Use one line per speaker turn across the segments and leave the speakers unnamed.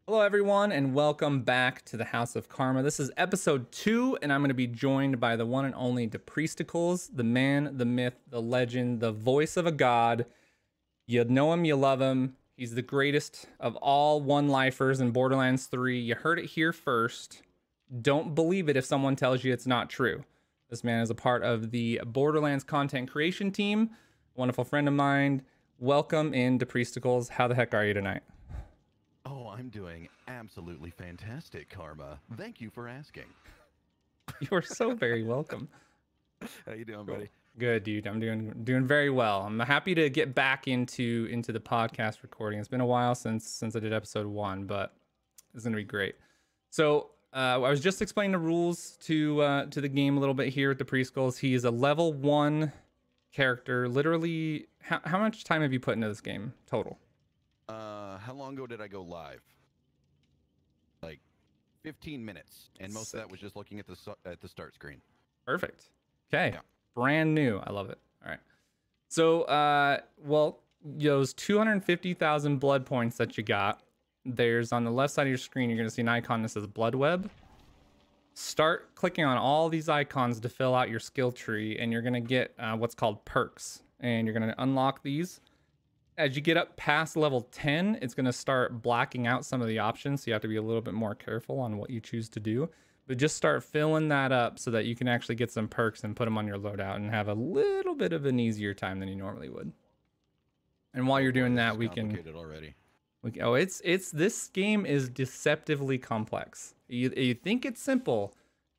Hello, everyone, and welcome back to the House of Karma. This is episode 2, and I'm going to be joined by the one and only Depriesticles, the man, the myth, the legend, the voice of a god. You know him, you love him. He's the greatest of all one-lifers in Borderlands 3. You heard it here first. Don't believe it if someone tells you it's not true. This man is a part of the Borderlands Content Creation Team. Wonderful friend of mine. Welcome in, Depriesticles. How the heck are you tonight?
Oh, I'm doing absolutely fantastic, Karma. Thank you for asking.
You are so very welcome.
How you doing, buddy?
Good, dude. I'm doing very well. I'm happy to get back into the podcast recording. It's been a while since I did episode 1, but it's gonna be great. So I was just explaining the rules to the game a little bit here at the Preschools. He is a level 1 character. Literally, how much time have you put into this game total?
How long ago did I go live? Like 15 minutes, and most of that was just looking at the start screen.
Perfect. Okay.
Yeah.
Brand new. I love it. All right. So, well, those 250,000 blood points that you got, there's on the left side of your screen, you're going to see an icon that says Blood Web. Start clicking on all these icons to fill out your skill tree, and you're going to get what's called perks. And you're going to unlock these. As you get up past level 10, it's going to start blacking out some of the options. So you have to be a little bit more careful on what you choose to do. But just start filling that up so that you can actually get some perks and put them on your loadout and have a little bit of an easier time than you normally would. And while you're doing that, we can...
already.
Oh, it's this game is deceptively complex. You think it's simple.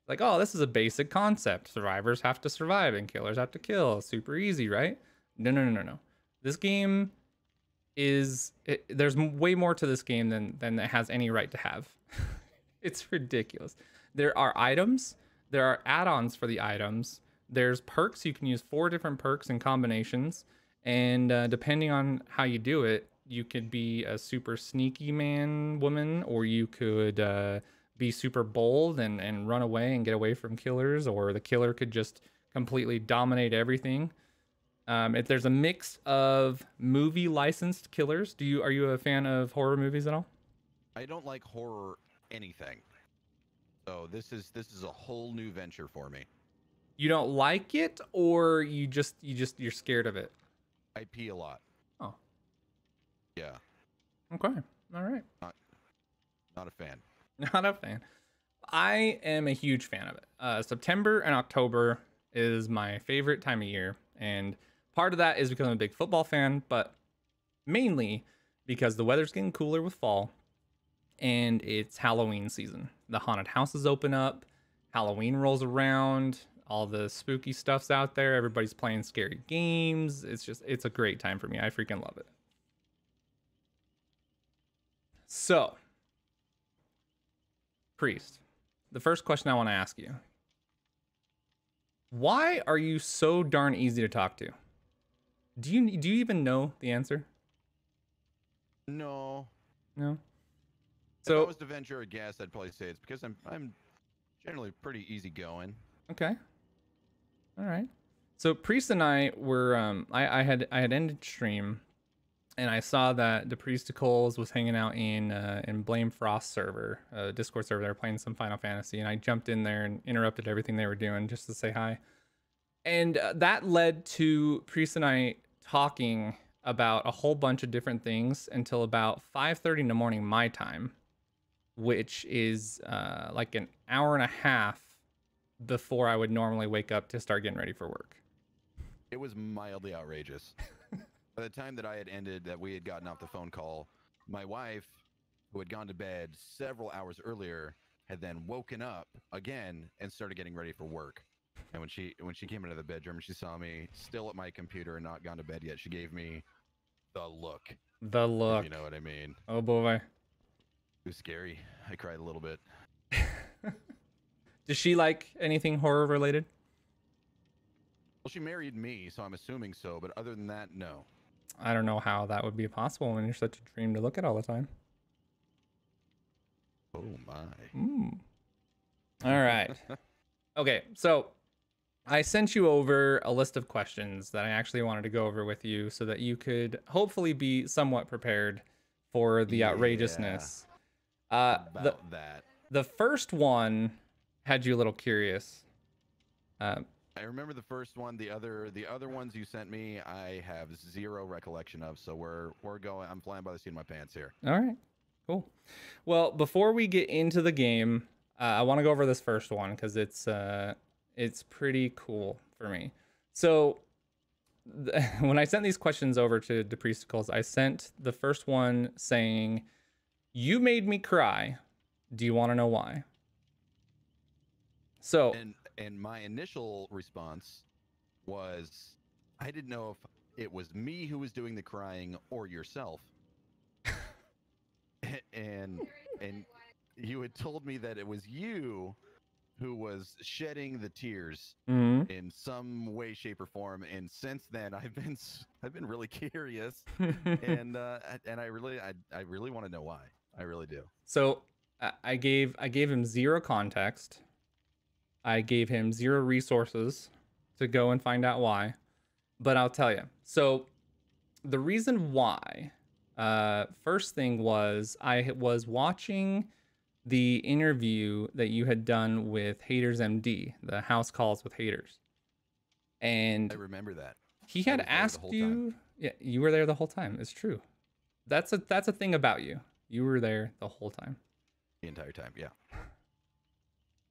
Like, oh, this is a basic concept. Survivors have to survive and killers have to kill. Super easy, right? No. This game... there's way more to this game than it has any right to have. It's ridiculous. There are items, there are add-ons for the items, there's perks. You can use 4 different perks and combinations, and depending on how you do it, you could be a super sneaky woman, or you could be super bold and run away and get away from killers, or the killer could just completely dominate everything. If there's a mix of movie licensed killers, are you a fan of horror movies at all?
I don't like horror anything. So this is a whole new venture for me.
You don't like it, or you're scared of it?
I pee a lot.
Oh.
Yeah.
Okay. All right.
Not a fan.
Not a fan. I am a huge fan of it. September and October is my favorite time of year, and part of that is because I'm a big football fan, but mainly because the weather's getting cooler with fall and it's Halloween season. The haunted houses open up, Halloween rolls around, all the spooky stuff's out there, everybody's playing scary games. It's a great time for me. I freaking love it. So, Priest, the first question I want to ask you: why are you so darn easy to talk to? Do you even know the answer?
No.
So
if I was to venture a guess, I'd probably say it's because I'm generally pretty easygoing.
Okay. All right. So Priest and I were I had ended stream, and I saw that Depriesticles was hanging out in Blame Frost server, Discord server. They were playing some Final Fantasy, and I jumped in there and interrupted everything they were doing just to say hi. And that led to Priest and I talking about a whole bunch of different things until about 5:30 in the morning my time, which is like an hour and a half before I would normally wake up to start getting ready for work.
It was mildly outrageous. By the time that I had ended, that we had gotten off the phone call, my wife, who had gone to bed several hours earlier, had then woken up again and started getting ready for work. And when she came into the bedroom, she saw me still at my computer and not gone to bed yet. She gave me the look.
The look.
If you know what I mean.
Oh boy.
It was scary. I cried a little bit.
Does she like anything horror related?
Well, she married me, so I'm assuming so. But other than that, no.
I don't know how that would be possible when you're such a dream to look at all the time.
Oh my.
All right. Okay, so I sent you over a list of questions that I actually wanted to go over with you so that you could hopefully be somewhat prepared for the outrageousness.
about that.
The first one had you a little curious.
I remember the first one. The other ones you sent me, I have zero recollection of. So we're going. I'm flying by the seat of my pants here.
All right, cool. Well, before we get into the game, I want to go over this first one because it's pretty cool for me. So when I sent these questions over to Depriesticles, I sent the first one saying, "You made me cry. Do you want to know why?" So
and my initial response was, I didn't know if it was me who was doing the crying or yourself. and you had told me that it was you who was shedding the tears in some way, shape, or form. And since then, I've been really curious, and I really want to know why. I really do.
So I gave him zero context. I gave him zero resources to go and find out why. But I'll tell you. So the reason why, first thing was I was watching the interview that you had done with Haters MD, the house calls with haters. And
I remember that.
He had asked you, yeah, you were there the whole time. It's true. That's a thing about you. You were there the whole time.
The entire time, yeah.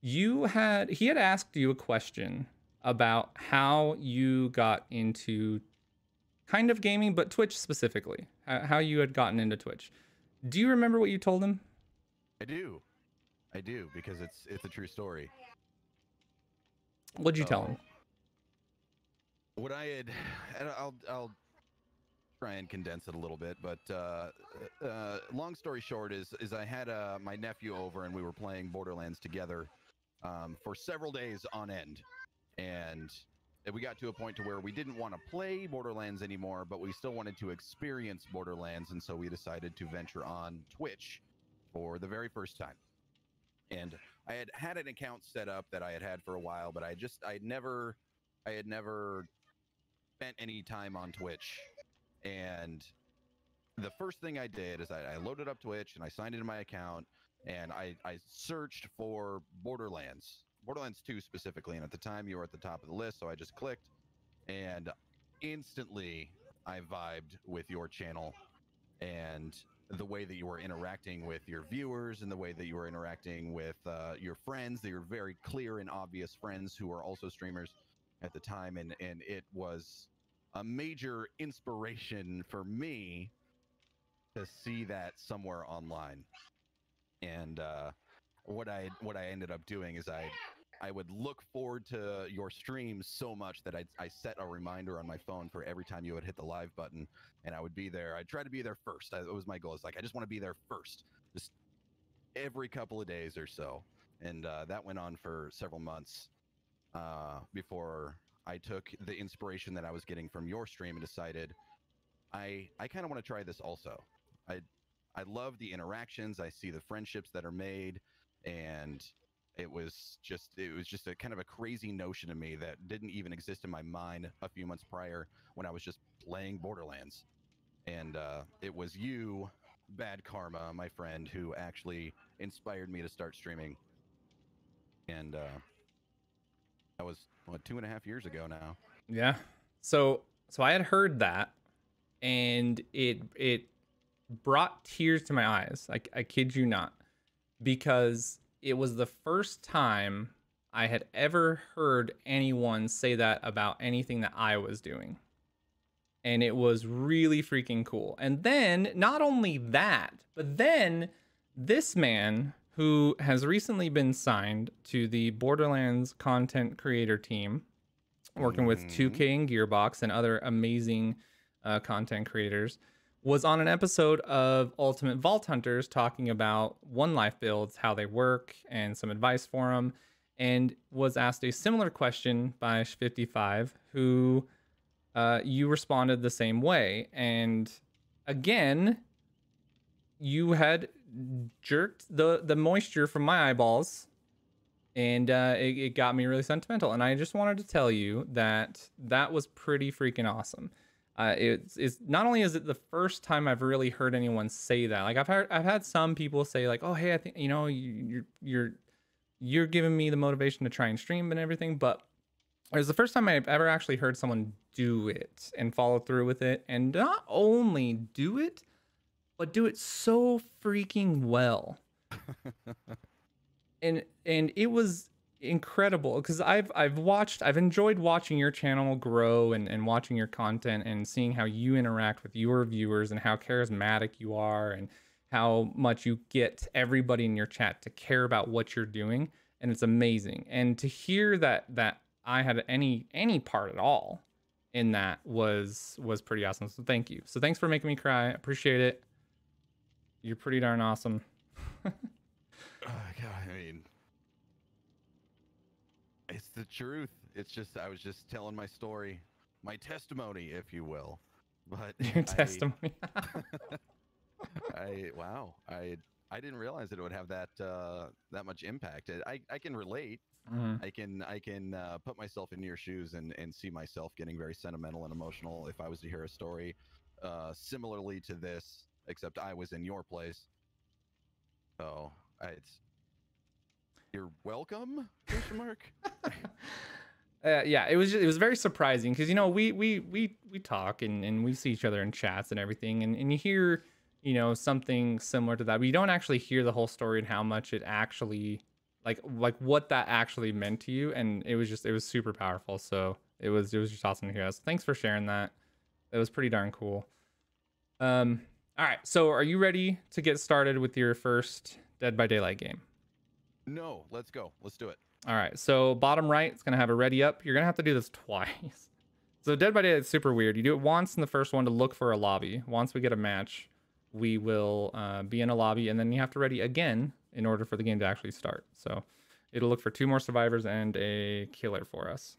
He had asked you a question about how you got into kind of gaming, but Twitch specifically, how you had gotten into Twitch. Do you remember what you told him?
I do, because it's a true story.
What'd you tell him?
What I had, and I'll try and condense it a little bit, but long story short is I had my nephew over and we were playing Borderlands together for several days on end, and we got to a point to where we didn't want to play Borderlands anymore, but we still wanted to experience Borderlands, and so we decided to venture on Twitch for the very first time. And I had an account set up that I had for a while, but I had never spent any time on Twitch. And the first thing I did is I loaded up Twitch and I signed into my account, and I searched for Borderlands 2 specifically. And at the time you were at the top of the list, so I just clicked, and instantly I vibed with your channel and the way that you were interacting with your viewers and the way that you were interacting with your friends. They were very clear and obvious friends who were also streamers at the time, and it was a major inspiration for me to see that somewhere online. And what I ended up doing is I would look forward to your streams so much that I set a reminder on my phone for every time you would hit the live button, and I would be there. I'd try to be there first. It was my goal. It's like, I just want to be there first, just every couple of days or so. And that went on for several months before I took the inspiration that I was getting from your stream and decided I kind of want to try this also. I love the interactions. I see the friendships that are made, and it was just a kind of a crazy notion to me that didn't even exist in my mind a few months prior when I was just playing Borderlands. And it was you, BadKarma, my friend, who actually inspired me to start streaming. And that was, what, 2.5 years ago now.
Yeah. So I had heard that, and it brought tears to my eyes. I kid you not, because it was the first time I had ever heard anyone say that about anything that I was doing. And it was really freaking cool. And then, not only that, but then this man who has recently been signed to the Borderlands Content Creator Team, working with 2K and Gearbox and other amazing content creators, was on an episode of Ultimate Vault Hunters talking about One Life builds, how they work, and some advice for them, and was asked a similar question by 55, who you responded the same way. And again, you had jerked the moisture from my eyeballs, and it got me really sentimental. And I just wanted to tell you that that was pretty freaking awesome. It's not only is it the first time I've really heard anyone say that. Like I've had some people say like, oh hey, I think you're giving me the motivation to try and stream and everything, but it was the first time I've ever actually heard someone do it and follow through with it, and not only do it, but do it so freaking well. and it was incredible because I've enjoyed watching your channel grow and watching your content and seeing how you interact with your viewers and how charismatic you are and how much you get everybody in your chat to care about what you're doing, and it's amazing. And to hear that I had any part at all in that was pretty awesome. So thank you. So thanks for making me cry. Appreciate it. You're pretty darn awesome.
God, I mean, it's the truth. It's just I was just telling my story, my testimony, if you will. But
Your testimony.
I didn't realize that it would have that that much impact. I can relate.
Mm-hmm.
I can put myself in your shoes and see myself getting very sentimental and emotional if I was to hear a story similarly to this, except I was in your place. So you're welcome? Question mark.
Yeah, it was very surprising because we talk and we see each other in chats and everything, and you hear something similar to that, but you don't actually hear the whole story and how much it actually like what that actually meant to you, and it was super powerful. So it was just awesome to hear that. So thanks for sharing that. It was pretty darn cool. All right, so are you ready to get started with your first Dead by Daylight game?
No, let's go. Let's do it.
All right, so bottom right, it's gonna have a ready up. You're gonna have to do this twice. So Dead by Daylight is super weird. You do it once in the first one to look for a lobby. Once we get a match, we will be in a lobby, and then you have to ready again in order for the game to actually start. So it'll look for 2 more survivors and a killer for us.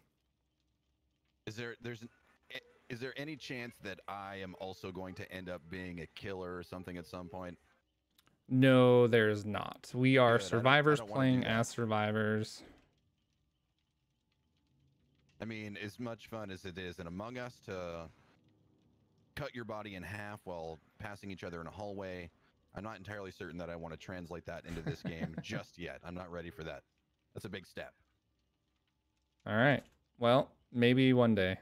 Is there any chance that I am also going to end up being a killer or something at some point?
No, there's not. We are
Good.
survivors
I don't
playing as survivors.
I mean, as much fun as it is in Among Us to cut your body in half while passing each other in a hallway, I'm not entirely certain that I want to translate that into this game just yet. I'm not ready for that. That's a big step.
All right. Well, maybe one day.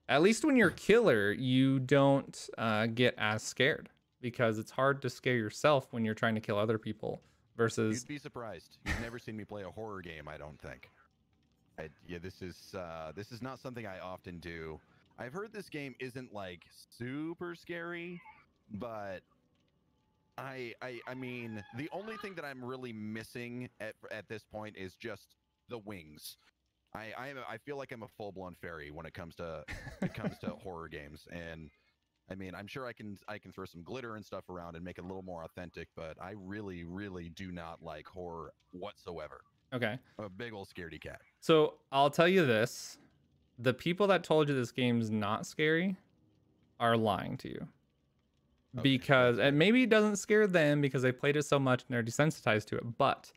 At least when you're killer, you don't get as scared, because it's hard to scare yourself when you're trying to kill other people versus...
You'd be surprised. You've never seen me play a horror game, I don't think. Yeah, this is not something I often do. I've heard this game isn't like super scary, but I mean, the only thing that I'm really missing at this point is just the wings. I feel like I'm a full-blown fairy when it comes to horror games, and I mean, I'm sure I can throw some glitter and stuff around and make it a little more authentic, but I really do not like horror whatsoever.
Okay.
I'm a big old scaredy cat.
So I'll tell you this. The people that told you this game's not scary are lying to you. Okay, because, and maybe it doesn't scare them because they played it so much and they're desensitized to it. But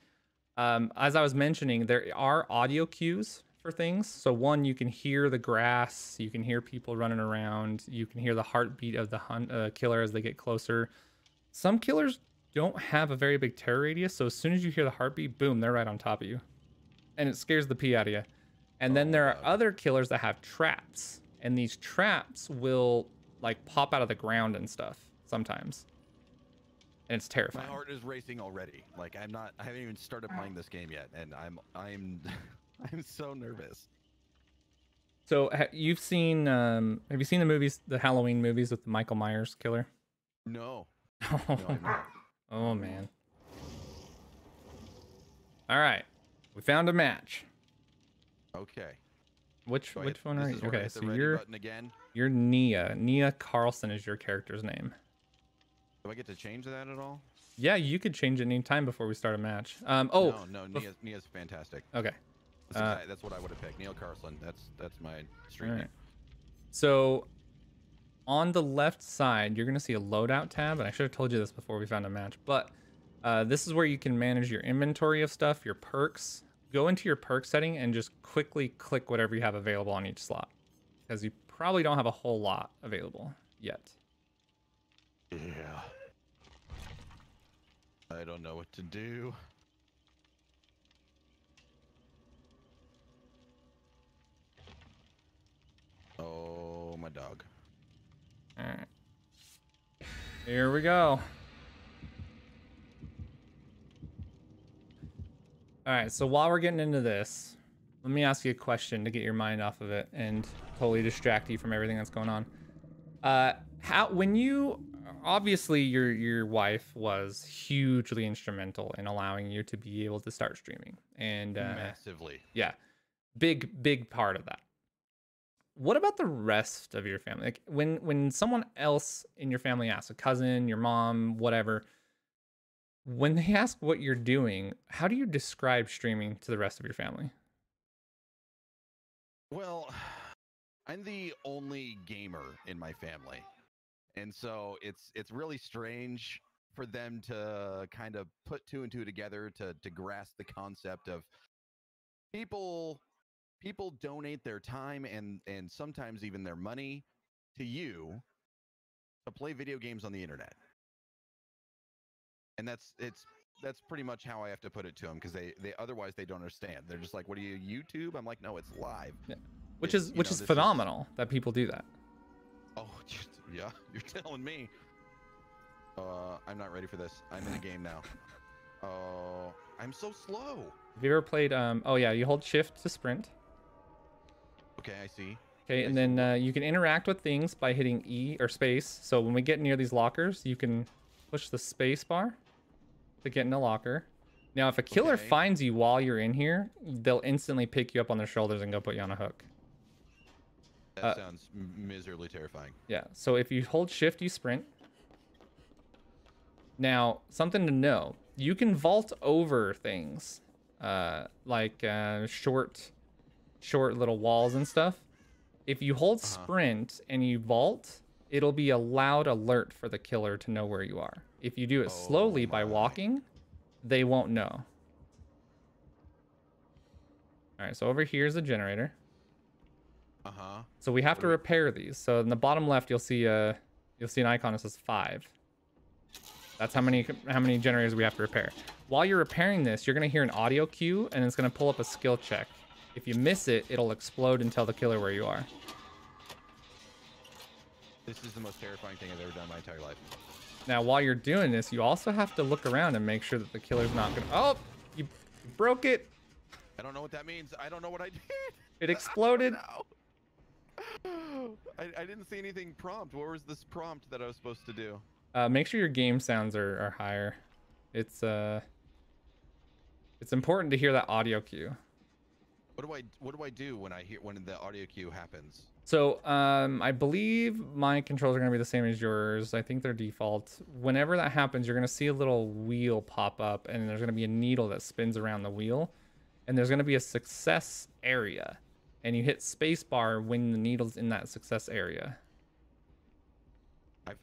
as I was mentioning, there are audio cues for things. So one, you can hear the grass, you can hear people running around, you can hear the heartbeat of the killer as they get closer. Some killers don't have a very big terror radius, so as soon as you hear the heartbeat, boom, they're right on top of you. And it scares the pee out of you. And then there are other killers that have traps, and these traps will like pop out of the ground and stuff sometimes. And it's terrifying.
My heart is racing already. Like I haven't even started playing this game yet, and I'm I'm so nervous.
So you've seen have you seen the movies, the Halloween movies with the Michael Myers killer?
No. No,
oh man. All right, we found a match.
Okay.
Which one are you? Okay, so
again.
You're Nia. Nia Carlson is your character's name.
Do I get to change that at all?
Yeah, you could change it any time before we start a match.
No, Nia's fantastic.
Okay.
That's what I would have picked. Neil Carlson. That's my street name.
So on the left side, you're gonna see a loadout tab, and I should have told you this before we found a match, but this is where you can manage your inventory of stuff, your perks. Go into your perk setting and just quickly click whatever you have available on each slot. because you probably don't have a whole lot available yet.
Yeah. I don't know what to do. Oh, my dog.
All right. Here we go. All right, so while we're getting into this, let me ask you a question to get your mind off of it and totally distract you from everything that's going on. When you, obviously your wife was hugely instrumental in allowing you to be able to start streaming, and
Massively.
yeah, big part of that. What about the rest of your family? Like when someone else in your family asks, a cousin, your mom, whatever, when they ask what you're doing, how do you describe streaming to the rest of your family?
Well, I'm the only gamer in my family. And so it's really strange for them to kind of put two and two together to grasp the concept of people donate their time and sometimes even their money to you to play video games on the internet. And that's pretty much how I have to put it to them, because they otherwise they don't understand. They're just like, "What do you YouTube?" I'm like, "No, it's live."
Yeah. Which is phenomenal that people do that.
Oh, yeah, you're telling me. I'm not ready for this. I'm in a game now. Oh, I'm so slow.
Have you ever played? Oh yeah, you hold shift to sprint.
Okay, I see.
Okay, and then you can interact with things by hitting E or space. So when we get near these lockers, you can push the space bar to get in a locker. Now, if a killer finds you while you're in here, they'll instantly pick you up on their shoulders and go put you on a hook.
That sounds miserably terrifying.
Yeah, so if you hold shift, you sprint. Now, something to know, you can vault over things, like short little walls and stuff. If you hold sprint and you vault, it'll be a loud alert for the killer to know where you are. If you do it slowly by walking, they won't know. All right, so over here is a generator. So we have to repair these. So in the bottom left, you'll see an icon that says 5. That's how many generators we have to repair. While you're repairing this, you're gonna hear an audio cue, and it's gonna pull up a skill check. If you miss it, it'll explode and tell the killer where you are.
This is the most terrifying thing I've ever done in my entire life.
Now, while you're doing this, you also have to look around and make sure that the killer's not gonna... Oh, you broke it.
I don't know what that means. I don't know what I did.
It exploded.
I didn't see anything prompt. What was this prompt that I was supposed to do?
Make sure your game sounds are higher. It's important to hear that audio cue.
What do I do when the audio cue happens?
So I believe my controls are gonna be the same as yours. I think they're default. Whenever that happens, you're gonna see a little wheel pop up, and there's gonna be a needle that spins around the wheel, and there's gonna be a success area, and you hit spacebar when the needle's in that success area.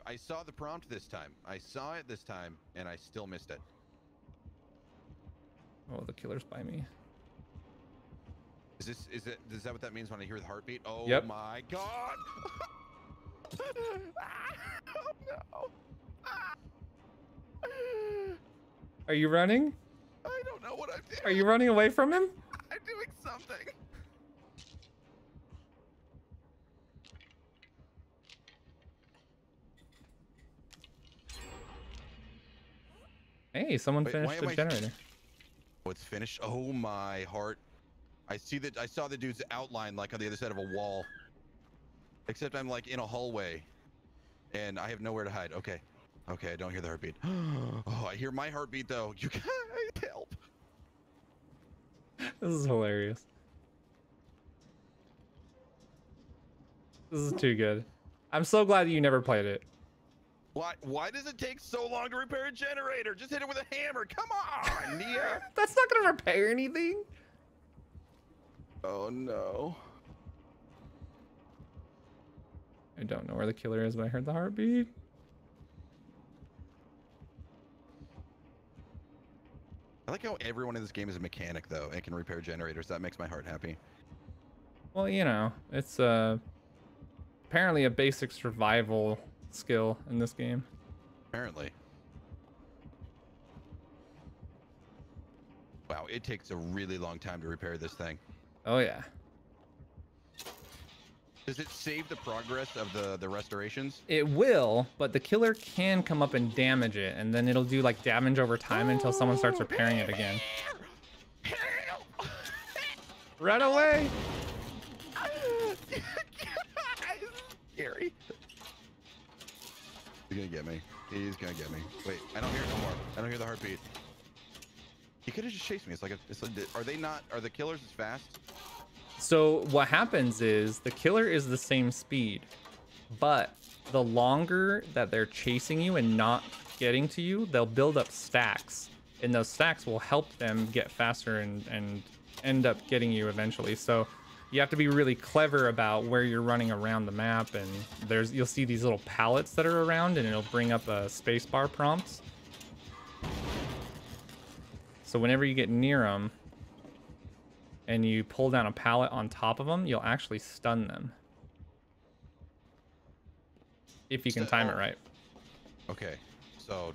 I saw the prompt this time. I saw it this time, and I still missed it.
Oh, the killer's by me.
Is that what that means when I hear the heartbeat? Oh my god! Oh no!
Are you running?
I don't know what I'm doing.
Are you running away from him?
I'm doing something.
Hey, someone finished the generator.
Oh, it's finished. Oh my heart! I saw the dude's outline like on the other side of a wall. Except I'm like in a hallway, and I have nowhere to hide. Okay, I don't hear the heartbeat. Oh, I hear my heartbeat though. You guys help!
This is hilarious. This is too good. I'm so glad that you never played it.
Why does it take so long to repair a generator? Just hit it with a hammer. Come on, Nia.
That's not gonna repair anything.
Oh no.
I don't know where the killer is, but I heard the heartbeat.
I like how everyone in this game is a mechanic though and can repair generators. That makes my heart happy.
Well, you know, it's apparently a basic survival skill in this game.
Apparently. Wow, it takes a really long time to repair this thing.
Oh yeah.
Does it save the progress of the restorations?
It will, but the killer can come up and damage it, and then it'll do like damage over time until someone starts repairing it again. Run away!
Scary. He's gonna get me. He's gonna get me. Wait, I don't hear it no more. I don't hear the heartbeat. He could have just chased me. It's like are the killers as fast?
So what happens is the killer is the same speed, but the longer that they're chasing you and not getting to you, they'll build up stacks, and those stacks will help them get faster and end up getting you eventually. So you have to be really clever about where you're running around the map, and you'll see these little pallets that are around, and it'll bring up a spacebar prompts. So whenever you get near them and you pull down a pallet on top of them, you'll actually stun them. If you can time it right.
Okay, so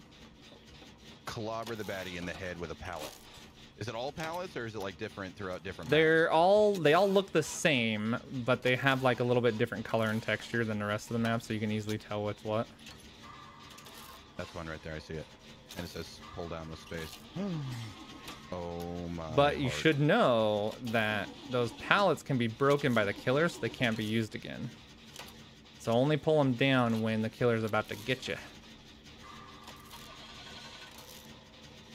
clobber the baddie in the head with a pallet. Is it all pallets, or is it like different throughout different maps?
They all look the same, but they have like a little bit different color and texture than the rest of the map, so you can easily tell what's what. That's
one right there, I see it. And it says pull down with space. Oh my.
But you should know that those pallets can be broken by the killer, so they can't be used again. So only pull them down when the killer's about to get you.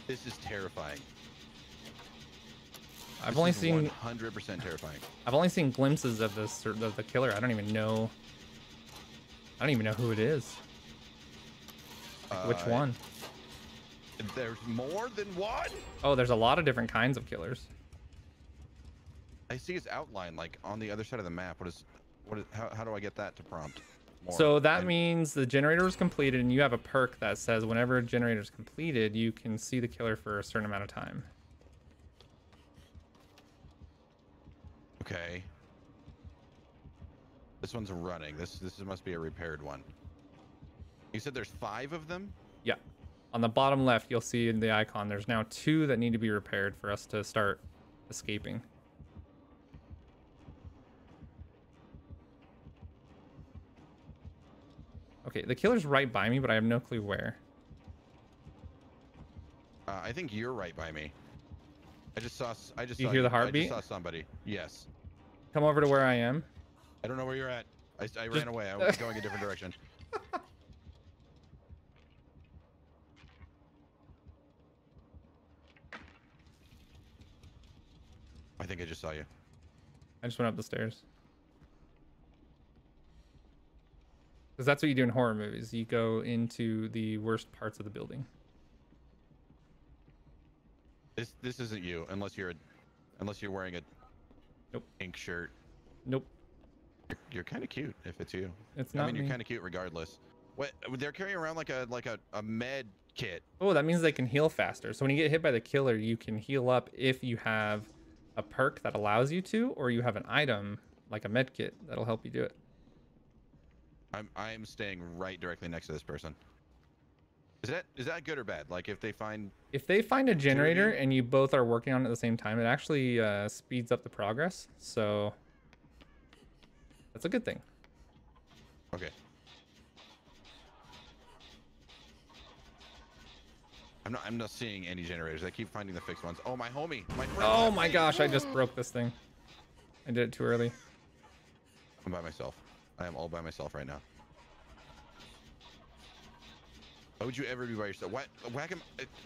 This is terrifying.
I've only seen
100% terrifying.
I've only seen glimpses of the killer. I don't even know who it is. Which one?
There's more than one?
Oh, there's a lot of different kinds of killers.
I see his outline like on the other side of the map. How do I get that to prompt more?
So that means the generator is completed, and you have a perk that says whenever a generator is completed, you can see the killer for a certain amount of time.
Okay. This one's running. This must be a repaired one. You said there's 5 of them?
Yeah. On the bottom left, you'll see in the icon, there's now 2 that need to be repaired for us to start escaping. Okay, the killer's right by me, but I have no clue where.
I think you're right by me.
You hear the heartbeat?
I just saw somebody. Yes.
Come over to where I am.
I don't know where you're at. I ran away. I was going a different direction. I think I just saw you.
I just went up the stairs. Because that's what you do in horror movies. You go into the worst parts of the building.
This isn't you unless you're wearing a ink shirt.
Nope.
You're kind of cute if it's you.
It's not
I mean,
me.
you're kind of cute regardless. What they're carrying around like a med kit.
Oh, that means they can heal faster. So when you get hit by the killer, you can heal up if you have a perk that allows you to, or you have an item like a med kit that'll help you do it.
I'm staying right directly next to this person. Is that good or bad? Like if they find
a generator and you both are working on it at the same time, it actually speeds up the progress. So that's a good thing.
Okay. I'm not seeing any generators. I keep finding the fixed ones. Oh, my homie. My friend.
Oh my gosh, I just broke this thing. I did it too early.
I'm by myself. I am all by myself right now. Why would you ever be by yourself? Whack him.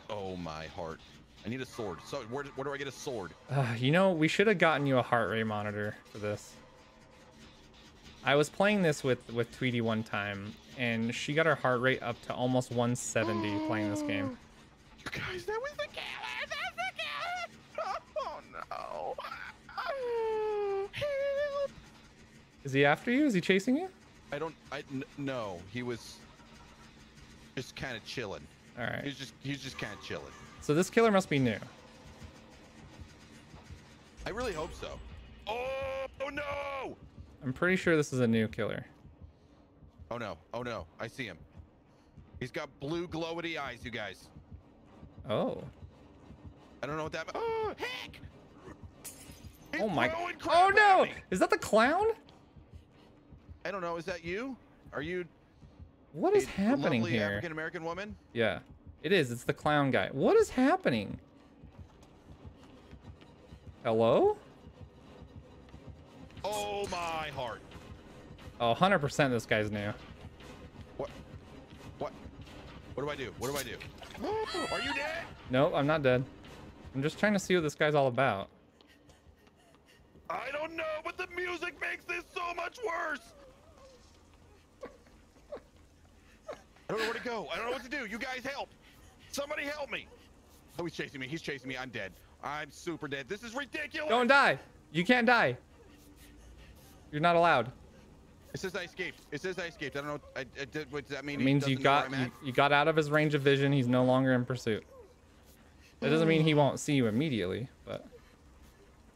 Oh, my heart. I need a sword. So where do I get a sword?
You know, we should have gotten you a heart rate monitor for this. I was playing this with Tweety one time, and she got her heart rate up to almost 170 playing this game.
You guys, that was the killer! That's the killer! Oh, no. Help!
Is he after you? Is he chasing you?
No, he was just kind of chilling.
All right.
He's just kind of chilling.
So this killer must be new.
I really hope so. Oh no!
I'm pretty sure this is a new killer.
Oh no, oh no, I see him. He's got blue glowy eyes, you guys.
Oh.
I don't know what that. Oh heck! He's
Oh my.
throwing crap
Oh
at
no!
me.
Is that the clown?
I don't know. Is that you? Are you?
What is
a
happening
lovely
here?
African American woman?
Yeah, it is. It's the clown guy. What is happening? Hello?
Oh my heart.
Oh, 100% this guy's new.
What? What? What do I do? What do I do? Are you dead?
Nope, I'm not dead. I'm just trying to see what this guy's all about.
I don't know, but the music makes this so much worse. I don't know where to go. I don't know what to do. You guys help. Somebody help me. Oh, he's chasing me. He's chasing me. I'm dead. I'm super dead. This is ridiculous.
Don't die. You can't die. You're not allowed.
It says I escaped. It says I escaped. I don't know. I did. What does that mean?
It means you got out of his range of vision. He's no longer in pursuit. That doesn't mean he won't see you immediately, but.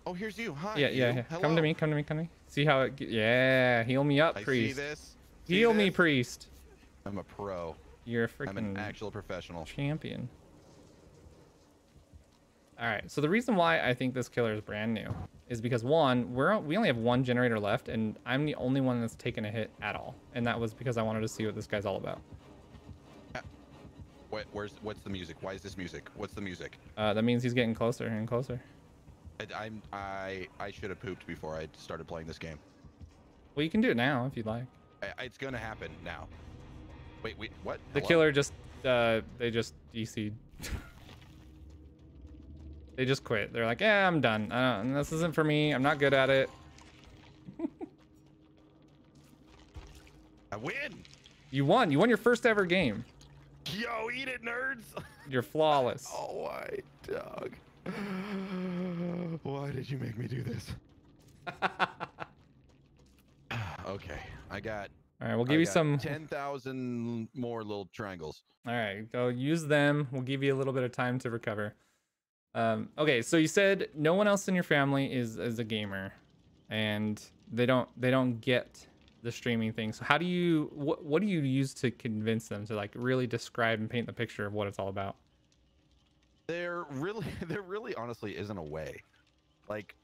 Oh, here's you. Hi.
Yeah, yeah.
Hello.
Come to me. Come to me. Come to me. See how it. Yeah, heal me up,
I
priest.
see this. See
Heal me,
this?
priest.
I'm a pro.
You're a freaking.
I'm an actual professional.
Champion. All right. So the reason why I think this killer is brand new is because one, we only have one generator left, and I'm the only one that's taken a hit at all, and that was because I wanted to see what this guy's all about.
What's the music? Why is this music? What's the music?
That means he's getting closer and closer.
I should have pooped before I started playing this game.
Well, you can do it now if you'd like.
It's gonna happen now. Wait, what?
The
Hello?
killer just they just DC'd. They just quit. They're like, yeah, I'm done. This isn't for me. I'm not good at it.
I win.
You won. You won your first ever game.
Yo, eat it, nerds.
You're flawless.
Oh, why, Doug? Why did you make me do this? Okay, I got.
All right, we'll give you some
10,000 more little triangles.
All right, go use them. We'll give you a little bit of time to recover. Okay, so you said no one else in your family is a gamer, and they don't get the streaming thing. So how do you what do you use to convince them to like really describe and paint the picture of what it's all about?
There really honestly isn't a way. Like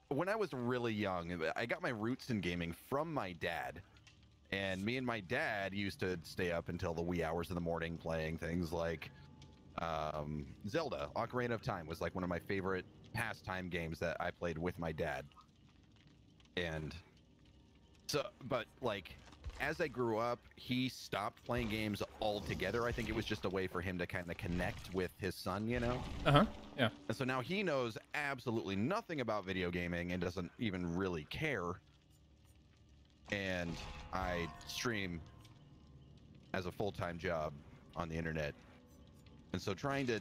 when I was really young, I got my roots in gaming from my dad. And me and my dad used to stay up until the wee hours of the morning playing things like Zelda. Ocarina of Time was like one of my favorite pastime games that I played with my dad. And so, but like, as I grew up, he stopped playing games altogether. I think it was just a way for him to kind of connect with his son, you know?
Uh-huh, yeah.
And so now he knows absolutely nothing about video gaming and doesn't even really care. And I stream as a full-time job on the internet. And so trying to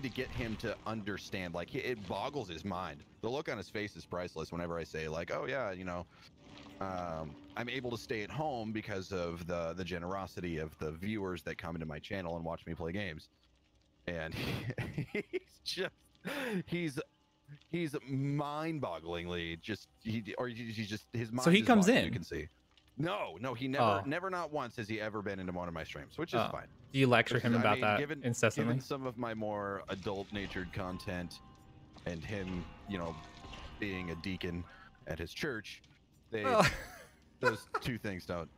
get him to understand, like, it boggles his mind. The look on his face is priceless whenever I say, like, oh yeah, you know, I'm able to stay at home because of the generosity of the viewers that come into my channel and watch me play games. And he's mind-bogglingly just his mind.
So he
is
comes
boggling,
in.
You can see. No, he never not once has he ever been into one of my streams, which is fine.
Do you lecture him about that incessantly?
Given some of my more adult-natured content, and him, you know, being a deacon at his church, those two things don't.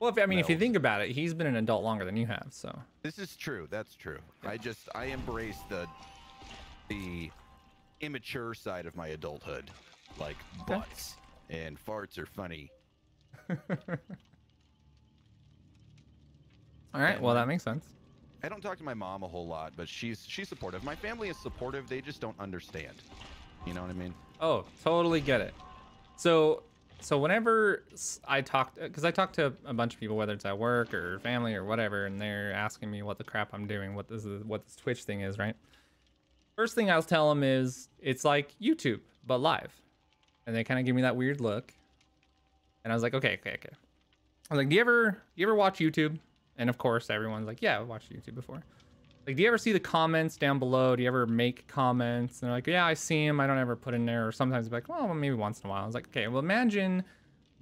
Well, if you think about it, he's been an adult longer than you have, so.
This is true. That's true. Yeah. I embrace the immature side of my adulthood, like butts and farts are funny.
All right, well, that makes sense.
I don't talk to my mom a whole lot, but she's supportive. My family is supportive. They just don't understand. You know what I mean?
Oh, totally get it. So whenever I talk to a bunch of people, whether it's at work or family or whatever, and they're asking me what the crap I'm doing, what this Twitch thing is, right? First thing I'll tell them is it's like YouTube but live, and they kind of give me that weird look, and I was like, okay. I was like, do you ever watch YouTube? And of course, everyone's like, yeah, I've watched YouTube before. Like, do you ever see the comments down below? Do you ever make comments? And they're like, yeah, I see them. I don't ever put in there. Or sometimes like, well, maybe once in a while. I was like, okay, well, imagine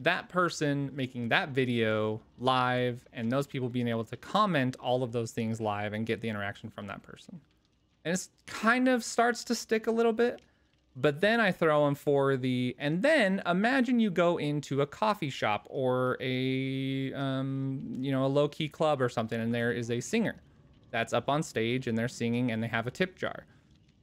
that person making that video live and those people being able to comment all of those things live and get the interaction from that person. And it kind of starts to stick a little bit, but then I throw them for the, and then imagine you go into a coffee shop or a, you know, a low key club or something, and there is a singer that's up on stage and they're singing and they have a tip jar.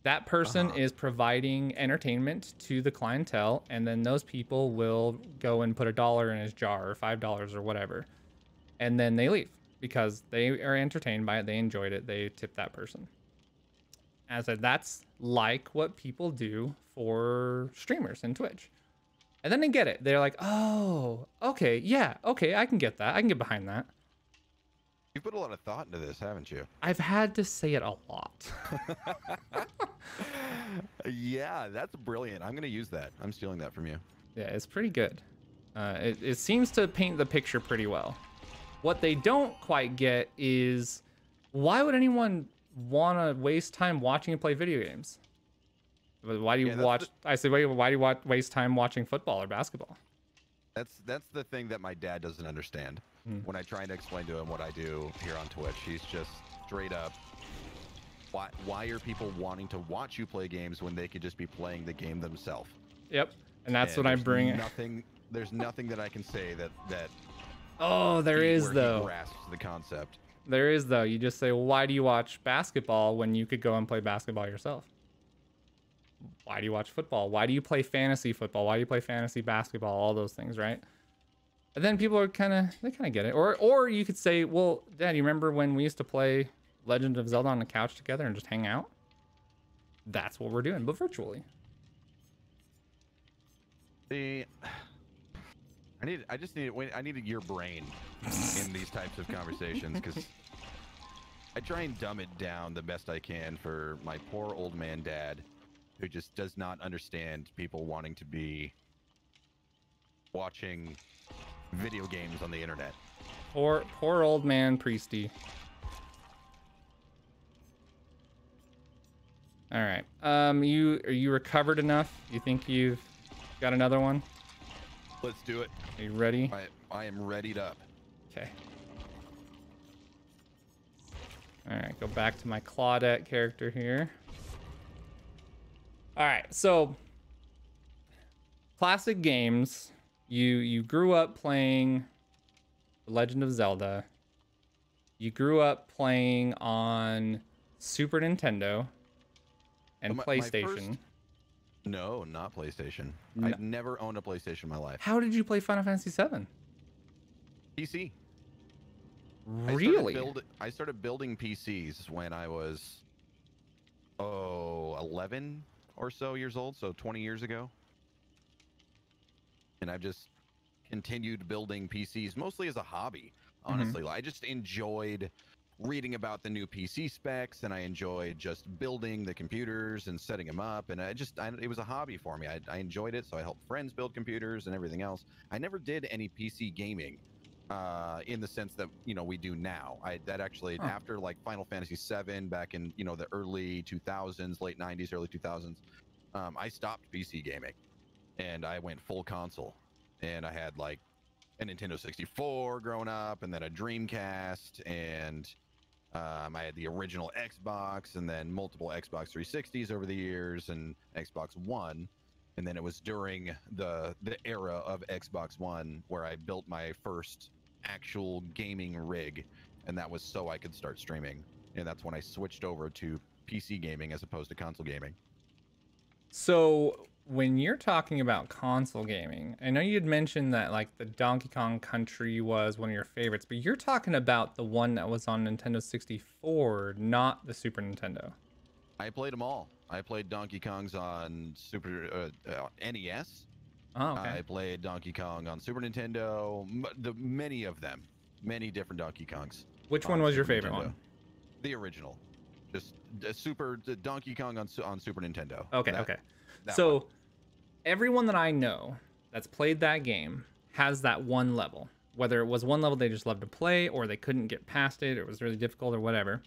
That person is providing entertainment to the clientele, and then those people will go and put $1 in his jar or $5 or whatever, and then they leave because they are entertained by it, they enjoyed it, they tip that person. As I said, that's like what people do for streamers in Twitch, and then they get it. They're like, oh, okay, yeah, okay, I can get that. I can get behind that.
You put a lot of thought into this, haven't you?
I've had to say it a lot.
Yeah, that's brilliant. I'm going to use that. I'm stealing that from you.
Yeah, it's pretty good. It seems to paint the picture pretty well. What they don't quite get is, why would anyone want to waste time watching and play video games? Why do you watch? I say, why do you waste time watching football or basketball?
That's the thing that my dad doesn't understand. When I try to explain to him what I do here on Twitch, he's just straight up, why are people wanting to watch you play games when they could just be playing the game themselves?
Yep, and that's what I bring.
There's nothing that I can say that
oh, there is though.
He grasps the concept.
There is though. You just say, well, why do you watch basketball when you could go and play basketball yourself? Why do you watch football? Why do you play fantasy football? Why do you play fantasy basketball? All those things, right? And then people are kind of get it. Or you could say, well, Dad, you remember when we used to play Legend of Zelda on the couch together and just hang out? That's what we're doing, but virtually.
I needed your brain in these types of conversations, because I try and dumb it down the best I can for my poor old man dad, who just does not understand people wanting to be watching video games on the internet.
Poor old man Priesty. All right. Are you recovered enough? You think you've got another one?
Let's do it.
Are you ready?
I am readied up.
Okay. All right, go back to my Claudette character here. All right, so classic games. You grew up playing The Legend of Zelda. You grew up playing on Super Nintendo and PlayStation.
No, not PlayStation. No. I've never owned a PlayStation in my life.
How did you play Final Fantasy VII?
PC.
Really?
I started building PCs when I was 11 or so years old, so 20 years ago. And I've just continued building PCs mostly as a hobby, honestly. I just enjoyed reading about the new PC specs, and I enjoyed just building the computers and setting them up, and it was a hobby for me. I enjoyed it, so I helped friends build computers and everything else. I never did any PC gaming in the sense that we do now. After like Final Fantasy VII back in the early 2000s, late 90s, early 2000s, I stopped PC gaming and I went full console, and I had like a Nintendo 64 growing up, and then a Dreamcast, and I had the original Xbox, and then multiple Xbox 360s over the years, and Xbox One. And then it was during the era of Xbox One where I built my first actual gaming rig, and that was so I could start streaming. And that's when I switched over to PC gaming as opposed to console gaming.
So when you're talking about console gaming, I know you'd mentioned that like the Donkey Kong Country was one of your favorites, but you're talking about the one that was on Nintendo 64, not the Super Nintendo.
I played them all. I played Donkey Kongs on Super NES.
Oh, okay.
I played Donkey Kong on Super Nintendo. Many of them, many different Donkey Kongs.
Which one was your favorite one?
The original, just Donkey Kong on Super Nintendo.
Okay, okay. So everyone that I know that's played that game has that one level. Whether it was one level they just loved to play, or they couldn't get past it, or it was really difficult, or whatever.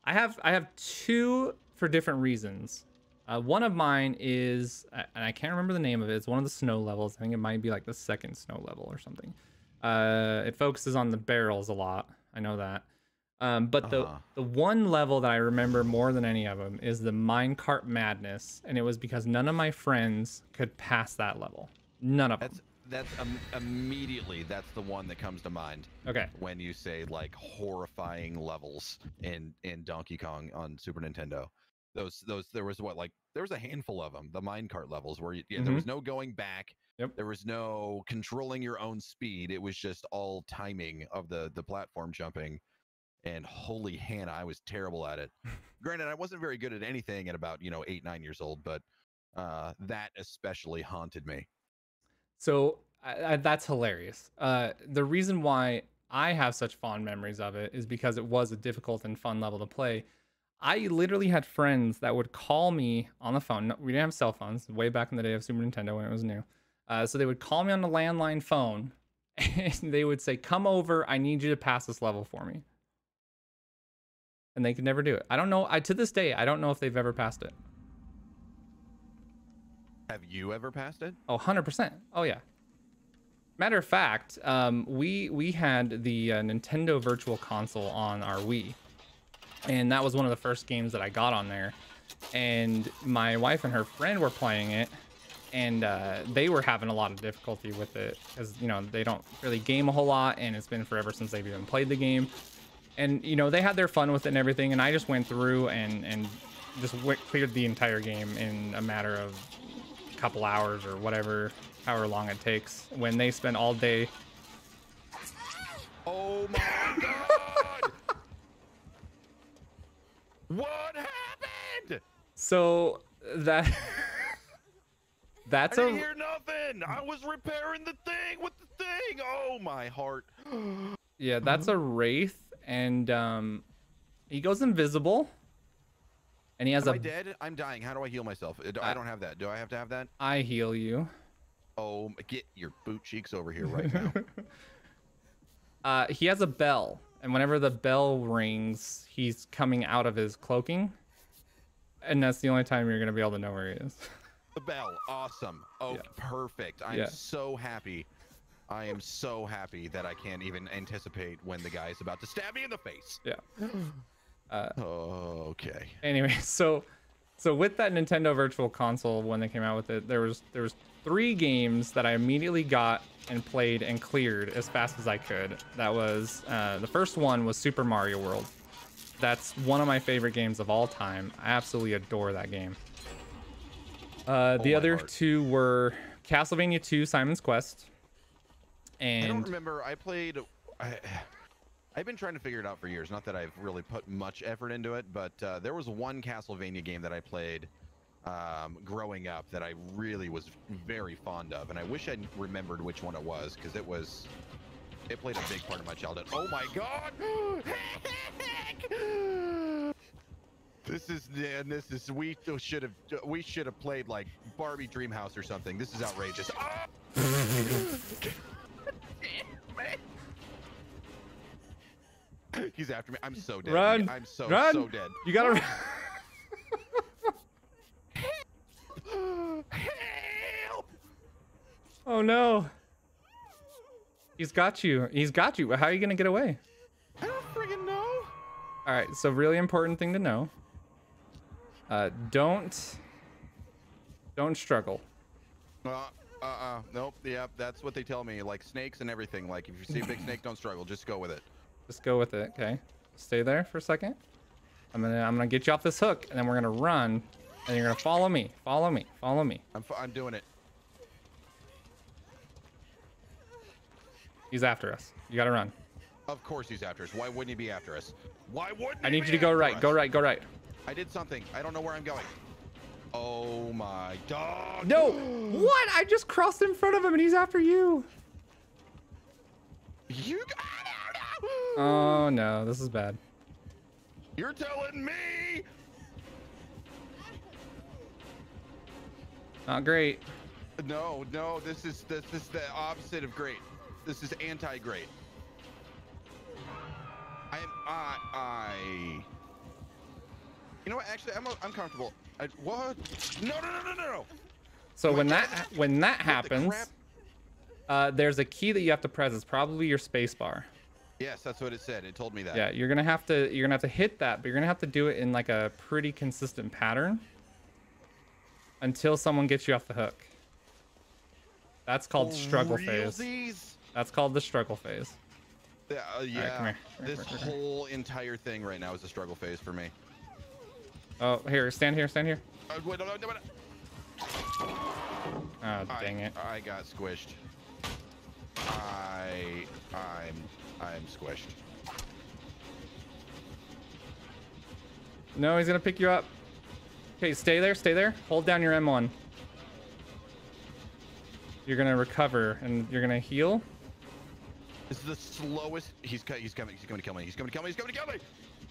I have two for different reasons One of mine is, and I can't remember the name of it. It's one of the snow levels. I think it might be like the second snow level or something. It focuses on the barrels a lot. I know that. But the one level that I remember more than any of them is the minecart madness, and it was because none of my friends could pass that level. None of them.
That's immediately that's the one that comes to mind.
Okay.
When you say like horrifying levels in Donkey Kong on Super Nintendo, those there was there was a handful of them, the minecart levels where there was no going back.
Yep.
There was no controlling your own speed. It was just all timing of the platform jumping. And holy Hannah, I was terrible at it. Granted, I wasn't very good at anything at about 8, 9 years old, but that especially haunted me.
So that's hilarious. The reason why I have such fond memories of it is because it was a difficult and fun level to play. I literally had friends that would call me on the phone. We didn't have cell phones way back in the day of Super Nintendo when it was new. So they would call me on the landline phone and they would say, "Come over. I need you to pass this level for me." And they could never do it. I don't know. To this day, I don't know if they've ever passed it.
Have you ever passed it?
Oh, 100%. Oh, yeah. Matter of fact, we had the Nintendo Virtual Console on our Wii. And that was one of the first games that I got on there. And my wife and her friend were playing it. And they were having a lot of difficulty with it. Because, they don't really game a whole lot. And it's been forever since they've even played the game. And, they had their fun with it and everything. And I just went through and just cleared the entire game in a matter of couple hours or however long it takes, when they spend all day.
Oh my god! What happened?
So that's
I didn't hear nothing. I was repairing the thing with the thing. Oh my heart.
Yeah, that's a wraith, and he goes invisible. And he has
Am I dead? I'm dying. How do I heal myself? I don't have that. Do I have to have that?
I heal you.
Oh, get your boot cheeks over here right
now. He has a bell, and whenever the bell rings, he's coming out of his cloaking, and that's the only time you're gonna be able to know where he is.
The bell, awesome. Oh, yeah. Perfect. I'm so happy. I am so happy that I can't even anticipate when the guy's about to stab me in the face.
Yeah.
Okay.
Anyway, so with that Nintendo Virtual Console, when they came out with it, there was 3 games that I immediately got and played and cleared as fast as I could. That was the first one was Super Mario World. That's one of my favorite games of all time. I absolutely adore that game. The other 2 were Castlevania 2: Simon's Quest. And
I don't remember. I played. I've been trying to figure it out for years. Not that I've really put much effort into it, but there was one Castlevania game that I played growing up that I really was very fond of, and I wish I remembered which one it was, because it played a big part of my childhood. Oh my god! We should have played like Barbie Dreamhouse or something. This is outrageous. He's after me. I'm so dead.
Run!
I'm so dead.
You gotta run.
Help!
Oh no. He's got you. How are you gonna get away?
I don't friggin' know.
All right, so really important thing to know. Don't struggle.
Nope. Yeah, that's what they tell me. Like snakes and everything. Like if you see a big snake, don't struggle. Just go with it.
Just go with it. Okay. Stay there for a second. I'm gonna get you off this hook, and then we're gonna run, and you're gonna follow me. Follow me.
I'm doing it.
He's after us. You gotta run.
Of course he's after us. Why wouldn't he be after us? Why wouldn't he?
I need you to go right. Go right. Go right.
I did something. I don't know where I'm going. Oh my god.
No. What? I just crossed in front of him, and he's after you.
You got it.
Oh no, this is bad.
You're telling me?
Not great.
No, this is the opposite of great. This is anti-great. You know what? Actually, I'm comfortable. What? No, no, no, no, no, no.
So when that happens, there's a key that you have to press. It's probably your space bar.
Yes, that's what it said. It told me that.
Yeah, you're gonna have to hit that, but you're gonna have to do it in like a pretty consistent pattern until someone gets you off the hook. That's called struggle phase. That's called the struggle phase.
Yeah, yeah.
Right, come here.
This whole entire thing right now is a struggle phase for me.
Oh, here, stand here, stand here.
Wait, no, no, no, no.
Oh, dang it.
I got squished. I'm squished.
No, he's gonna pick you up. Okay, stay there, stay there. Hold down your M1. You're gonna recover and you're gonna heal.
This is the slowest. He's coming. He's coming to kill me. He's coming to kill me. He's coming to kill me.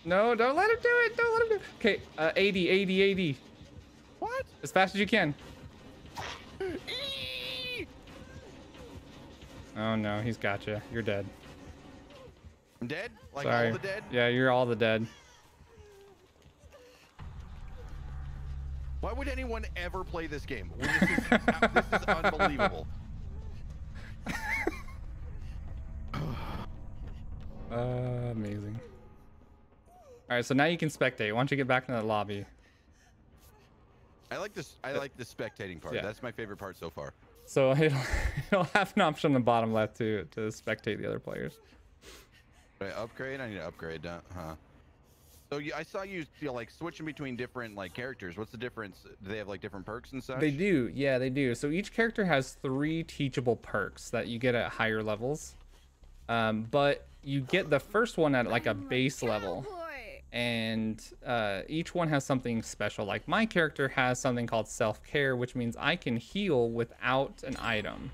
No, don't let him do it. Don't let him do it. Okay, 80.
What?
As fast as you can. Oh no, he's got you. You're dead.
I'm dead? Like
Sorry.
all the dead?
Yeah, you're all the dead.
Why would anyone ever play this game? This is unbelievable.
Amazing. All right, so now you can spectate. Why don't you get back into the lobby?
I like this. I like the spectating part.
Yeah.
That's my favorite part so far.
So it'll have an option on the bottom left to spectate the other players.
Should I upgrade? I need to upgrade, huh? So I saw you like switching between different like characters. What's the difference? Do they have like different perks and such?
They do, yeah, they do. So each character has 3 teachable perks that you get at higher levels. But you get the first one at like a base level. And each one has something special. Like my character has something called self-care, which means I can heal without an item.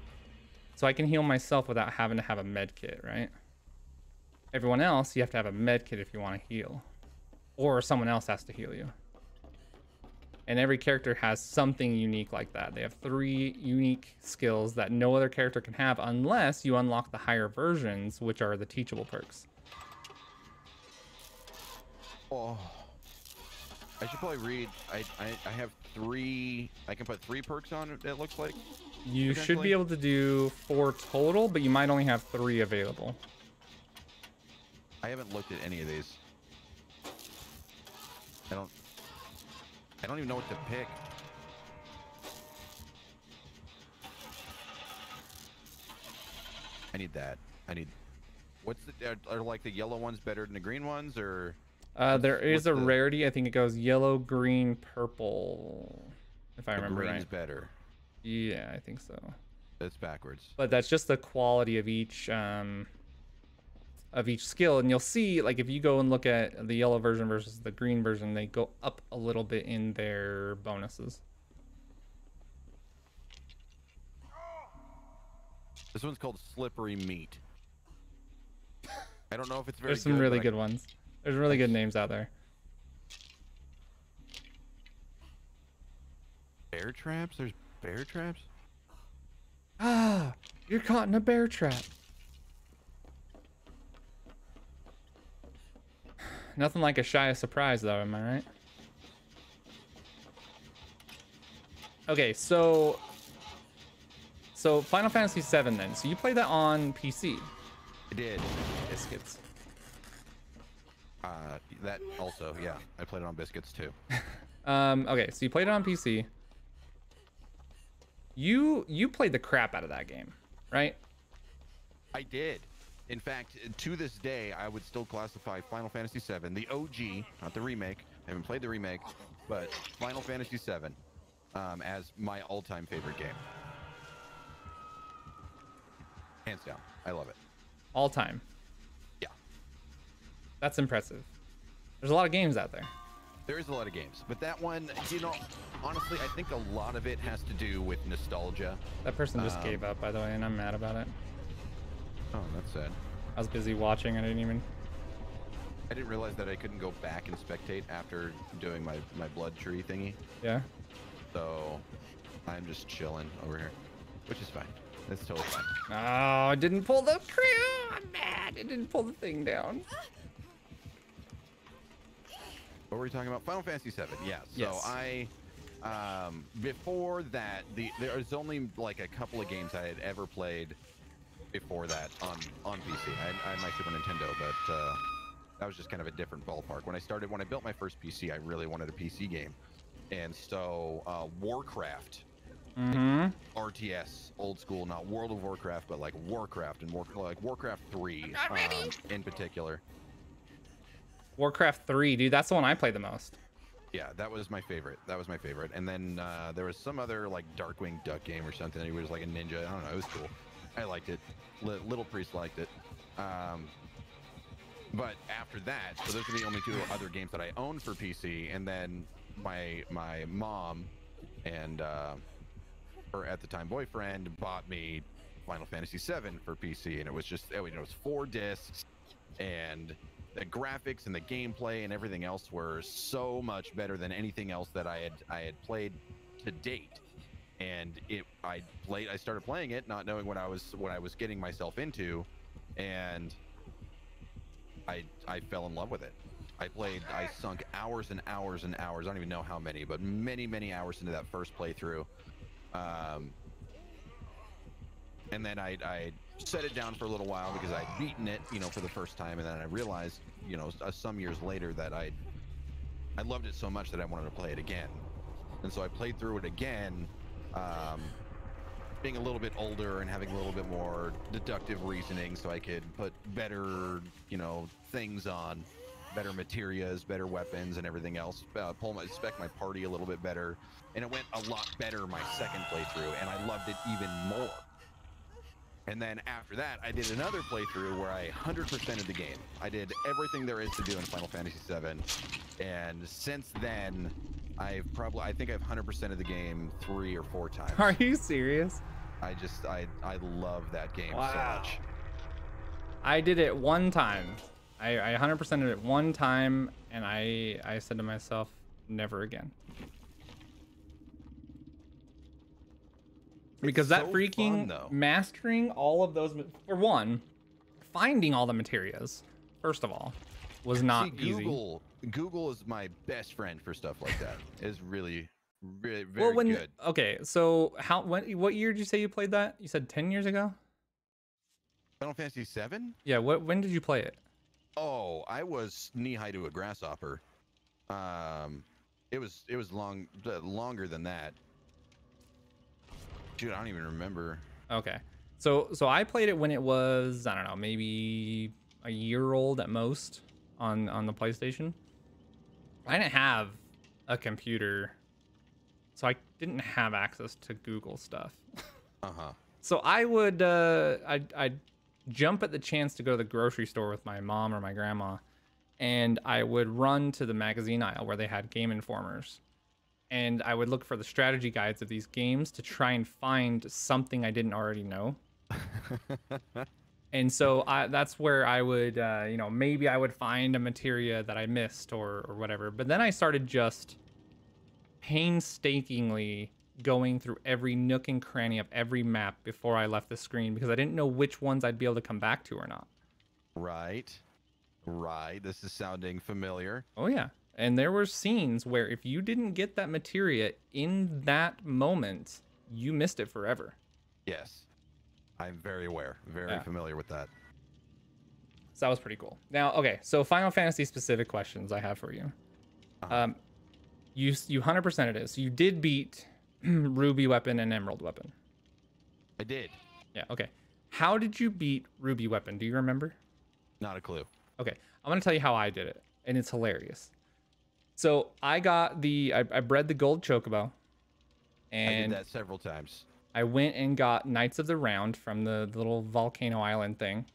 So I can heal myself without having to have a med kit, right? Everyone else, you have to have a med kit if you want to heal. Or someone else has to heal you. And every character has something unique like that. They have 3 unique skills that no other character can have unless you unlock the higher versions, which are the teachable perks.
Oh, I should probably read. I have 3. I can put 3 perks on it. It looks like.
You should be able to do 4 total, but you might only have 3 available.
I haven't looked at any of these. I don't even know what to pick. I need that. I need. What's the? Are like the yellow ones better than the green ones, or?
There is a rarity. I think it goes yellow, green, purple. If I remember right.
Green's better.
Yeah, I think so.
That's backwards.
But that's just the quality of each skill, and you'll see like if you go and look at the yellow version versus the green version, they go up a little bit in their bonuses.
This one's called Slippery Meat. I don't know if it's very.
There's some really good ones. There's really good names out there.
Bear traps? There's bear traps?
Ah, you're caught in a bear trap. Nothing like a shy surprise, though, am I right? Okay, so Final Fantasy VII then. So you play that on PC?
I did.
Biscuits.
That also, yeah. I played it on biscuits too.
Okay, so you played it on PC. You played the crap out of that game, right?
I did. In fact, to this day, I would still classify Final Fantasy VII, the OG, not the remake. I haven't played the remake, but Final Fantasy VII as my all-time favorite game. Hands down. I love it.
All time.
Yeah.
That's impressive. There's a lot of games out there.
There is a lot of games, but that one, you know, honestly, I think a lot of it has to do with nostalgia.
That person just gave up, by the way, and I'm mad about it.
Oh, that's sad.
I was busy watching. I didn't
realize that I couldn't go back and spectate after doing my blood tree thingy.
Yeah.
So I'm just chilling over here, which is fine. That's totally fine.
Oh, I didn't pull the crew. I'm mad. It didn't pull the thing down.
What were we talking about? Final Fantasy VII. Yeah. So
Yes.
I, before that, there was only like a couple of games I had ever played before that on PC. I had my Super Nintendo, but that was just kind of a different ballpark. When I built my first PC, I really wanted a PC game, and so Warcraft. RTS, old school, not World of Warcraft, but like Warcraft and like Warcraft 3 in particular.
Warcraft 3, dude, that's the one I played the most.
Yeah, that was my favorite. And then there was some other like Darkwing Duck game or something. He was like a ninja. I don't know. It was cool. I liked it. Little Priest liked it. But after that, so those are the only two other games that I owned for PC. And then my mom and her at the time boyfriend bought me Final Fantasy VII for PC, and it was just, it was 4 discs, and the graphics and the gameplay and everything else were so much better than anything else that I had played to date. And I started playing it not knowing what I was getting myself into, and I fell in love with it. I sunk hours and hours and hours, I don't even know how many, but many hours into that first playthrough. And then I set it down for a little while because I'd beaten it, for the first time, and then I realized, some years later that I loved it so much that I wanted to play it again. And so I played through it again, being a little bit older and having a little bit more deductive reasoning, so I could put better, things on, better materials, better weapons, and everything else. Spec my party a little bit better, and it went a lot better my second playthrough, and I loved it even more. And then after that, I did another playthrough where I 100%ed the game. I did everything there is to do in Final Fantasy VII, and since then, I think I've 100%ed the game 3 or 4 times.
Are you serious?
I love that game so much.
I did it one time. I 100%ed it one time, and I said to myself, never again. Because that freaking mastering all of those, for one, finding all the materials, first of all, was not easy.
Google is my best friend for stuff like that. It's really very good.
Okay, so what year did you say you played that? You said 10 years ago?
Final Fantasy VII?
Yeah, when did you play it?
Oh, I was knee-high to a grasshopper. It was longer than that. Dude, I don't even remember.
Okay. So I played it when it was, I don't know, maybe a year old at most on the PlayStation. I didn't have a computer, so I didn't have access to Google stuff. So I would I'd jump at the chance to go to the grocery store with my mom or my grandma, and I would run to the magazine aisle where they had Game Informers, and I would look for the strategy guides of these games to try and find something I didn't already know. And so that's where I would, maybe I would find a materia that I missed or whatever. But then I started just painstakingly going through every nook and cranny of every map before I left the screen, because I didn't know which ones I'd be able to come back to or not.
Right. This is sounding familiar.
Oh, yeah. And there were scenes where if you didn't get that materia in that moment, you missed it forever.
Yes. I'm very aware, very familiar with that.
So that was pretty cool. Now, okay, so Final Fantasy specific questions I have for you. You 100% it is. So you did beat Ruby Weapon and Emerald Weapon.
I did.
Yeah, okay. How did you beat Ruby Weapon? Do you remember?
Not a clue.
Okay, I'm going to tell you how I did it, and it's hilarious. So I got I bred the gold chocobo. And
I did that several times.
I went and got Knights of the Round from the little volcano island thing.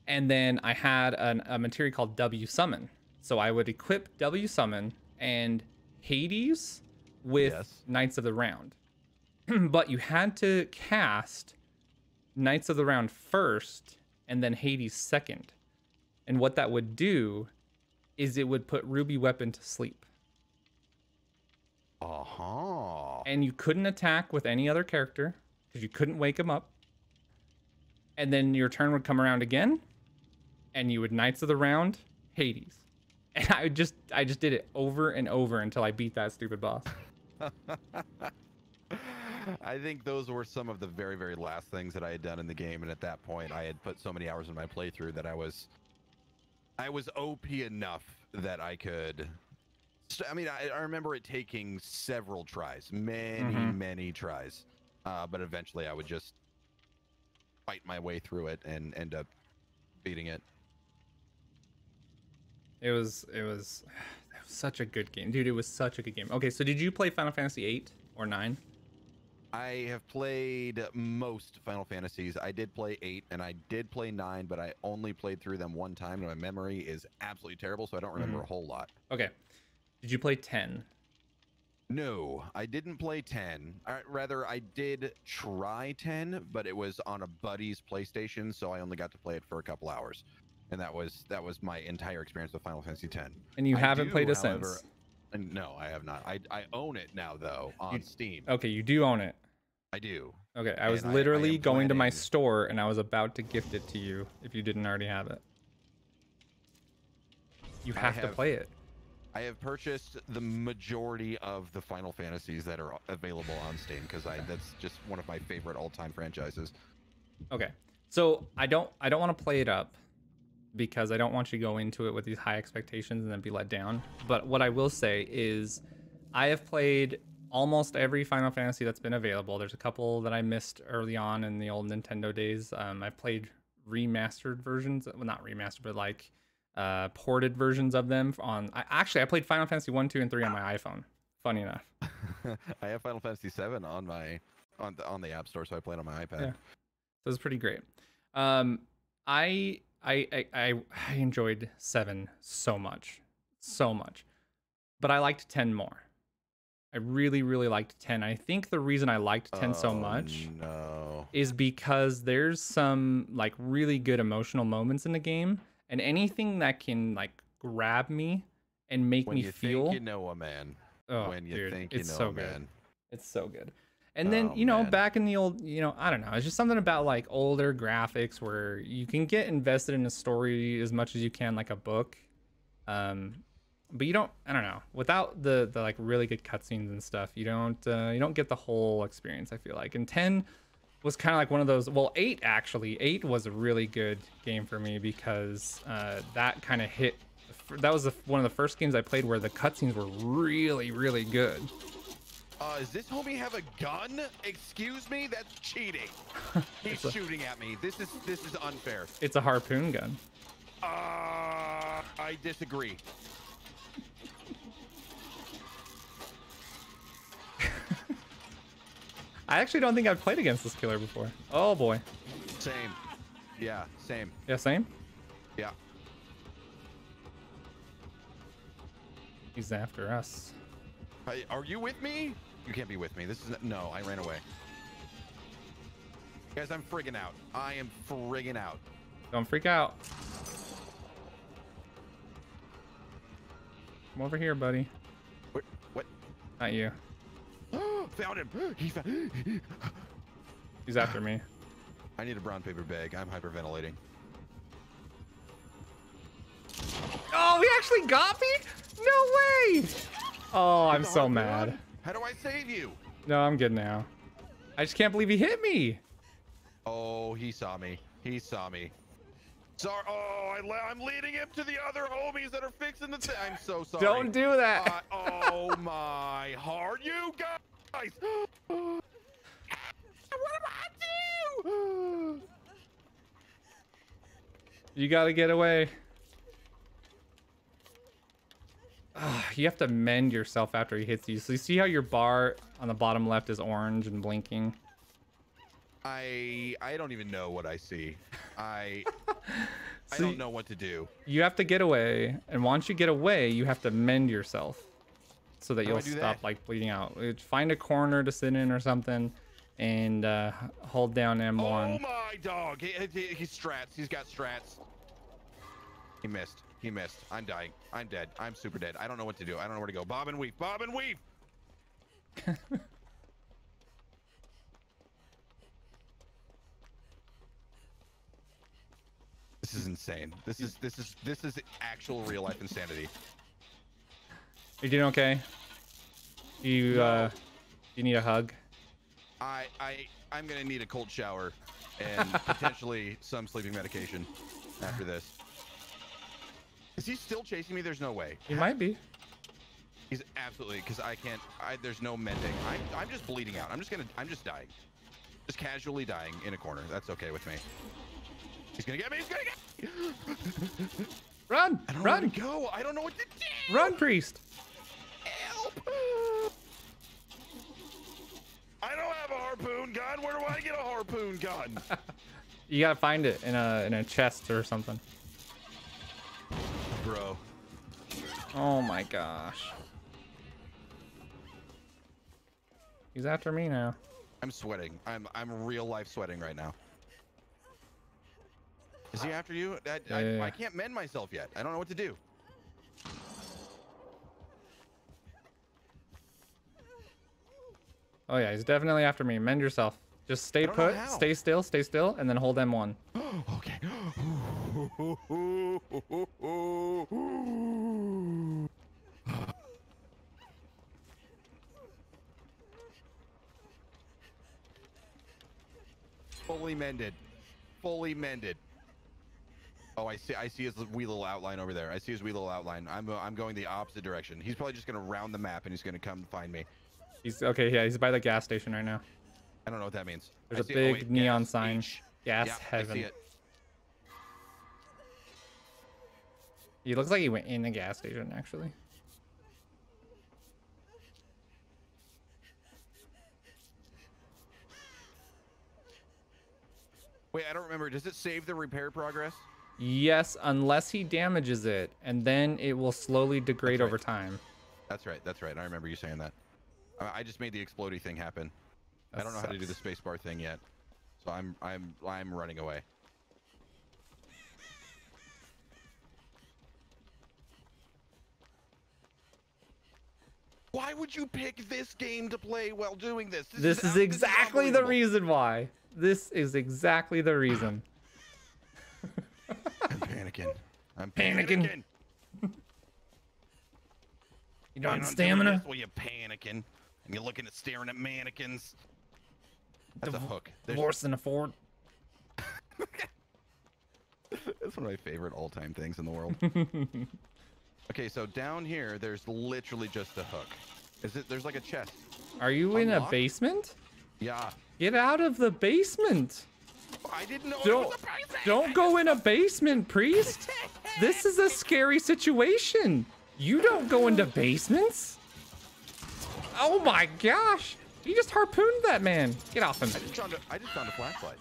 And then I had a materia called W Summon. So I would equip W Summon and Hades with Knights of the Round. But you had to cast Knights of the Round first and then Hades second. And what that would do is it would put Ruby Weapon to sleep. And you couldn't attack with any other character because you couldn't wake him up. And then your turn would come around again, and you would Knights of the Round, Hades. And I just did it over and over until I beat that stupid boss.
I think those were some of the very, very last things that I had done in the game, and at that point, I had put so many hours in my playthrough that I was OP enough that I could. I mean, I remember it taking several tries, many tries, but eventually I would just fight my way through it and end up beating it.
It was such a good game, dude. It was such a good game. Okay, so did you play Final Fantasy 8 or 9?
I have played most Final Fantasies. I did play 8 and I did play 9, but I only played through them one time, and my memory is absolutely terrible, so I don't remember a whole lot.
Okay. Did you play 10?
No, I didn't play 10. Rather, I did try 10, but it was on a buddy's PlayStation, so I only got to play it for a couple hours. And that was my entire experience with Final Fantasy 10.
And you haven't played it since?
No, I have not. I own it now, though, on Steam.
Okay, you do own it.
I do.
Okay, I was literally going to my store, and I was about to gift it to you if you didn't already have it. You have to play it.
I have purchased the majority of the Final Fantasies that are available on Steam because that's just one of my favorite all-time franchises.
Okay, so I don't want to play it up because I don't want you to go into it with these high expectations and then be let down. But what I will say is I have played almost every Final Fantasy that's been available. There's a couple that I missed early on in the old Nintendo days. I've played remastered versions, well, not remastered, but like ported versions of them on. I played Final Fantasy 1, 2, and 3 on my iPhone. Funny enough.
I have Final Fantasy 7 on the App Store, so I play it on my iPad.
Yeah. So it's pretty great. I enjoyed 7 so much, but I liked 10 more. I really liked 10. I think the reason I liked 10 so much is because there's some like really good emotional moments in the game, and anything that can like grab me and make me feel.
Think you know a man.
Oh,
when you
dude,
think you
it's
know
so
a
good.
man.
It's so good. And then, you know, back in the old, I don't know. It's just something about like older graphics where you can get invested in a story as much as you can like a book. But you don't, I don't know, without the like really good cutscenes and stuff, you don't get the whole experience, I feel like. And 10 was kind of like one of those, well, 8 actually. 8 was a really good game for me because that kind of hit, that was one of the first games I played where the cutscenes were really good.
Does this homie have a gun? Excuse me? That's cheating. He's shooting at me. This is unfair.
It's a harpoon gun.
I disagree.
I actually don't think I've played against this killer before. Oh boy.
Same. Yeah, same.
Yeah, same?
Yeah.
He's after us.
Hey, are you with me? You can't be with me. This is no, I ran away. Guys, I'm friggin' out. I am friggin' out.
Don't freak out. Come over here, buddy.
What?
Not you.
Found him.
He's after me.
I need a brown paper bag. I'm hyperventilating.
Oh, he actually got me? No way! Oh, I'm so mad.
How do I save you?
No, I'm good now. I just can't believe he hit me.
Oh, he saw me. He saw me. Sorry. Oh, I'm leading him to the other homies that are fixing the thing. I'm so sorry.
Don't do that.
Oh my heart, you guys. What am I do?
You gotta get away. You have to mend yourself after he hits you. So you see how your bar on the bottom left is orange and blinking?
I don't even know what I see. I don't know what to do.
You have to get away, and once you get away, you have to mend yourself so that you'll stop like bleeding out. Find a corner to sit in or something, and hold down M1.
Oh my dog! He's strats. He's got strats. He missed. He missed. I'm dying. I'm dead. I'm super dead. I don't know what to do. I don't know where to go. Bob and weave. Bob and weave. This is insane. This is actual real life insanity.
Are you doing okay? You
No.
you need a hug?
I'm gonna need a cold shower and potentially some sleeping medication after this. Is he still chasing me? There's no way.
He might be.
He's absolutely, because I can't. There's no mending. I'm just bleeding out. I'm just dying. Just casually dying in a corner. That's okay with me. He's gonna get me. He's gonna get me.
Run!
I don't know
Run!
where to go. I don't know what to do.
Run, priest!
Help! I don't have a harpoon gun. Where do I get a harpoon gun?
You gotta find it in a chest or something.
Bro.
Oh my gosh. He's after me now.
I'm sweating. I'm real life sweating right now. Is he after you?
Yeah.
I can't mend myself yet. I don't know what to do.
Oh yeah, he's definitely after me. Mend yourself. Just stay put, stay still, and then hold M1.
Okay. Fully mended. Fully mended. Oh, I see his wee little outline over there. I see his wee little outline. I'm going the opposite direction. He's probably just gonna round the map and he's gonna come find me.
He's okay, yeah, he's by the gas station right now.
I don't know what that means.
There's a big neon sign. Gas
yeah,
heaven.
I see it.
He looks like he went in the gas station actually.
Wait, I don't remember. Does it save the repair progress?
Yes, unless he damages it, and then it will slowly degrade over time.
That's right. That's right. I remember you saying that. I just made the explodey thing happen. I don't know how to do the spacebar thing yet, so I'm running away. Why would you pick this game to play while doing this?
This is exactly the reason why. This is exactly the reason.
I'm panicking. I'm panicking.
You don't have stamina?
Well, you're panicking. And you're looking at staring at mannequins. That's a hook.
Divorce and afford.
That's one of my favorite all-time things in the world. Okay, so down here, there's literally just a hook. There's like a chest.
Are you in a basement?
Yeah.
Get out of the basement.
I didn't know it was a basement.
Don't go in a basement, priest. This is a scary situation. You don't go into basements. Oh my gosh. You just harpooned that man. Get off him.
I just found a flashlight.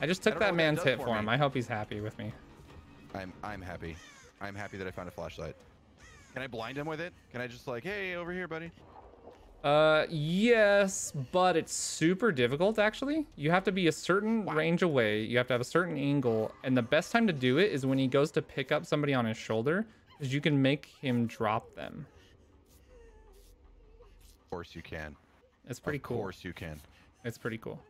I just took that man's hit for him. I hope he's happy with me.
I'm happy. I'm happy that I found a flashlight. Can I blind him with it? Can I just like, hey, over here, buddy?
Yes, but it's super difficult actually. You have to be a certain range away. You have to have a certain angle, and the best time to do it is when he goes to pick up somebody on his shoulder, because you can make him drop them.
Of course you can.
It's pretty cool.
Of course you can.
It's pretty cool.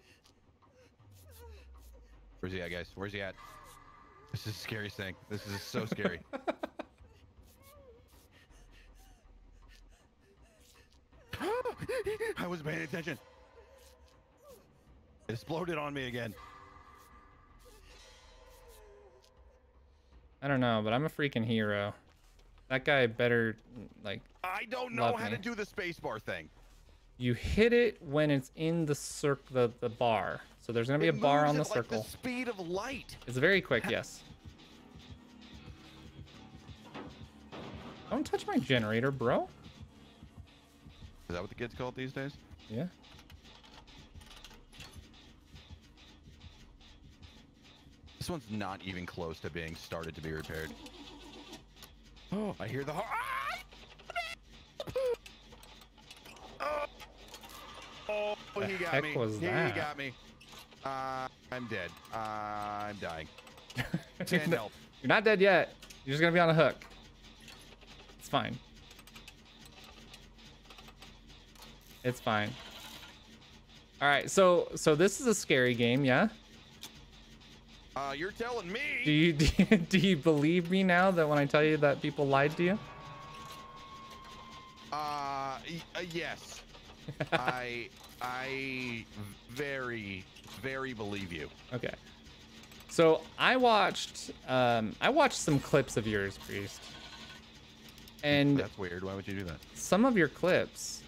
Where's he at, guys? Where's he at? This is the scariest thing. This is so scary. I wasn't paying attention. It exploded on me again.
I don't know, but I'm a freaking hero. That guy better, like,
I don't know how to do the spacebar thing.
You hit it when it's in the the bar. So there's gonna be a bar on the circle.
Like the speed of light.
It's very quick, yes. Don't touch my generator, bro.
Is that what the kids call it these days?
Yeah.
This one's not even close to being started to be repaired. Oh, I hear the Oh, he got me. He got me. I'm dead. I'm dying. Can't help.
You're not dead yet. You're just gonna be on a hook. It's fine. It's fine. All right, so this is a scary game, yeah?
You're telling me.
Do you believe me now that when I tell you that people lied to you?
Yes. I very believe you.
Okay. So I watched some clips of yours, Priest. And
that's weird. Why would you do that?
Some of your clips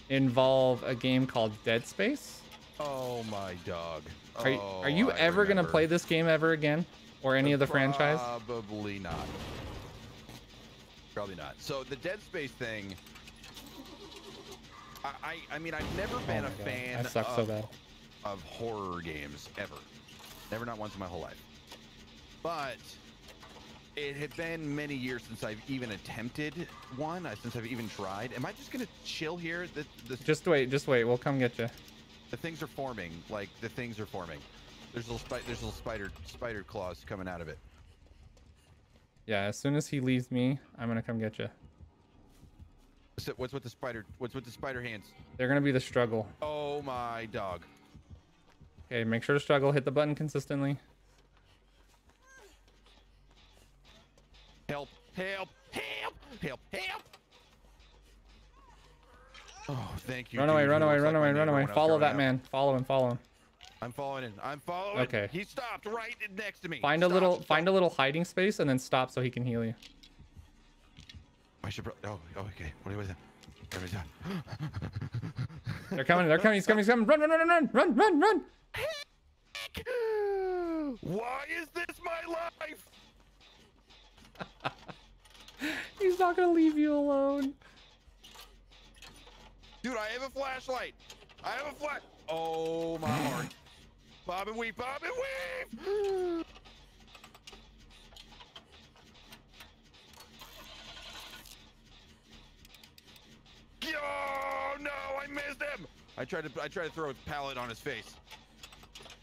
involve a game called Dead Space.
Oh my dog.
Are you ever gonna play this game ever again, or any of the franchise?
Probably not. Probably not. So the Dead Space thing. I mean, I've never been a fan
that sucks so bad.
Of horror games ever. Never, not once in my whole life. But it had been many years since I've even attempted one. Since I've even tried. Am I just gonna chill here?
Just wait. We'll come get you.
The things are forming. Like the things are forming. There's little spider claws coming out of it.
Yeah. As soon as he leaves me, I'm gonna come get you.
So what's with the spider? What's with the spider hands?
They're gonna be the struggle.
Oh my dog.
Okay, make sure to struggle. Hit the button consistently.
Help! Help! Help! Help! Help! Oh, thank you.
Run away! Run away! Run away! Run away! Follow that man. Follow him! Follow him.
I'm following him. I'm following.
Okay.
He stopped right next to me.
Find a little hiding space and then stop so he can heal you.
I should. Oh, okay. What was that?
They're coming. They're coming. He's coming. He's coming. Run! Run! Run! Run! Run! Run! Run!
Why is this my life?
He's not gonna leave you alone.
Dude, I have a flashlight. I have a flash. Oh my heart. Bob and weave. Bob and weave. Oh no, I missed him. I tried to throw a pallet on his face.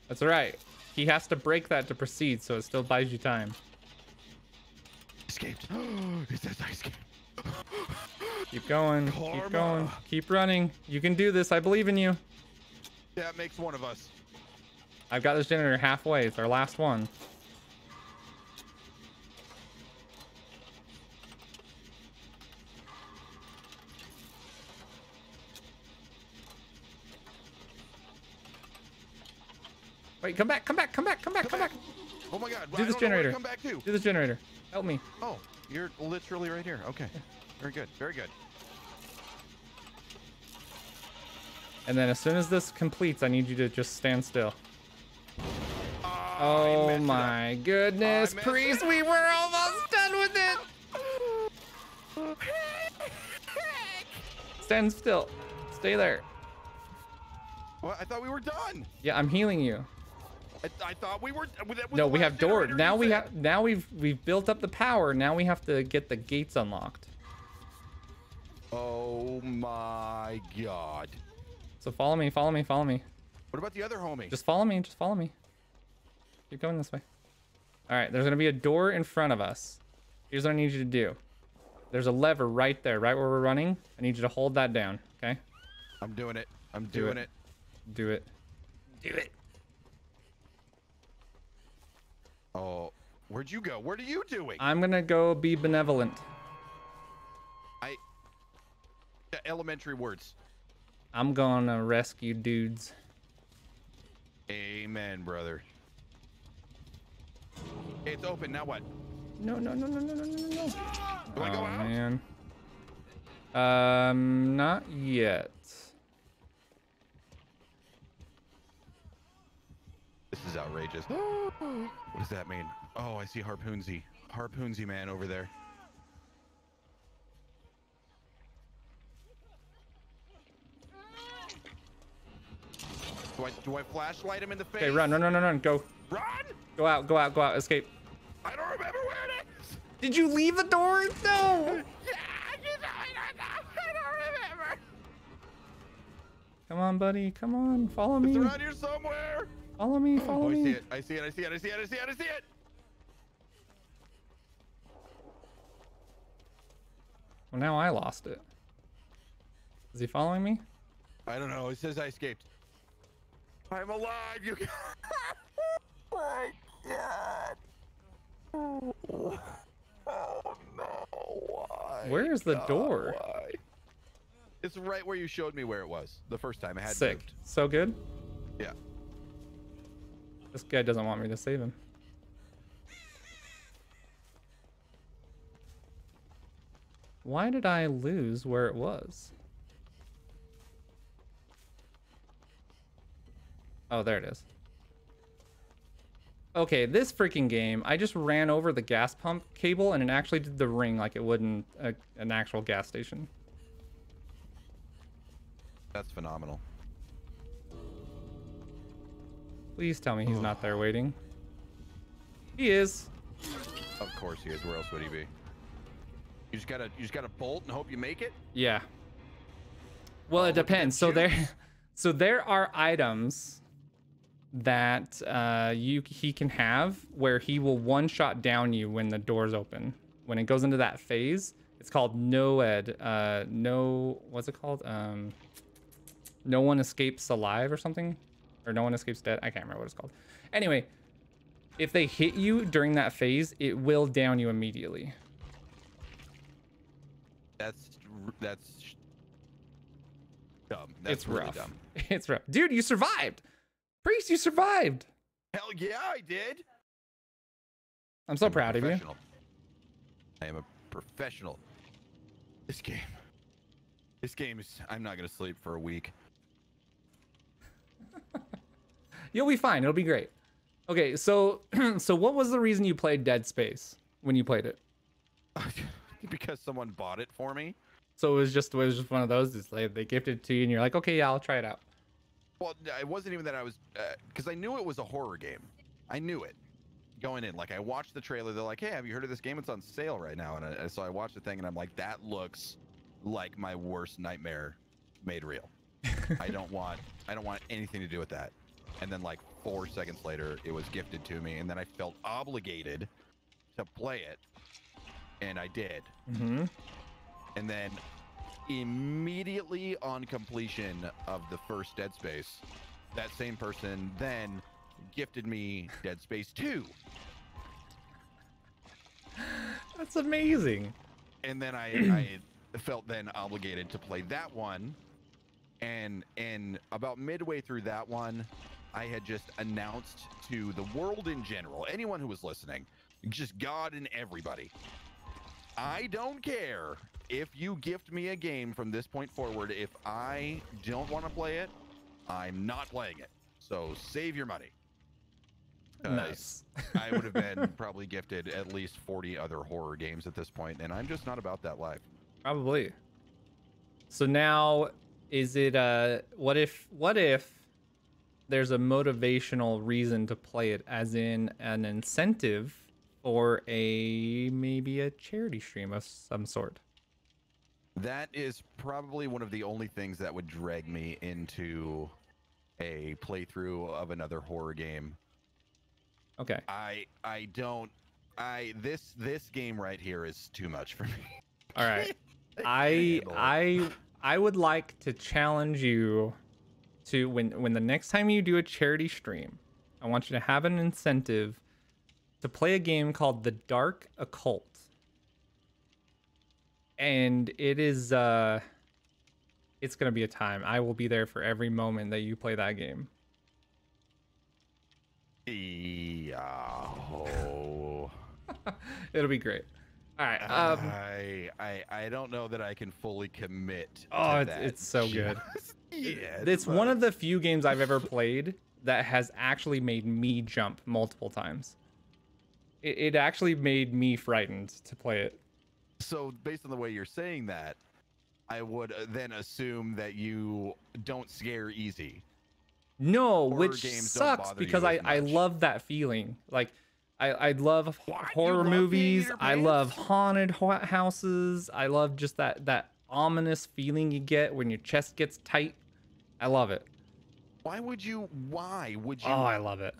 That's all right. He has to break that to proceed, so it still buys you time.
Escaped. It says I escaped.
Keep going.
Karma.
Keep going. Keep running. You can do this. I believe in you.
That makes one of us.
I've got this generator halfway. It's our last one. Wait, come back, come back, come back, come back, come back.
Oh my god.
Do this generator.
Come back too.
Do this generator. Help me.
Oh, you're literally right here. Okay. Very good. Very good.
And then as soon as this completes, I need you to just stand still.
Oh
Oh my goodness, Priest, we were almost done with it. Stand still. Stay there.
Well, I thought we were done.
Yeah, I'm healing you.
I thought we were.
No, we have door. Now we've built up the power. Now we have to get the gates unlocked.
Oh my god.
So follow me, follow me, follow me.
What about the other homie?
Just follow me, just follow me. Keep going this way. All right, there's gonna be a door in front of us. Here's what I need you to do. There's a lever right there, right where we're running. I need you to hold that down, okay?
I'm doing it. I'm doing it.
Do it. Do it.
Oh, where'd you go? What are you doing?
I'm gonna go be benevolent.
Elementary words.
I'm gonna rescue dudes.
Amen, brother. It's open. Now what?
No, no, no, no, no, no, no, no.
Do I go out?
Man. Not yet.
This is outrageous. What does that mean? Oh, I see Harpoonsy. Harpoonsy man over there. Do I flashlight him in the face?
Okay, run, run, run, run, run, go.
Run!
Go out, go out, go out, escape.
I don't remember where it is.
Did you leave the door? No!
Yeah, I don't remember.
Come on, buddy, come on, follow me.
It's around here somewhere.
Follow me, follow me.
I see it, I see it, I see it, I see it, I see it, I see it.
Well, now I lost it. Is he following me?
I don't know, it says I escaped. I'm alive, you guys. God. Oh no! Why?
Where is the
God,
door?
Why? It's right where you showed me where it was the first time. I had
Sick.
moved.
So good.
Yeah.
This guy doesn't want me to save him. Why did I lose where it was? Oh, there it is. Okay, this freaking game, I just ran over the gas pump cable and it actually did the ring like it would in an actual gas station.
That's phenomenal.
Please tell me he's not there waiting. He is.
Of course he is. Where else would he be? You just gotta bolt and hope you make it.
Yeah. Well, it depends. So there are items that he can have where he will one-shot down you when the doors open. When it goes into that phase, it's called what's it called? No one escapes alive or something, or no one escapes dead. I can't remember what it's called. Anyway, if they hit you during that phase, it will down you immediately.
That's dumb. That's
It's
really
rough.
dumb.
It's rough. Dude, you survived. Priest, you survived.
Hell yeah, I did.
I'm so proud of you.
I am a professional. This game is. I'm not gonna sleep for a week.
You'll be fine. It'll be great. Okay, so so what was the reason you played Dead Space when you played it?
Because someone bought it for me.
So it was just one of those. It's like they gifted it to you, and you're like, okay, yeah, I'll try it out.
Well, it wasn't even that I was, because I knew it was a horror game. I knew it going in. Like I watched the trailer. They're like, hey, have you heard of this game? It's on sale right now. And so I watched the thing, and I'm like, that looks like my worst nightmare made real. I don't want anything to do with that. And then like 4 seconds later, it was gifted to me, and then I felt obligated to play it, and I did.
Mm-hmm.
And then immediately on completion of the first Dead Space, that same person then gifted me Dead Space 2.
That's amazing.
And then I felt then obligated to play that one. And about midway through that one, I had just announced to the world in general, anyone who was listening, just God and everybody, I don't care if you gift me a game from this point forward. If I don't want to play it, I'm not playing it. So save your money.
Nice.
I would have been probably gifted at least 40 other horror games at this point, and I'm just not about that life.
Probably. So now, is it what if there's a motivational reason to play it, as in an incentive or maybe a charity stream of some sort?
That is probably one of the only things that would drag me into a playthrough of another horror game.
Okay.
This game right here is too much for me.
All right. I would like to challenge you to when the next time you do a charity stream, I want you to have an incentive to play a game called The Dark Occult. And it is it's gonna be a time. I will be there for every moment that you play that game.
Yeah.
It'll be great. All right.
I don't know that I can fully commit.
Oh,
to that.
it's so good.
Yeah,
It's one of the few games I've ever played that has actually made me jump multiple times. It actually made me frightened to play it.
So based on the way you're saying that, I would then assume that you don't scare easy.
No,
Horror
which
games don't
sucks
bother
because
you as
I
much.
love that feeling. Like I love horror
love being in
movies.
your
I love
pants?
haunted houses. I love just that ominous feeling you get when your chest gets tight. I love it.
Why would you?
Oh, I love it.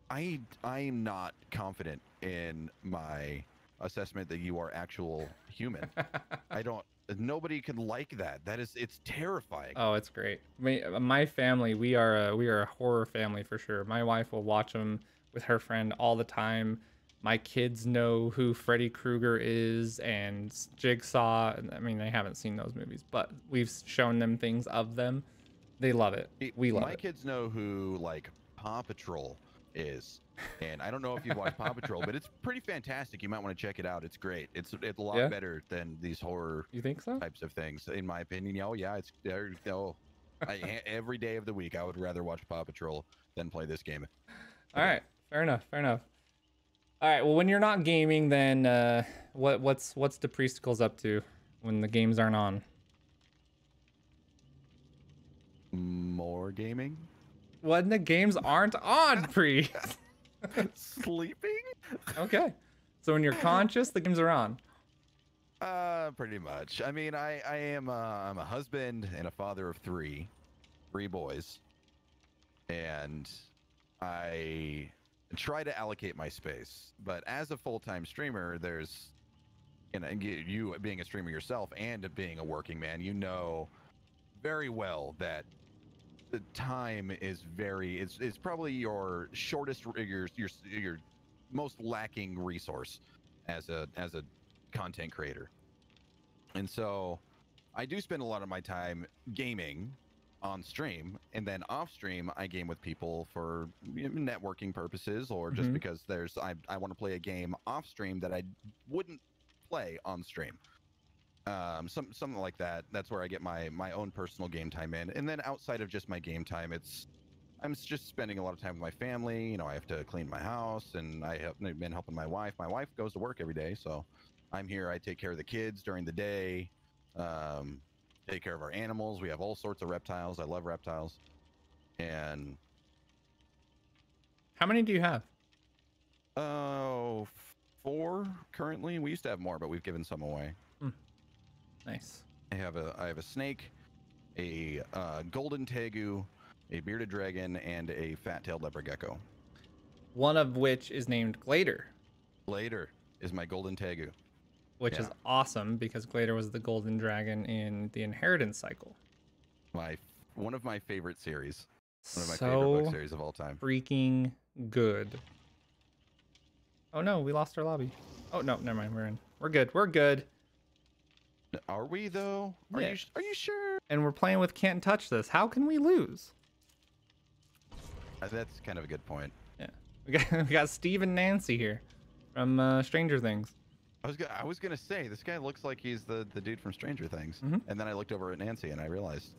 I am not confident in my assessment that you are actual human. I don't. Nobody can like that. It's terrifying.
Oh, it's great. My family, we are a horror family for sure. My wife will watch them with her friend all the time. My kids know who Freddy Krueger is and Jigsaw. I mean, they haven't seen those movies, but we've shown them things of them. They love it. We love
My
it.
kids know who like Paw Patrol is, and I don't know if you've watched Paw Patrol, but it's pretty fantastic. You might want to check it out. It's great. It's a lot better than these horror
You think so?
types of things, in my opinion. Oh yeah, it's there. No, every day of the week, I would rather watch Paw Patrol than play this game.
All right, fair enough. Fair enough. All right. Well, when you're not gaming, then what's Depriesticles up to when the games aren't on?
More gaming.
When the games aren't on, Pre.
Sleeping.
Okay. So when you're conscious, the games are on.
Pretty much. I mean, I'm a husband and a father of three boys, and I try to allocate my space. But as a full-time streamer, there's, you being a streamer yourself and being a working man, you know very well that the time is it's probably your shortest, your most lacking resource as a content creator. And so I do spend a lot of my time gaming on stream, and then off stream I game with people for networking purposes, or just because I want to play a game off stream that I wouldn't play on stream. Something like that. That's where I get my own personal game time in. And then outside of just my game time, I'm just spending a lot of time with my family. I have to clean my house, and I've been helping my wife. My wife goes to work every day, so I'm here. I take care of the kids during the day, take care of our animals. We have all sorts of reptiles. I love reptiles. And
how many do you have?
Oh, 4 currently. We used to have more, but we've given some away.
Nice.
I have a snake, a golden tegu, a bearded dragon, and a fat-tailed leopard gecko.
One of which is named Glader.
Glader is my golden tegu.
Which is awesome, because Glader was the golden dragon in the Inheritance Cycle.
One of my favorite series. One of my
so
favorite book series of all time.
Freaking good. Oh no, we lost our lobby. Oh no, never mind. We're in. We're good. We're good.
Are we though? Are you sure?
And we're playing with Can't Touch This. How can we lose?
That's kind of a good point.
Yeah, we got Steve and Nancy here from Stranger Things.
I was gonna say, this guy looks like he's the dude from Stranger Things, and then I looked over at Nancy and I realized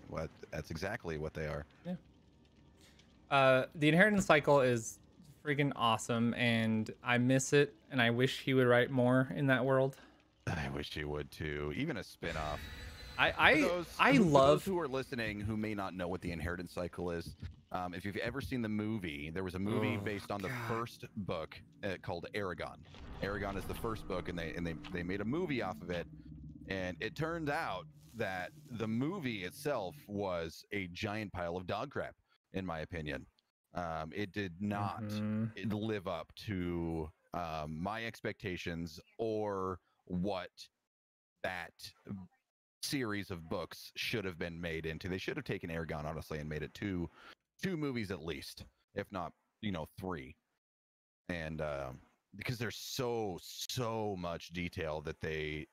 that's exactly what they are.
Yeah. The Inheritance Cycle is freaking awesome, and I miss it, and I wish he would write more in that world.
I wish he would too. Even a spin-off.
I love
who are listening who may not know what the Inheritance Cycle is. If you've ever seen the movie, there was a movie based on the first book called Aragon. Aragon is the first book, and they made a movie off of it. And it turned out that the movie itself was a giant pile of dog crap, in my opinion. It did not live up to my expectations or what that series of books should have been made into. They should have taken Aragon, honestly, and made it two movies at least, if not 3. And because there's so much detail that they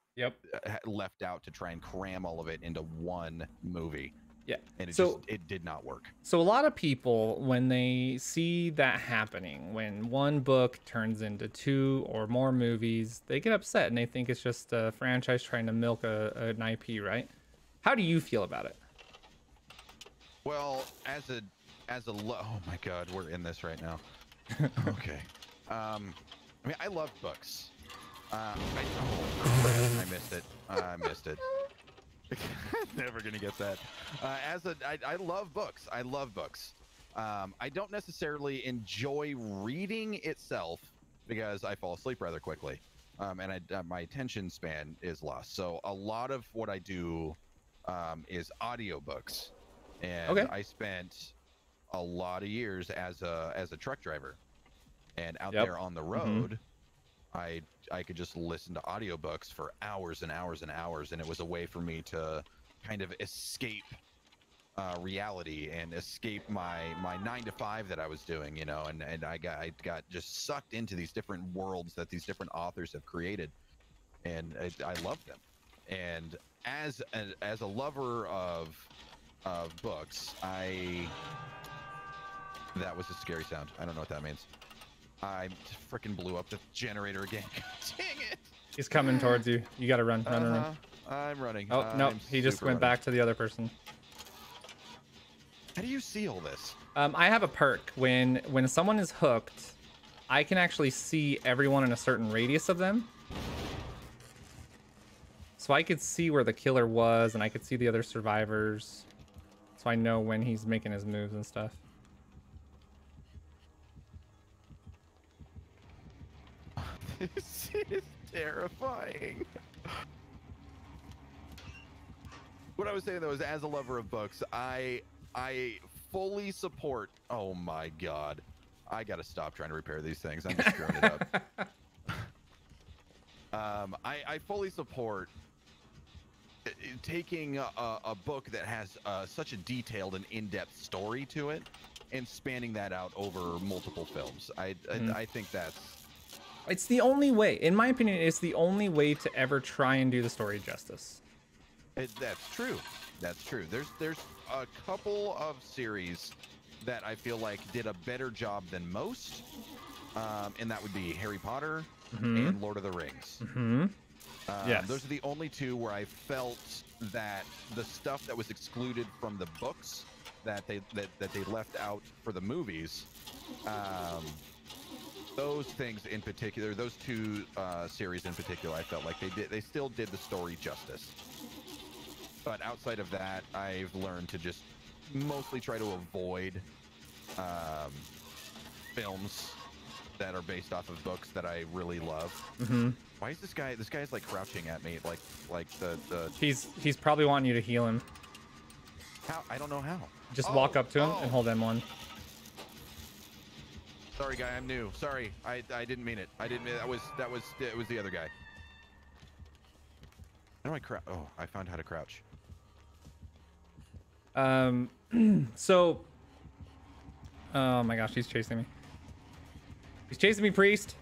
left out to try and cram all of it into one movie.
Yeah.
And it did not work. So
a lot of people, when they see that happening, when one book turns into 2 or more movies, they get upset and they think it's just a franchise trying to milk an IP, right? How do you feel about it?
Well, oh my God, we're in this right now. Okay. I mean, I love books. I missed it. I missed it. Never gonna get that. I love books. I love books. I don't necessarily enjoy reading itself because I fall asleep rather quickly, and my attention span is lost. So a lot of what I do is audiobooks, and I spent a lot of years as a truck driver, and out there on the road. I could just listen to audiobooks for hours and hours and hours, and it was a way for me to kind of escape reality and escape my 9 to 5 that I was doing, you know, and I got just sucked into these different worlds that these different authors have created, and I love them. And as a lover of books, that was a scary sound. I don't know what that means. I freaking blew up the generator again. Dang it!
He's coming towards you. You gotta run. Run.
I'm running.
Oh no, he just went back to the other person.
How do you see all this?
I have a perk. When someone is hooked, I can actually see everyone in a certain radius of them. So I could see where the killer was, and I could see the other survivors. So I know when he's making his moves and stuff.
This is terrifying. What I was saying though is, as a lover of books, I fully support. Oh my god, I gotta stop trying to repair these things. I'm just screwing it up. I fully support taking a book that has such a detailed and in-depth story to it and spanning that out over multiple films. I think that's.
It's the only way, in my opinion, it's the only way to ever try and do the story justice.
That's true. That's true. There's a couple of series that I feel like did a better job than most, and that would be Harry Potter and Lord of the Rings.
Yes.
Those are the only two where I felt that the stuff that was excluded from the books that they left out for the movies, those things in particular, those two series in particular, I felt like they still did the story justice. But outside of that, I've learned to just mostly try to avoid films that are based off of books that I really love. Why is this guy? This guy's like crouching at me, like the.
He's probably wanting you to heal him.
How? I don't know how.
Just walk up to him and hold M1.
Sorry, guy. I'm new. Sorry. I didn't mean it. I didn't mean it. It was the other guy. How do I crouch? Oh, I found how to crouch.
So. Oh my gosh, he's chasing me. He's chasing me, Priest.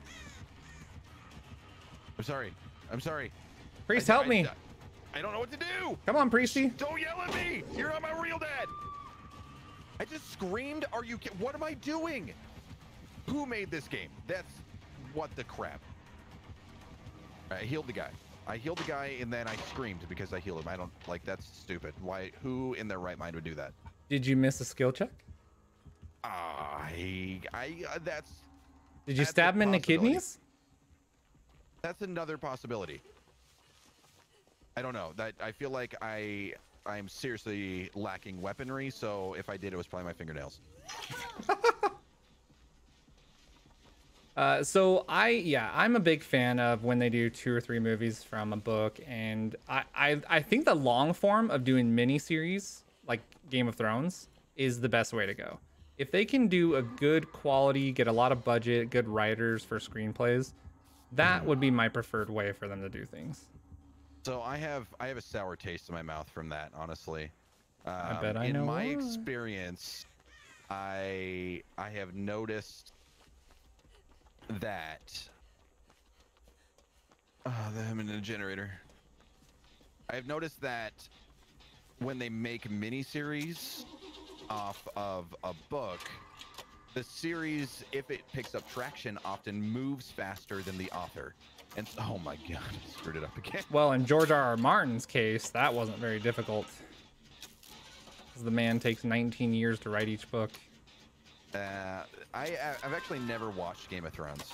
I'm sorry. I'm sorry.
Priest, help me.
I don't know what to do.
Come on, Priesty.
Don't yell at me. You're not my real dad. I just screamed. Are you? What am I doing? Who made this game? That's what the crap. I healed the guy. I healed the guy and then I screamed because I healed him. I don't like, that's stupid. Why? Who in their right mind would do that?
Did you miss a skill check?
That's.
Did you stab him in the kidneys?
That's another possibility. I don't know. That I feel like I'm seriously lacking weaponry. So if I did, it was probably my fingernails.
So I'm a big fan of when they do 2 or 3 movies from a book, and I think the long form of doing miniseries like Game of Thrones is the best way to go. If they can do a good quality, get a lot of budget, good writers for screenplays, that would be my preferred way for them to do things.
So I have a sour taste in my mouth from that, honestly.
I bet I know.
In my experience, I have noticed that I'm in a generator. I've noticed that when they make miniseries off of a book, the series, if it picks up traction, often moves faster than the author. And oh my god, I screwed it up again.
Well, in George R.R. Martin's case, that wasn't very difficult, because the man takes 19 years to write each book.
I've actually never watched Game of Thrones.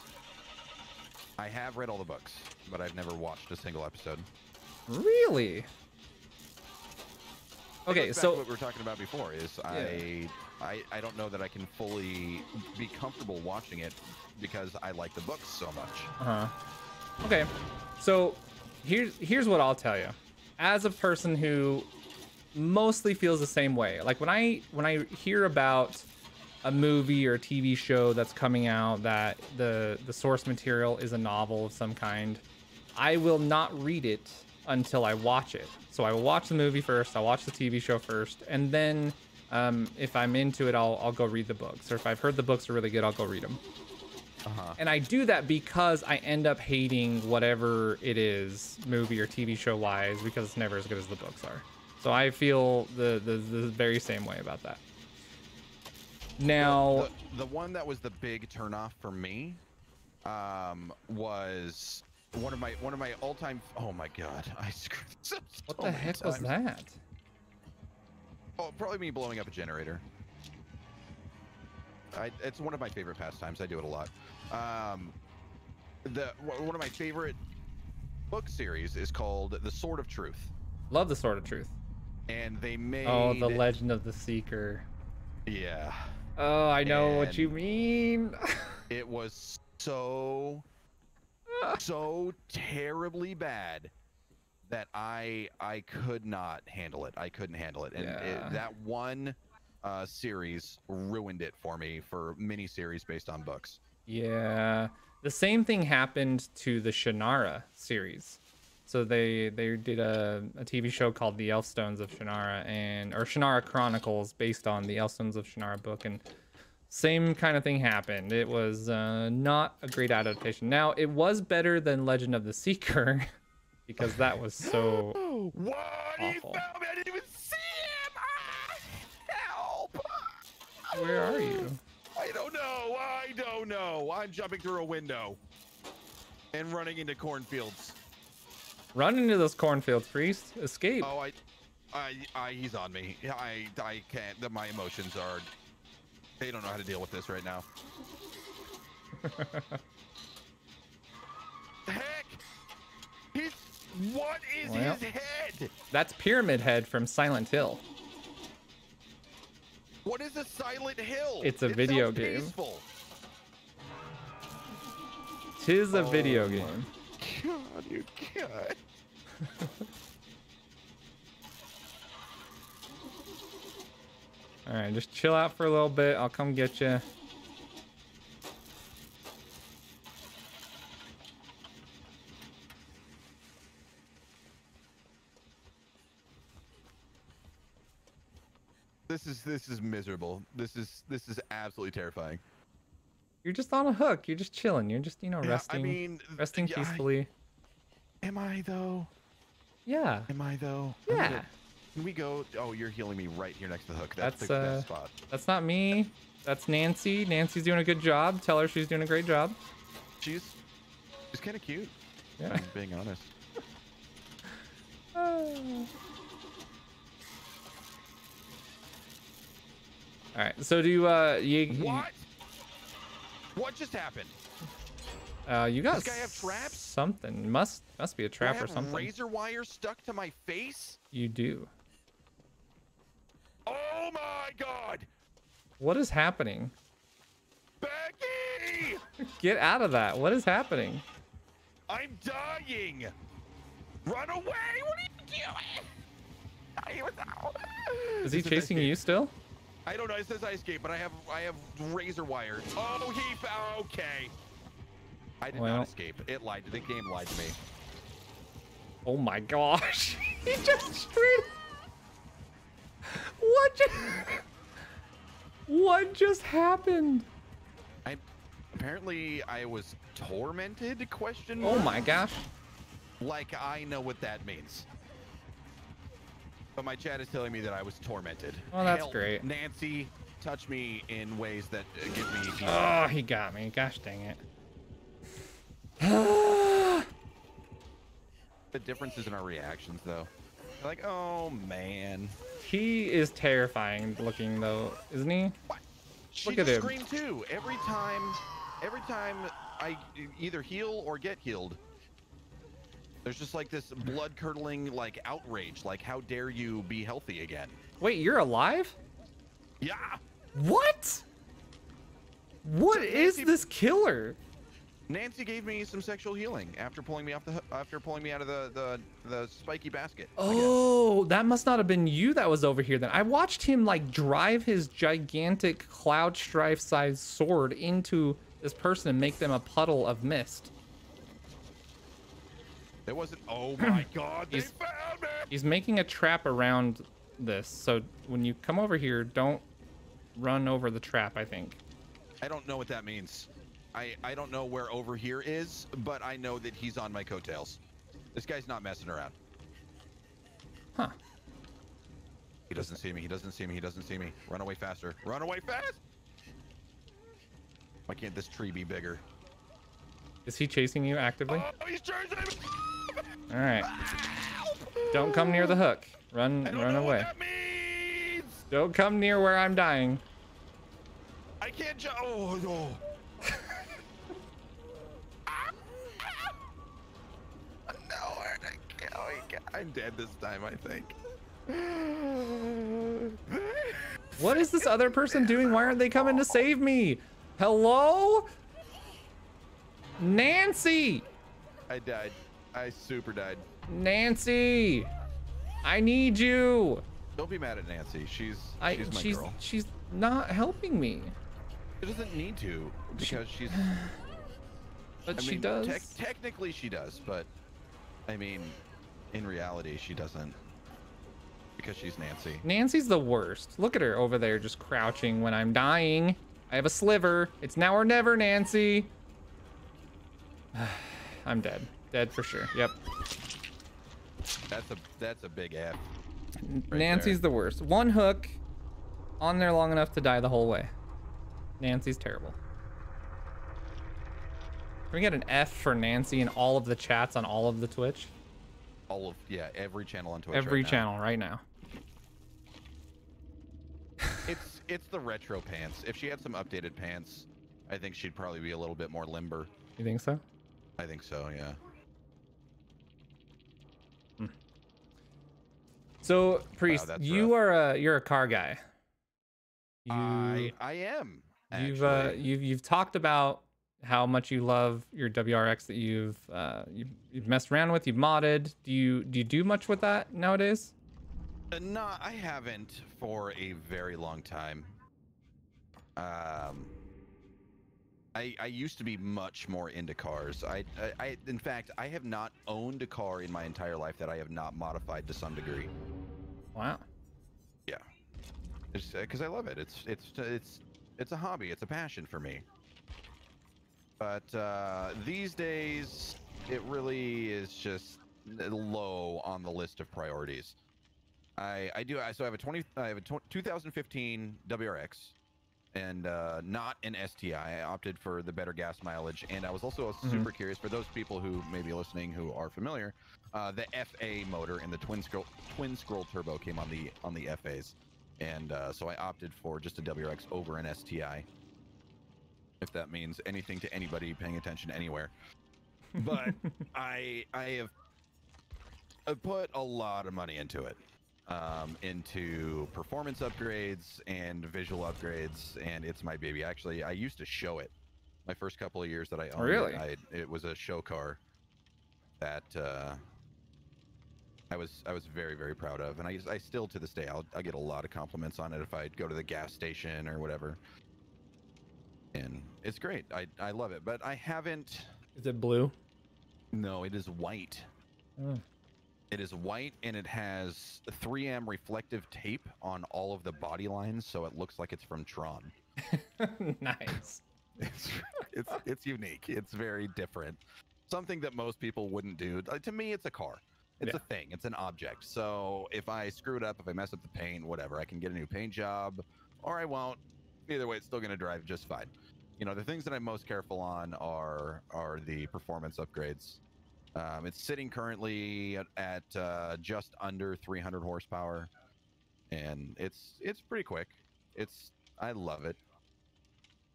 I have read all the books, but I've never watched a single episode.
Really? Okay, so
what we were talking about before is I don't know that I can fully be comfortable watching it because I like the books so much.
Okay, so here's what I'll tell you. As a person who mostly feels the same way, like when I hear about a movie or a TV show that's coming out that the source material is a novel of some kind, I will not read it until I watch it. So I will watch the movie first, I'll watch the TV show first, and then if I'm into it, I'll go read the books. Or if I've heard the books are really good, I'll go read them. And I do that because I end up hating whatever it is, movie or TV show wise, because it's never as good as the books are. So I feel the very same way about that. Now,
the one that was the big turnoff for me was one of my all-time. Oh my god, I screwed this up so
what the heck was that?
Oh, probably me blowing up a generator. It's one of my favorite pastimes. I do it a lot. One of my favorite book series is called The Sword of Truth.
Love The Sword of Truth.
And they made...
Oh, The Legend of the Seeker.
Yeah.
Oh, I know what you mean.
It was so terribly bad that I could not handle it. I couldn't handle it. And that one series ruined it for me for miniseries based on books.
Yeah. The same thing happened to the Shannara series. So they did a TV show called The Elfstones of Shannara, or Shannara Chronicles, based on the Elfstones of Shannara book, and same kind of thing happened. It was not a great adaptation. Now, it was better than Legend of the Seeker, because that was so
what?
awful.
He found me. I didn't even see him. Help!
Where are you?
I don't know. I don't know. I'm jumping through a window and running into cornfields.
Run into those cornfields, Priest. Escape.
Oh, he's on me. I can't. My emotions are. They don't know how to deal with this right now. Heck! What is his head?
That's Pyramid Head from Silent Hill.
What is a Silent Hill?
It's a video game.
Peaceful.
Tis a video game.
God, you can't.
All right, just chill out for a little bit. I'll come get you.
This is miserable. This is absolutely terrifying.
You're just on a hook. You're just chilling. You're just, resting.
I mean,
resting peacefully.
Am I though?
Yeah.
Am I though?
Yeah.
Can we go? Oh, you're healing me right here next to the hook. That's the best spot.
That's not me. That's Nancy. Nancy's doing a good job. Tell her she's doing a great job.
She's kind of cute.
Yeah.
I'm being honest.
All right. So do you
What? What just happened?
You got
Does this guy have traps?
Something must be a trap or something.
Razor wire stuck to my face?
You do.
Oh my god!
What is happening?
Becky!
Get out of that. What is happening?
I'm dying! Run away! What are you doing?
Is he chasing you still?
I don't know. It says I escaped, but I have razor wire. Oh, okay. I did not escape. It lied. The game lied to me.
Oh my gosh! He just straight. What just happened?
Apparently I was tormented? Question
Oh
mark?
my gosh!
Like I know what that means. But my chat is telling me that I was tormented.
Oh, that's
Help,
great.
Nancy, touch me in ways that give me.
Oh, he got me. Gosh dang it.
The differences in our reactions, though. Like, oh man.
He is terrifying looking, though, isn't he?
What?
Look
She's
at
a
him.
scream too. Every time I either heal or get healed, there's just like this blood-curdling like outrage. Like, how dare you be healthy again?
Wait, you're alive?
Yeah.
What? What is this killer?
Nancy gave me some sexual healing after pulling me out of the spiky basket.
Oh, that must not have been you that was over here then. I watched him like drive his gigantic cloud strife sized sword into this person and make them a puddle of mist.
It wasn't. Oh my God! They
He's-
found me.
He's making a trap around this, so when you come over here, don't run over the trap, I think.
I don't know what that means. I don't know where over here is, but I know that he's on my coattails. This guy's not messing around.
Huh.
He doesn't see me. He doesn't see me. He doesn't see me. Run away faster. Run away fast. Why can't this tree be bigger?
Is he chasing you actively?
Oh, he's chasing me.
All right. Don't come near the hook. Run away.
What that means.
Don't come near where I'm dying.
I can't jump. Oh, no. No, I'm dead this time, I think.
What is this other person doing? Why aren't they coming to save me? Hello? Nancy!
I died. I super died.
Nancy! I need you!
Don't be mad at Nancy. She's my girl.
She's not helping me.
She doesn't need to because she's.
But
I
she
mean,
does.
Technically, she does, but I mean, in reality, she doesn't because she's Nancy.
Nancy's the worst. Look at her over there just crouching when I'm dying. I have a sliver. It's now or never, Nancy. I'm dead. Dead for sure. Yep.
That's a big F. Right
Nancy's
there.
the worst. One hook on there long enough to die the whole way. Nancy's terrible. Can we get an F for Nancy in all of the chats on all of the Twitch?
Every channel on Twitch.
Every
right now.
channel right now.
It's the retro pants. If she had some updated pants, I think she'd probably be a little bit more limber.
You think so?
I think so, yeah.
So, Priest,
that's
you're a car guy.
I am.
You've talked about how much you love your WRX that you've messed around with, you've modded. Do you do much with that nowadays?
No, I haven't for a very long time. I used to be much more into cars. In fact, I have not owned a car in my entire life that I have not modified to some degree.
Wow.
Yeah, because I love it. It's a hobby. It's a passion for me. But these days, it really is just low on the list of priorities. So I have a 2015 WRX. And not an STI. I opted for the better gas mileage, and I was also super curious for those people who may be listening who are familiar. The FA motor and the twin scroll turbo came on the FAs, and so I opted for just a WRX over an STI. If that means anything to anybody paying attention anywhere, but I have put a lot of money into it. Into performance upgrades and visual upgrades, and it's my baby. Actually, I used to show it my first couple of years that I owned
really?
it was a show car that I was very, very proud of, and I still to this day I get a lot of compliments on it if I go to the gas station or whatever, and it's great. I love it, but I haven't.
Is it blue?
No, it is white.
Oh.
It is white, and it has 3M reflective tape on all of the body lines, so it looks like it's from Tron.
Nice.
It's unique. It's very different. Something that most people wouldn't do. To me, it's a car. It's a thing. It's an object. So if I screw it up, if I mess up the paint, whatever, I can get a new paint job, or I won't. Either way, it's still going to drive just fine. You know, the things that I'm most careful on are the performance upgrades. It's sitting currently at just under 300 horsepower, and it's pretty quick. I love it,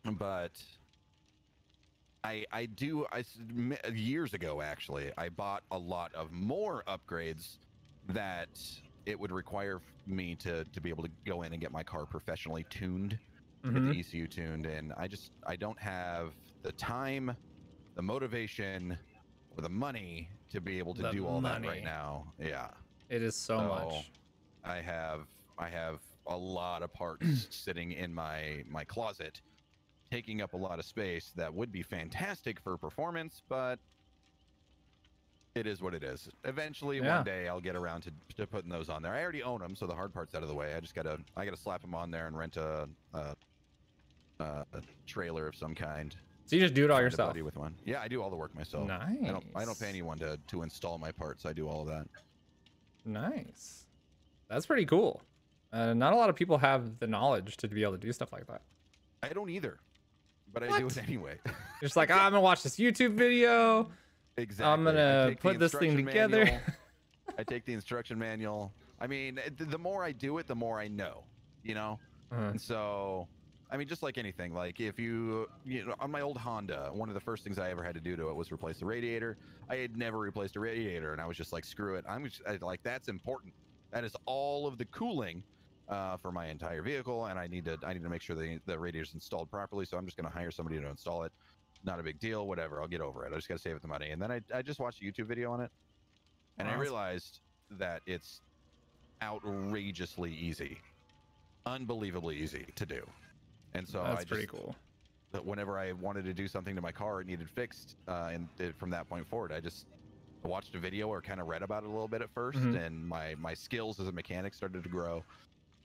but years ago actually I bought a lot of more upgrades that it would require me to be able to go in and get my car professionally tuned, get the ECU tuned, and I don't have the time, the motivation, or the money to be able to do all that right now. Yeah,
it is so much.
I have a lot of parts sitting in my closet, taking up a lot of space that would be fantastic for performance, but It is what it is. Eventually,
Yeah.
one day, I'll get around to putting those on there. I already own them, so the hard part's out of the way. I gotta slap them on there and rent a trailer of some kind.
So you just do it all
Find a
yourself?
buddy with one. Yeah, I do all the work myself.
Nice.
I don't pay anyone to install my parts. I do all of that.
Nice. That's pretty cool. Not a lot of people have the knowledge to be able to do stuff like that.
I don't either, but I
What?
do it anyway.
Just like, I'm gonna watch this YouTube video.
Exactly.
I'm gonna put this thing together.
I take the instruction manual. I mean, the more I do it, the more I know, you know? And so, I mean, just like anything, like if you know, on my old Honda, one of the first things I ever had to do to it was replace the radiator. I had never replaced a radiator, and I was just like, screw it. Like, that's important. That is all of the cooling for my entire vehicle, and I need to make sure the radiator's installed properly. So I'm just gonna hire somebody to install it. Not a big deal, whatever. I'll get over it. I just gotta save up the money. And then I just watched a YouTube video on it, and I realized that it's outrageously easy, unbelievably easy to do. And so
That's pretty cool.
Whenever I wanted to do something to my car, it needed fixed, and from that point forward, I just watched a video or kind of read about it a little bit at first, and my skills as a mechanic started to grow.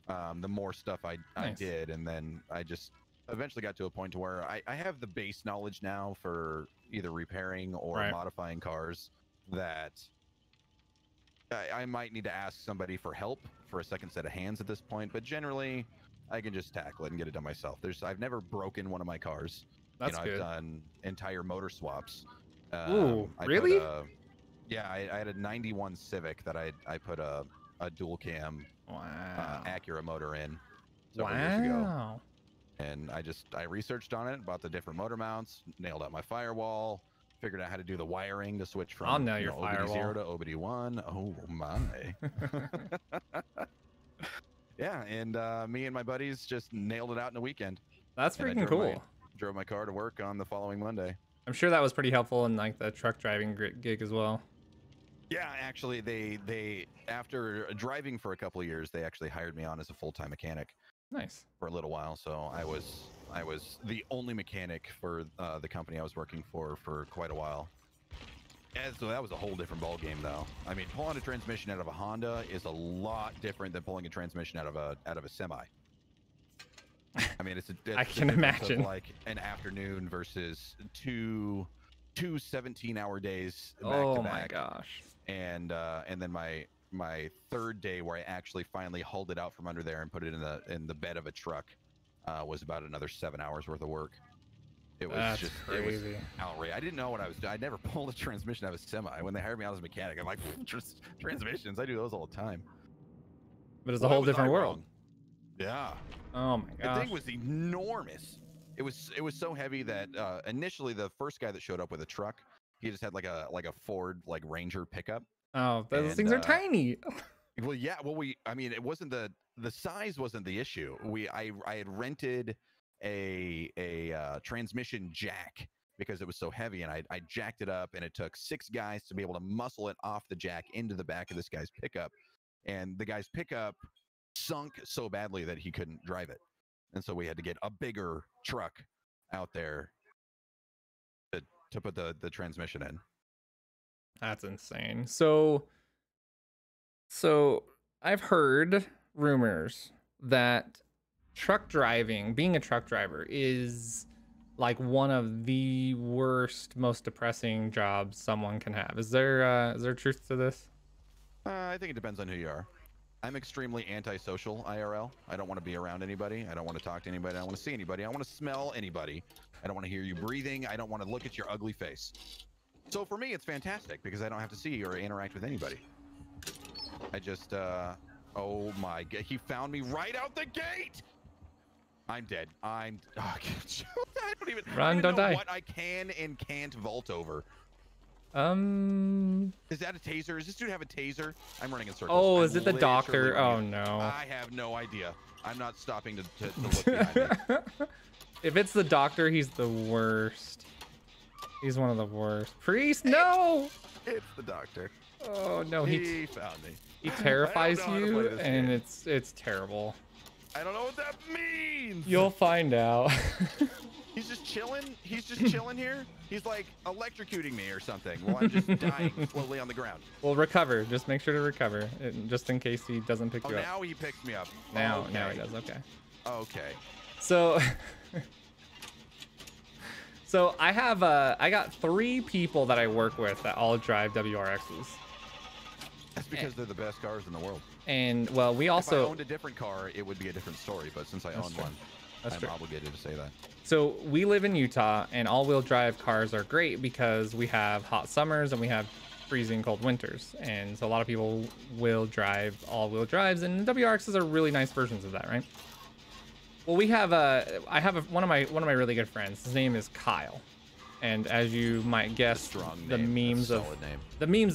The more stuff I did, and then I just eventually got to a point to where I have the base knowledge now for either repairing or modifying cars that I might need to ask somebody for help for a second set of hands at this point, but generally I can just tackle it and get it done myself. I've never broken one of my cars.
That's good.
I've done entire motor swaps.
Ooh, really?
Yeah, I had a 91 Civic that I put a dual cam Acura motor in several years ago. And I researched on it, bought the different motor mounts, nailed out my firewall, figured out how to do the wiring to switch from OBD0 to OBD1. Oh my. Yeah, and me and my buddies just nailed it out in a weekend. That's freaking cool. Drove my car to work on the following Monday.
I'm sure that was pretty helpful in like the truck driving gig as well.
Yeah, actually, they after driving for a couple of years, they actually hired me on as a full-time mechanic.
Nice.
For a little while, so I was the only mechanic for the company I was working for quite a while. And so that was a whole different ball game, though. I mean, pulling a transmission out of a Honda is a lot different than pulling a transmission out of a semi. I mean,
I can imagine
like an afternoon versus two 17-hour days back
to back.
Oh
my gosh.
And then my third day where I actually finally hauled it out from under there and put it in the bed of a truck was about another 7 hours worth of work. It was it was outrageous. I didn't know what I was doing. I never pulled a transmission out of a semi. When they hired me out as a mechanic, I'm like, transmissions, I do those all the time.
But it's a whole different world.
Yeah.
Oh my gosh.
The thing was enormous. It was so heavy that initially the first guy that showed up with a truck, he just had like a Ford like Ranger pickup.
Oh, those things are tiny.
Well, yeah. Well, I mean, it wasn't the size wasn't the issue. I had rented a transmission jack because it was so heavy, and I jacked it up, and it took 6 guys to be able to muscle it off the jack into the back of this guy's pickup, and the guy's pickup sunk so badly that he couldn't drive it, and so we had to get a bigger truck out there to put the transmission in.
That's insane. So I've heard rumors that being a truck driver is like one of the worst, most depressing jobs someone can have. Is there truth to this?
I think it depends on who you are. I'm extremely antisocial IRL. I don't want to be around anybody. I don't want to talk to anybody. I don't want to see anybody. I don't want to smell anybody. I don't want to hear you breathing. I don't want to look at your ugly face. So for me, it's fantastic because I don't have to see or interact with anybody. I just, oh my God, he found me right out the gate. I'm dead. I don't even know
die.
what I can and can't vault over. Is that a taser? Does this dude have a taser? I'm running in circles.
Oh, is it the doctor? Oh no.
I have no idea. I'm not stopping to look behind me.
If it's the doctor, he's the worst. He's one of the worst. Priest, no!
It's the doctor.
Oh no,
he found me.
He terrifies you, and it's terrible.
I don't know what that means.
You'll find out.
He's just chilling. He's just chilling here. He's like electrocuting me or something. Well, I'm just dying slowly on the ground.
Well, recover. Just make sure to recover, just in case he doesn't pick you up.
Now he picks me up.
Now he does. Okay.
Okay.
So, so I have I got 3 people that I work with that all drive WRXs.
That's because they're the best cars in the world.
And well, we also
if I owned a different car, it would be a different story. But since I own one, I'm obligated to say that. So
we live in Utah, and all-wheel drive cars are great because we have hot summers and we have freezing cold winters. And so a lot of people will drive all-wheel drives, and the WRXs are really nice versions of that, right? Well, we have I have one of my really good friends. His name is Kyle. And as you might guess, the memes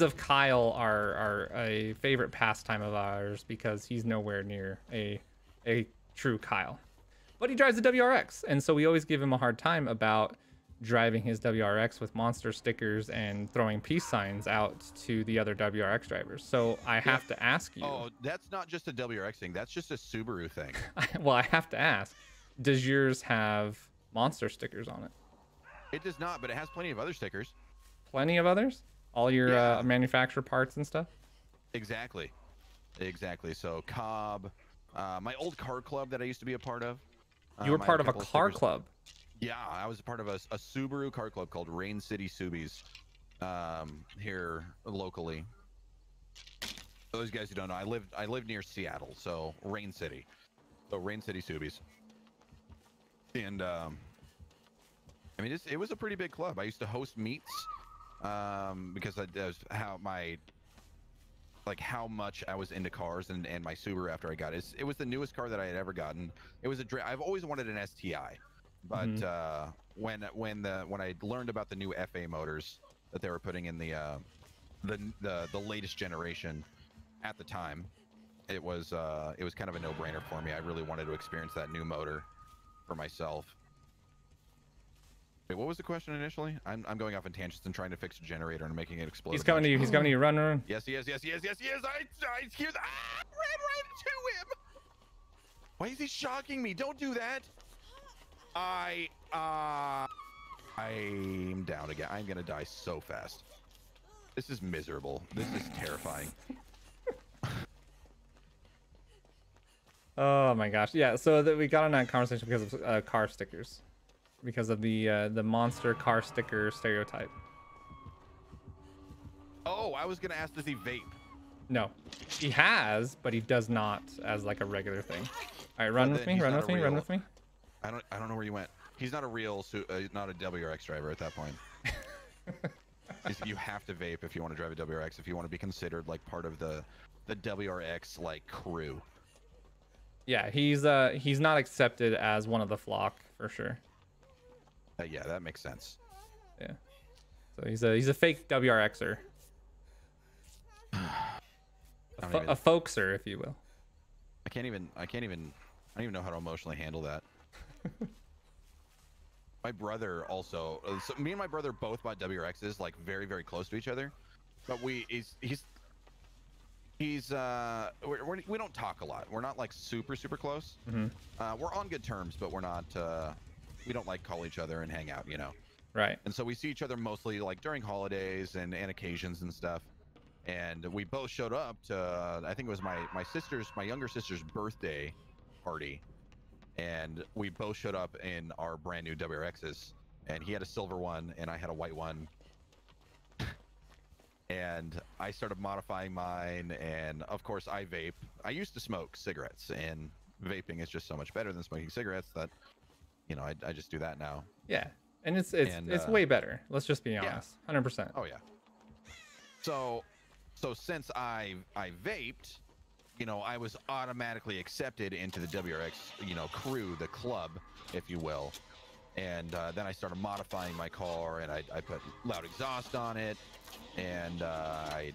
of Kyle are a favorite pastime of ours because he's nowhere near a true Kyle. But he drives a WRX, and so we always give him a hard time about driving his WRX with monster stickers and throwing peace signs out to the other WRX drivers. So I have to ask you.
Oh, that's not just a WRX thing. That's just a Subaru thing.
Well, I have to ask, does yours have monster stickers on it?
It does not, but it has plenty of other stickers.
Plenty of others? All your manufacturer parts and stuff?
Exactly. So Cobb, my old car club that I used to be a part of.
You were part of a car club?
Yeah, I was a part of a Subaru car club called Rain City Subies here locally. For those guys who don't know, I live near Seattle, so Rain City. So Rain City Subies. And I mean, it was a pretty big club. I used to host meets because that was how much I was into cars and my Subaru after I got it. It was the newest car that I had ever gotten. It was I've always wanted an STI, but when I learned about the new FA motors that they were putting in the latest generation at the time, it was kind of a no-brainer for me. I really wanted to experience that new motor for myself. Wait, what was the question initially? I'm going off in tangents and trying to fix a generator and making it explode.
He's coming to you. He's coming to you. Run.
Yes. I hear that. I ran right into him. Why is he shocking me? Don't do that. I'm down again. I'm gonna die so fast. This is miserable. This is terrifying.
Oh my gosh. Yeah. So we got on that conversation because of car stickers. Because of the monster car sticker stereotype.
Oh, I was gonna ask, does he vape?
No, he has, but he does not as like a regular thing. All right, run with me. Run with me.
I don't know where you went. He's not a real, not a WRX driver at that point. You have to vape if you want to drive a WRX. If you want to be considered like part of the WRX like crew.
Yeah, he's not accepted as one of the flock for sure.
Yeah, that makes sense.
Yeah. So he's a fake WRXer. A folkser, if you will.
I don't even know how to emotionally handle that. My brother also, so me and my brother both bought WRXs like very, very close to each other, but we don't talk a lot. We're not like super close. We're on good terms, but we're not. We don't like call each other and hang out, you know.
Right.
And so we see each other mostly like during holidays and occasions and stuff. And we both showed up to, I think it was my younger sister's birthday party. And we both showed up in our brand new WRXs. And he had a silver one and I had a white one. And I started modifying mine. And of course I vape. I used to smoke cigarettes, and vaping is just so much better than smoking cigarettes that, you know, I just do that now.
Yeah, and it's way better. Let's just be honest. 100%.
Oh yeah. So since I vaped, you know, I was automatically accepted into the WRX, you know, crew, the club, if you will. And then I started modifying my car, and I put loud exhaust on it, and I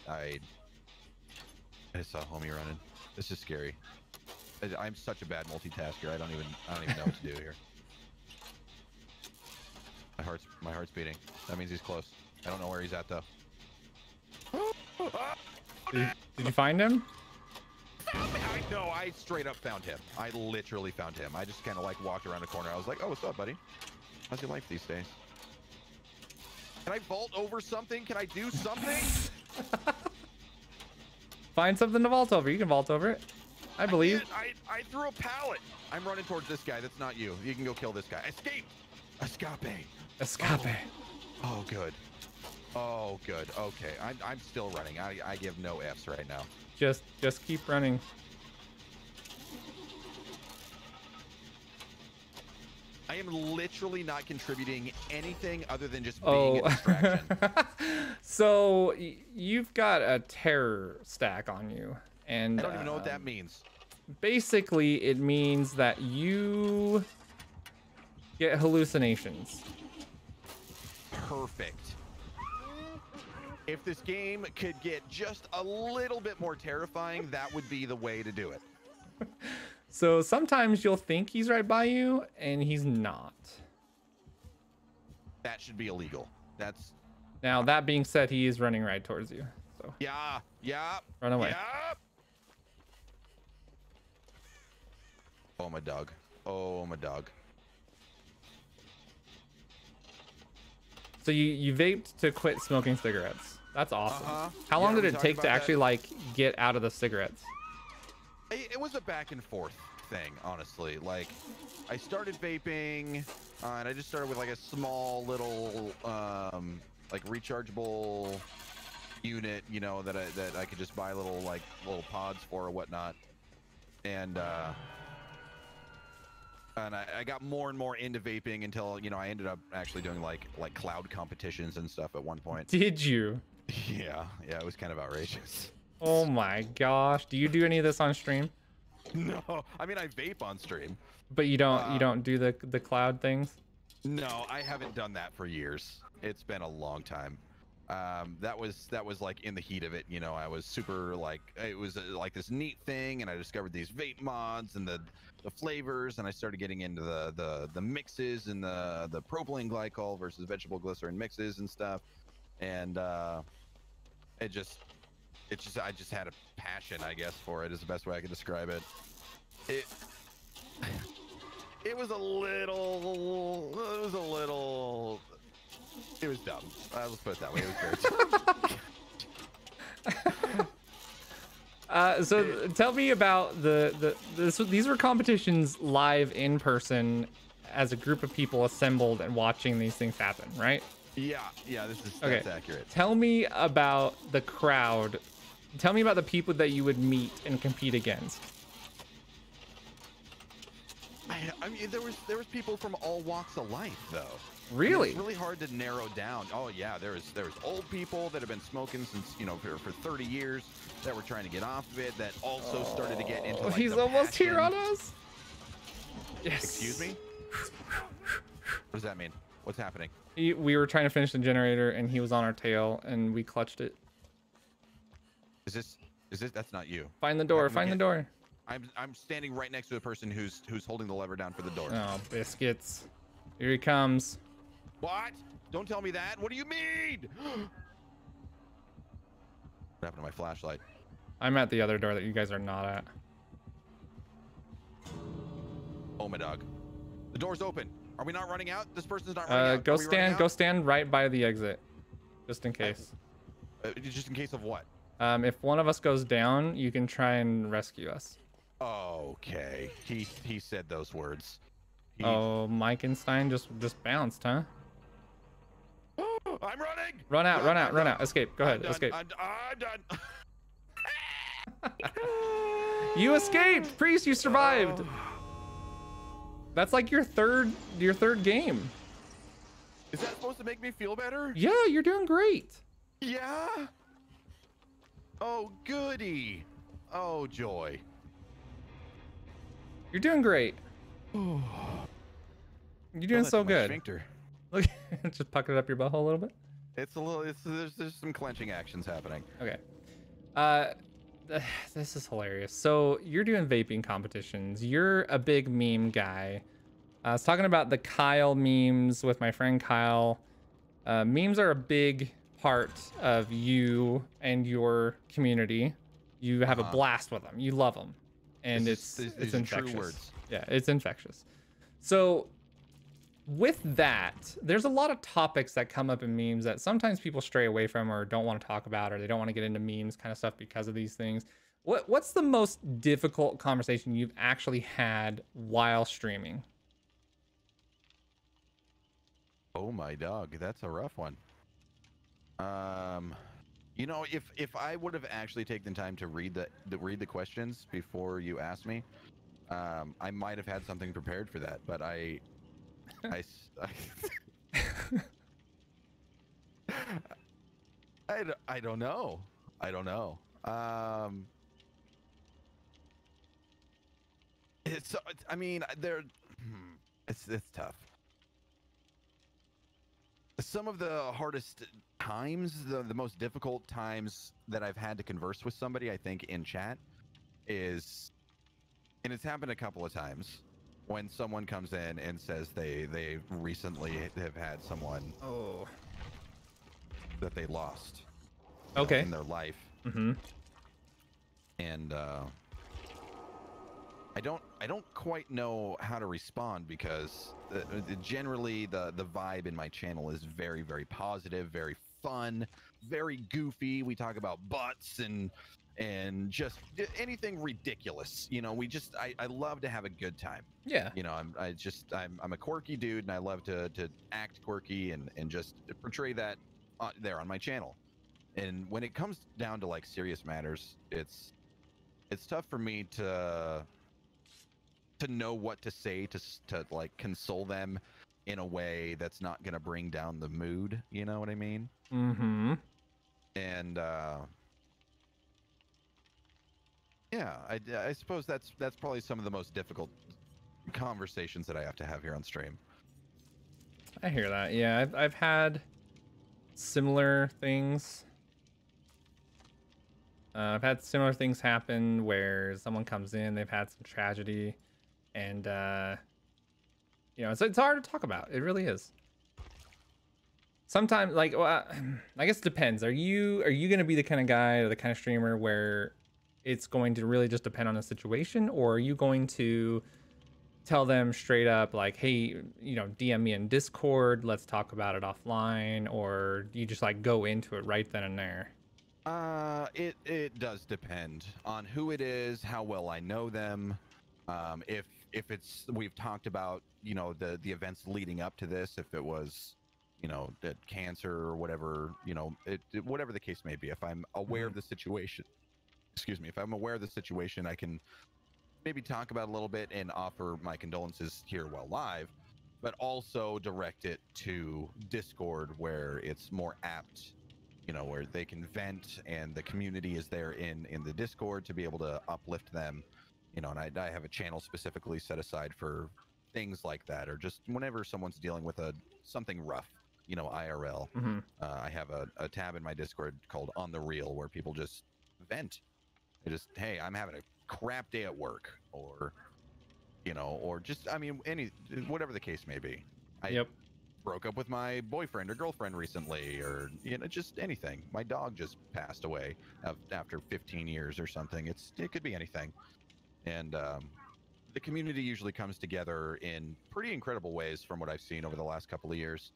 saw homie running. This is scary. I'm such a bad multitasker. I don't even know what to do here. My heart's beating. That means he's close. I don't know where he's at though.
Did you find him?
No, I straight up found him. I literally found him. I just kind of like walked around the corner. I was like, "Oh, what's up, buddy?" How's your life these days? Can I vault over something? Can I do something?
Find something to vault over. You can vault over it. I believe.
I threw a pallet. I'm running towards this guy. That's not you. You can go kill this guy. Escape. Escape.
Escape.
Oh, good. Oh, good. Okay. I'm still running. I give no F's right now.
Just keep running.
I am literally not contributing anything other than just being a distraction.
So you've got a terror stack on you, and
I don't even know what that means.
Basically, it means that you get hallucinations.
Perfect. If this game could get just a little bit more terrifying, that would be the way to do it.
So sometimes you'll think he's right by you, and he's not.
That should be illegal. That's...
Now, that being said, he is running right towards you. So
Yeah.
run away.
Yeah. Oh, my dog. Oh, my dog.
So you vaped to quit smoking cigarettes. That's awesome. How long
Yeah,
did
we
it take
talked
to
about
actually
that.
like get out of the cigarettes?
It was a back and forth thing, honestly. Like, I started vaping, and I just started with like a small little, like rechargeable unit, you know, that I could just buy little pods for or whatnot, and I got more and more into vaping until, you know, I ended up actually doing like cloud competitions and stuff at one point.
Did you?
Yeah, it was kind of outrageous.
Oh my gosh. Do you do any of this on stream?
No, I mean, I vape on stream.
But you don't do the cloud things?
No, I haven't done that for years. It's been a long time. That was like in the heat of it, you know. I was super like, it was like this neat thing, and I discovered these vape mods and the flavors, and I started getting into the mixes and the propylene glycol versus vegetable glycerin mixes and stuff. And I just had a passion, I guess, for it is the best way I could describe it. It was dumb. Let's put it that way. It was very dumb.
So tell me about these were competitions live in person as a group of people assembled and watching these things happen, right?
Yeah, that's
Okay.
accurate.
Tell me about the crowd. Tell me about the people that you would meet and compete against.
I mean, there was people from all walks of life, though.
Really?
It's really hard to narrow down. Oh yeah, there's old people that have been smoking since, you know, for 30 years that were trying to get off of it, that also started to get into like
He's
the
almost here
passion.
on us. Yes.
Excuse me? What does that mean? What's happening?
We were trying to finish the generator and he was on our tail and we clutched it.
Is this that's not you?
Find the door.
Happened
Find the
again.
door.
I'm standing right next to a person who's holding the lever down for the door.
Oh, biscuits. Here he comes.
What? Don't tell me that. What do you mean? What happened to my flashlight?
I'm at the other door that you guys are not at.
Oh, my dog. The door's open. Are we not running out? This person's not running out.
Go
Are we running
stand
out?
right by the exit. Just in case.
Just in case of what?
If one of us goes down, you can try and rescue us.
Okay. He said those words.
Oh, Meikenstein just bounced, huh?
I'm running.
Run out. Escape. Go ahead. Escape.
I'm done.
You escaped, Priest. You survived. That's like your third game.
Is that supposed to make me feel better?
Yeah, you're doing great.
Yeah. Oh, goody. Oh, joy.
You're doing great. You're doing so good.
Sphincter.
Look, just puckered up your butthole a little bit.
It's a little. There's some clenching actions happening.
Okay. This is hilarious. So you're doing vaping competitions. You're a big meme guy. I was talking about the Kyle memes with my friend Kyle. Memes are a big part of you and your community. You have a blast with them. You love them, and
These
it's
are
infectious.
true words.
Yeah, it's infectious. So with that, there's a lot of topics that come up in memes that sometimes people stray away from or don't want to talk about, or they don't want to get into memes kind of stuff because of these things. What's the most difficult conversation you've actually had while streaming?
Oh my dog, that's a rough one. You know, if I would have actually taken the time to read the questions before you asked me, I might have had something prepared for that. But I I don't know. I don't know. I mean, it's tough. Some of the hardest times, the most difficult times that I've had to converse with somebody, I think, in chat is, and it's happened a couple of times, when someone comes in and says they recently have had someone that they lost in their life. And I don't quite know how to respond, because generally the vibe in my channel is very, very positive, very fun, very goofy. We talk about butts and just anything ridiculous. You know, I love to have a good time.
Yeah.
You know, I'm a quirky dude, and I love to act quirky and just portray that there on my channel. And when it comes down to like serious matters, it's tough for me to know what to say to like console them in a way that's not going to bring down the mood. You know what I mean?
Mm-hmm.
And yeah, I suppose that's probably some of the most difficult conversations that I have to have here on stream.
I hear that. Yeah, I've had similar things. I've had similar things happen where someone comes in, they've had some tragedy, and you know, it's hard to talk about. It really is. Sometimes, like, well, I guess it depends. Are you going to be the kind of guy or the kind of streamer where it's going to really just depend on the situation, or are you going to tell them straight up, like, hey, you know, DM me in Discord, let's talk about it offline, or do you just like go into it right then and there?
It does depend on who it is, how well I know them. If it's, we've talked about, you know, the events leading up to this, if it was, you know, the cancer or whatever, you know, whatever the case may be, if I'm aware of the situation, excuse me, if I'm aware of the situation, I can maybe talk about it a little bit and offer my condolences here while live, but also direct it to Discord, where it's more apt, you know, where they can vent and the community is there in the Discord to be able to uplift them, you know. And I have a channel specifically set aside for things like that, or just whenever someone's dealing with something rough, you know, IRL. I have a tab in my Discord called On the Real, where people just vent. They just, hey, I'm having a crap day at work, or, you know, or just, I mean, whatever the case may be. I broke up with my boyfriend or girlfriend recently, or, you know, just anything. My dog just passed away after 15 years or something. It could be anything. And the community usually comes together in pretty incredible ways from what I've seen over the last couple of years.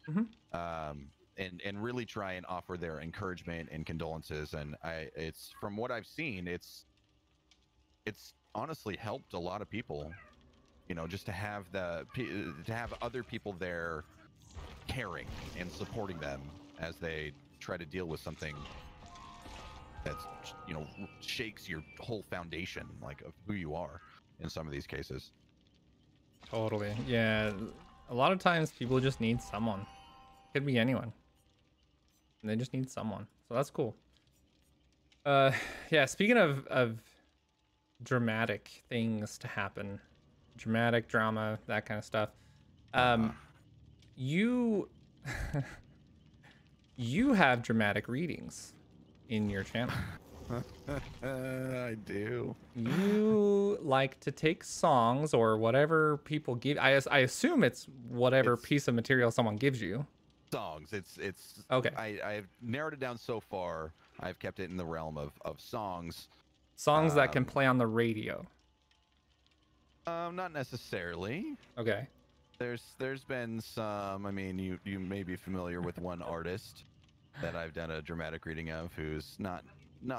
And really try and offer their encouragement and condolences. And it's, from what I've seen, it's honestly helped a lot of people, you know, just to have other people there caring and supporting them as they try to deal with something that's, you know, shakes your whole foundation, like, of who you are in some of these cases.
Totally. Yeah. A lot of times people just need someone. Could be anyone. And they just need someone. So that's cool. Yeah, speaking of dramatic things to happen, dramatic drama, that kind of stuff. You you have dramatic readings in your channel.
I do.
You like to take songs or whatever people give. I assume it's whatever piece of material someone gives you.
Songs. It's
okay.
I've narrowed it down so far. I've kept it in the realm of songs.
Songs that can play on the radio.
Not necessarily.
Okay.
There's been some. I mean, you may be familiar with one artist that I've done a dramatic reading of, who's not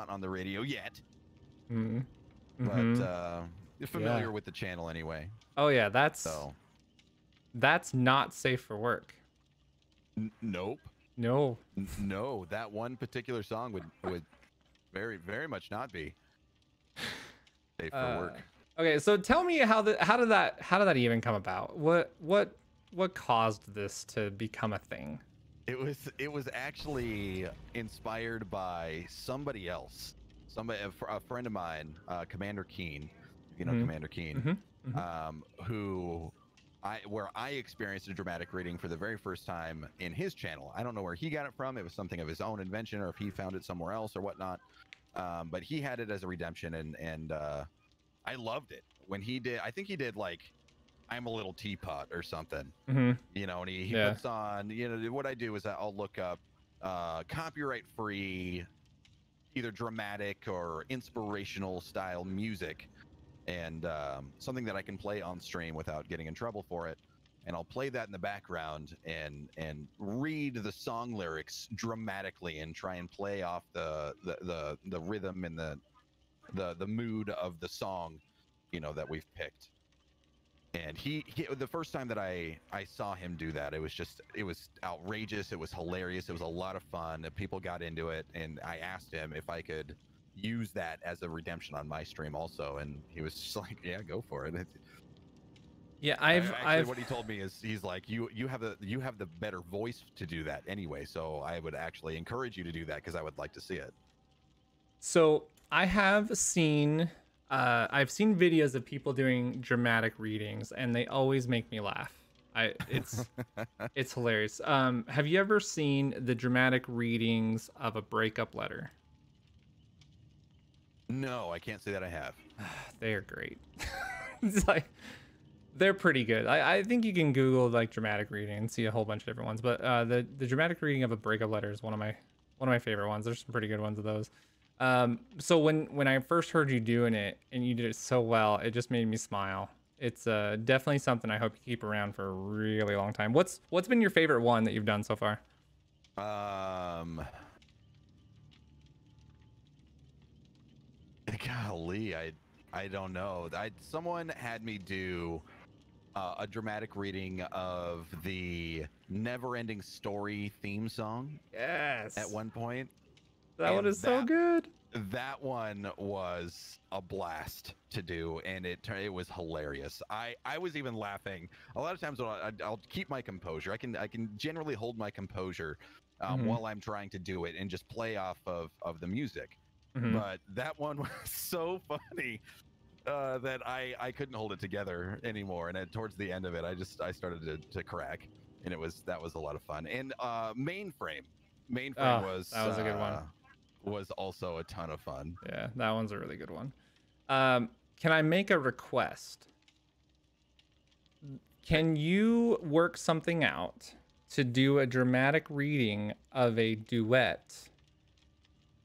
on the radio yet,
Mm.
but you're familiar
Yeah.
with the channel anyway.
Oh yeah,
So
that's not safe for work.
nope.
No.
No, that one particular song would very much not be safe for work.
Okay, so tell me how did that even come about? What caused this to become a thing?
It was actually inspired by somebody else, a friend of mine, Commander Keen, you know, Commander Keen, who I experienced a dramatic reading for the very first time in his channel. I don't know where he got it from. It was something of his own invention, or if he found it somewhere else or whatnot. But he had it as a redemption, and I loved it when he did. I think he did like I'm a Little Teapot or something, you know, and he puts on, you know, what I do is I'll look up copyright free, either dramatic or inspirational style music, and something that I can play on stream without getting in trouble for it. And I'll play that in the background and read the song lyrics dramatically and try and play off the rhythm and the mood of the song, you know, that we've picked. And he the first time that I saw him do that, it was outrageous. It was hilarious. It was a lot of fun. People got into it, and I asked him if I could use that as a redemption on my stream also, and he was just like, yeah, go for it.
Yeah,
what he told me is he's like, you have the better voice to do that anyway, so I would actually encourage you to do that because I would like to see it. So
I have seen I've seen videos of people doing dramatic readings, and they always make me laugh. It's hilarious. Have you ever seen the dramatic readings of a breakup letter?
No, I can't say that I have.
They are great. It's like they're pretty good. I think you can Google like dramatic reading and see a whole bunch of different ones. But the dramatic reading of a breakup letter is one of my favorite ones. There's some pretty good ones of those. So when I first heard you doing it and you did it so well, it just made me smile. It's definitely something I hope you keep around for a really long time. What's been your favorite one that you've done so far?
Golly, I don't know. Someone had me do a dramatic reading of the Never-Ending Story theme song.
Yes.
At one point.
That one is so good.
That one was a blast to do, and it was hilarious. I was even laughing. A lot of times I'll keep my composure. I can generally hold my composure while I'm trying to do it and just play off of the music. But that one was so funny that I couldn't hold it together anymore. And towards the end of it, I started to crack, and that was a lot of fun. And Mainframe was
that was a good one.
Was also a ton of fun.
Yeah, that one's a really good one. Can I make a request? Can you work something out to do a dramatic reading of a duet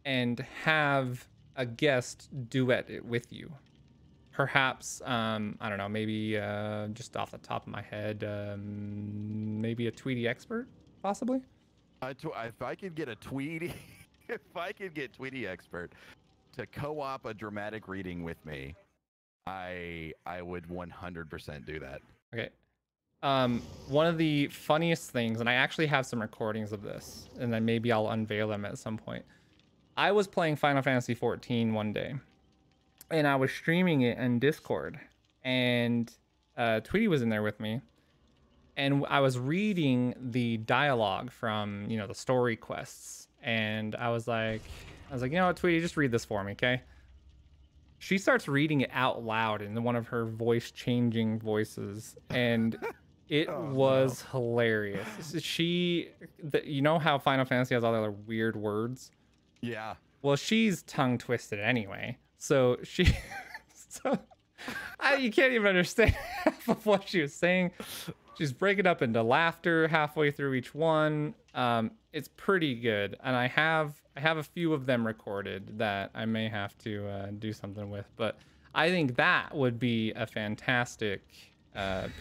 and have a guest duet it with you? Perhaps, I don't know, maybe just off the top of my head, maybe a Tweety expert, possibly?
If I could get a Tweety... If I could get Tweety Expert to co-op a dramatic reading with me, I would 100% do that.
Okay. One of the funniest things, and I actually have some recordings of this, and then maybe I'll unveil them at some point. I was playing Final Fantasy 14 one day, and I was streaming it in Discord, and Tweety was in there with me, and I was reading the dialogue from, you know, the story quests. And I was like, you know what, Tweety, just read this for me, okay? She starts reading it out loud in one of her voice-changing voices, and it was hilarious. You know how Final Fantasy has all the other weird words?
Yeah.
Well, she's tongue-twisted anyway, so you can't even understand half of what she was saying. She's breaking up into laughter halfway through each one. It's pretty good, and I have a few of them recorded that I may have to do something with. But I think that would be a fantastic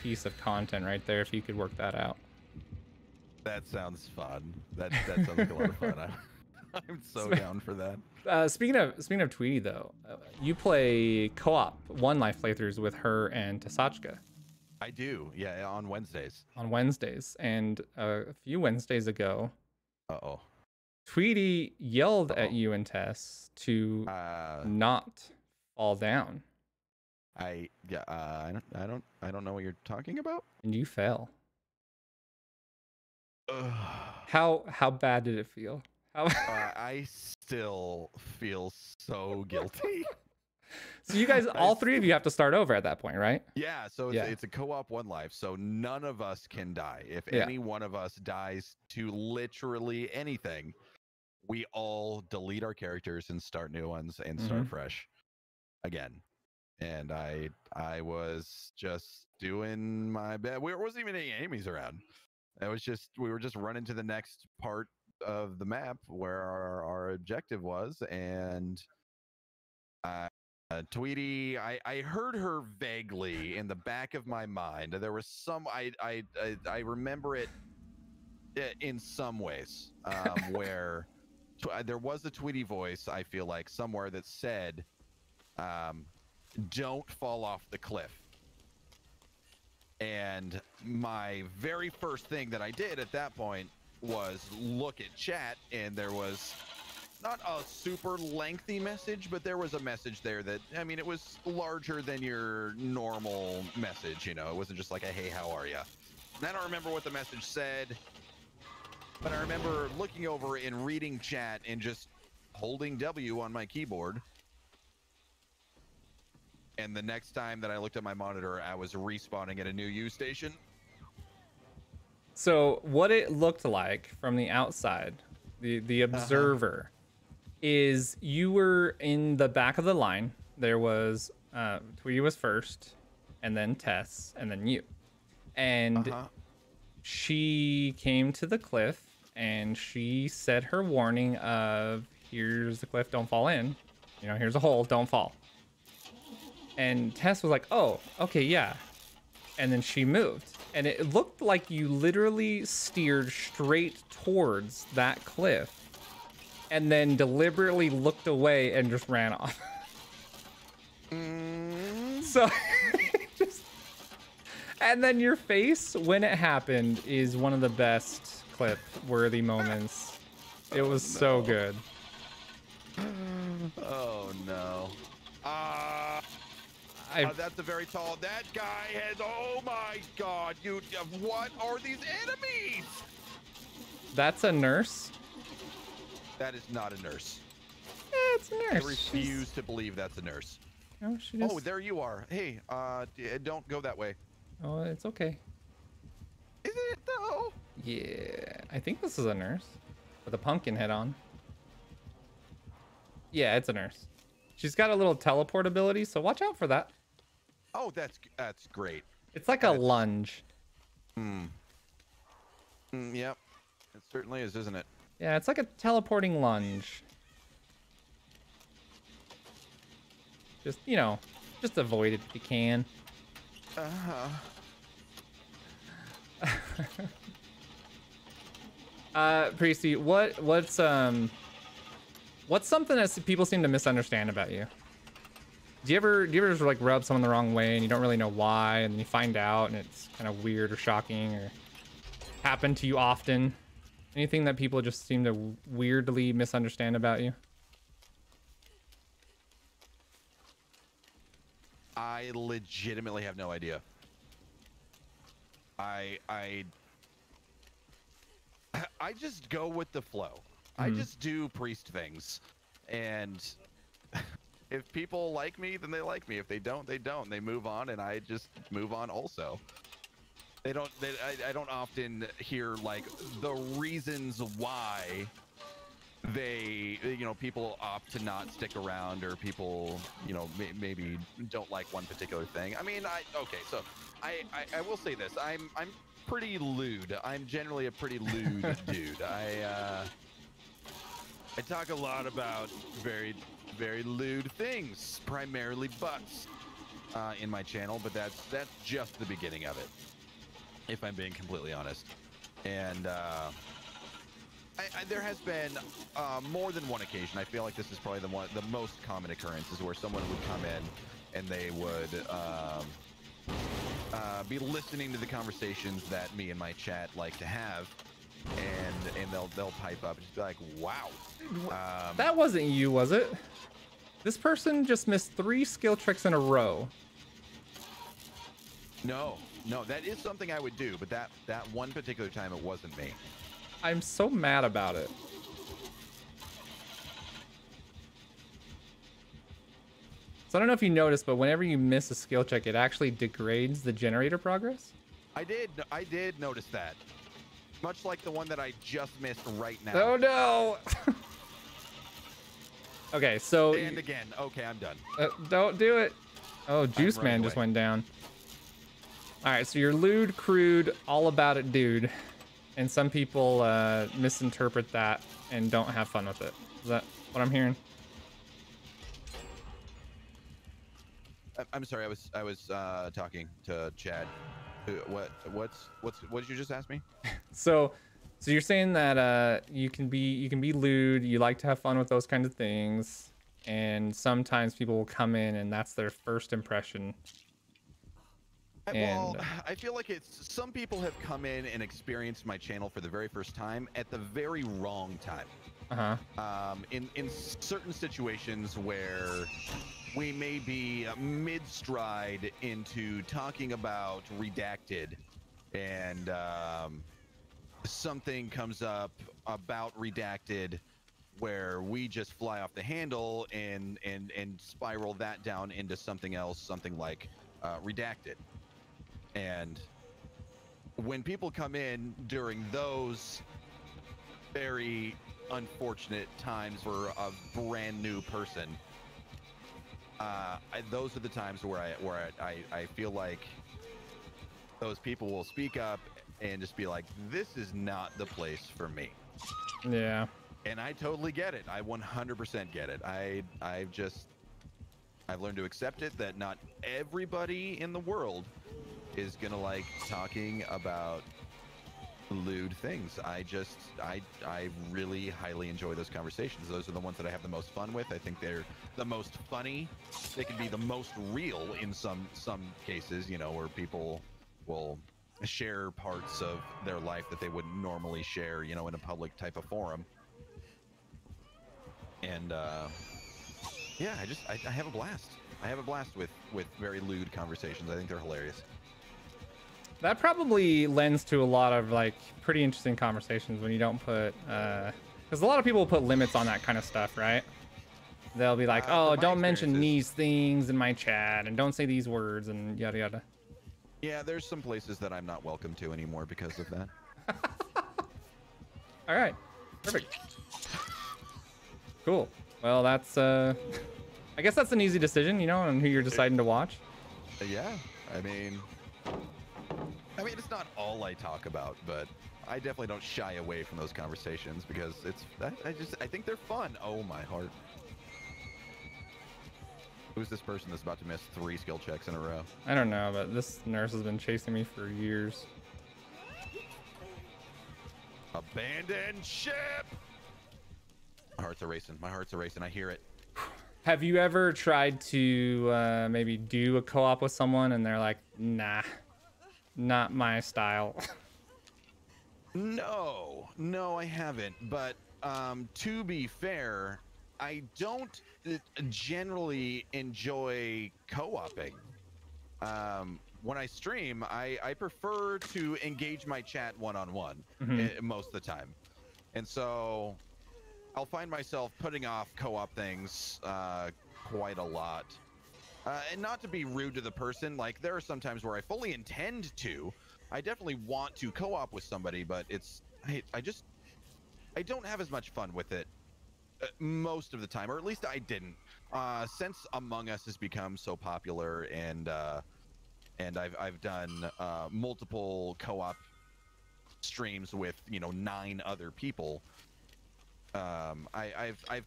piece of content right there if you could work that out.
That sounds fun. That sounds like a lot of fun. I'm so down for that.
Speaking of Tweety though, you play co-op One Life playthroughs with her and Tasachka.
I do, yeah, on Wednesdays.
On Wednesdays, and a few Wednesdays ago, Tweety yelled at you and Tess to not fall down.
I don't know what you're talking about.
And you fell. How bad did it feel?
I still feel so guilty.
So you guys, all three of you have to start over at that point, right?
Yeah, so it's a co-op One Life, so none of us can die. If any one of us dies to literally anything, we all delete our characters and start new ones and start fresh again. And I was just doing my best. There wasn't even any enemies around. We were just running to the next part of the map where our objective was, and Tweety, I heard her vaguely in the back of my mind. There was some I remember it in some ways where there was a Tweety voice, I feel like, somewhere that said, don't fall off the cliff. And my very first thing that I did at that point was look at chat, and there was not a super lengthy message, but there was a message there that, I mean, it was larger than your normal message, you know. It wasn't just like a, hey, how are you? And I don't remember what the message said, but I remember looking over and reading chat and just holding W on my keyboard. And the next time that I looked at my monitor, I was respawning at a new U station.
So what it looked like from the outside, the observer, is you were in the back of the line. There was Tweety was first, and then Tess, and then you. And she came to the cliff, and she said her warning of, here's the cliff, don't fall in. You know, here's a hole, don't fall. And Tess was like, oh, okay, yeah. And then she moved. And it looked like you literally steered straight towards that cliff and then deliberately looked away and just ran off. So, and then your face when it happened is one of the best clip-worthy moments. It was so good.
Oh, no. That's a very tall. That guy has. Oh my God! What are these enemies?
That's a nurse.
That is not a nurse.
Yeah, it's a nurse.
I refuse to believe that's a nurse.
No, she just...
Oh, there you are. Hey, don't go that way.
Oh, it's okay.
Is it though?
Yeah, I think this is a nurse with a pumpkin head on. Yeah, it's a nurse. She's got a little teleport ability, so watch out for that.
Oh, that's great.
It's like a lunge.
Yep. It certainly is, isn't it?
Yeah, it's like a teleporting lunge. Just, you know, just avoid it if you can. Priesty, what's something that people seem to misunderstand about you? Do you ever just like rub someone the wrong way and you don't really know why, and then you find out and it's kind of weird or shocking, or happen to you often? Anything that people just seem to weirdly misunderstand about you?
I legitimately have no idea. I just go with the flow. I just do priest things, and if people like me, then they like me. If they don't, they don't. They move on, and I just move on also. I don't often hear like the reasons why people opt to not stick around, or people, maybe don't like one particular thing. I mean, so I will say this. I'm pretty lewd. I'm generally a pretty lewd dude. I talk a lot about very, very lewd things, primarily butts. in my channel, but that's just the beginning of it, if I'm being completely honest. And there has been more than one occasion. I feel like this is probably the most common occurrence, is where someone would come in and they would be listening to the conversations that me and my chat like to have, and they'll pipe up and just be like, "Wow,
that wasn't you, was it? This person just missed 3 skill tricks in a row."
No, that is something I would do, but that one particular time it wasn't me.
I'm so mad about it. So I don't know if you noticed, but whenever you miss a skill check, it actually degrades the generator progress.
I did notice that. Much like the one that I just missed right now.
Oh no! Okay, so...
And again, okay, I'm done.
Don't do it. Oh, Juice Man just went down. Alright, so you're lewd, crude, all about it, dude. And some people misinterpret that and don't have fun with it. Is that what I'm hearing?
I'm sorry, I was talking to Chad. What did you just ask me?
So you're saying that you can be lewd, you like to have fun with those kinds of things, and sometimes people will come in and that's their first impression.
Well, I feel like it's some people have come in and experienced my channel for the very first time at the very wrong time. In certain situations where we may be mid-stride into talking about Redacted, and something comes up about Redacted where we just fly off the handle and spiral that down into something else, something like Redacted. And when people come in during those very unfortunate times for a brand new person, those are the times where I feel like those people will speak up and just be like, "This is not the place for me."
Yeah.
And I totally get it. I 100% get it. I've learned to accept it, that not everybody in the world is gonna like talking about lewd things. I really highly enjoy those conversations. Those are the ones that I have the most fun with. I think they're the most funny. They can be the most real in some cases, you know, where people will share parts of their life that they wouldn't normally share, you know, in a public type of forum. And yeah, I have a blast. I have a blast with very lewd conversations. I think they're hilarious.
That probably lends to a lot of like pretty interesting conversations when you don't put because a lot of people put limits on that kind of stuff, right? They'll be like, "Oh, don't mention these things in my chat and don't say these words and yada yada."
Yeah, there's some places that I'm not welcome to anymore because of that.
All right, perfect, cool. Well, that's I guess that's an easy decision, you know, on who you're deciding to watch.
Yeah, I mean, it's not all I talk about, but I definitely don't shy away from those conversations because I think they're fun. Oh my heart. Who's this person that's about to miss 3 skill checks in a row?
I don't know, but this nurse has been chasing me for years.
Abandoned ship! My heart's erasing. My heart's erasing. I hear it.
Have you ever tried to maybe do a co-op with someone and they're like, "Nah, not my style"?
No, I haven't. But to be fair, I don't generally enjoy co-oping. When I stream, I prefer to engage my chat one-on-one most of the time. And so I'll find myself putting off co-op things quite a lot. And not to be rude to the person, like there are some times where I fully intend to. I definitely want to co-op with somebody, but I don't have as much fun with it most of the time, or at least I didn't. Since Among Us has become so popular, and I've done multiple co-op streams with 9 other people. I've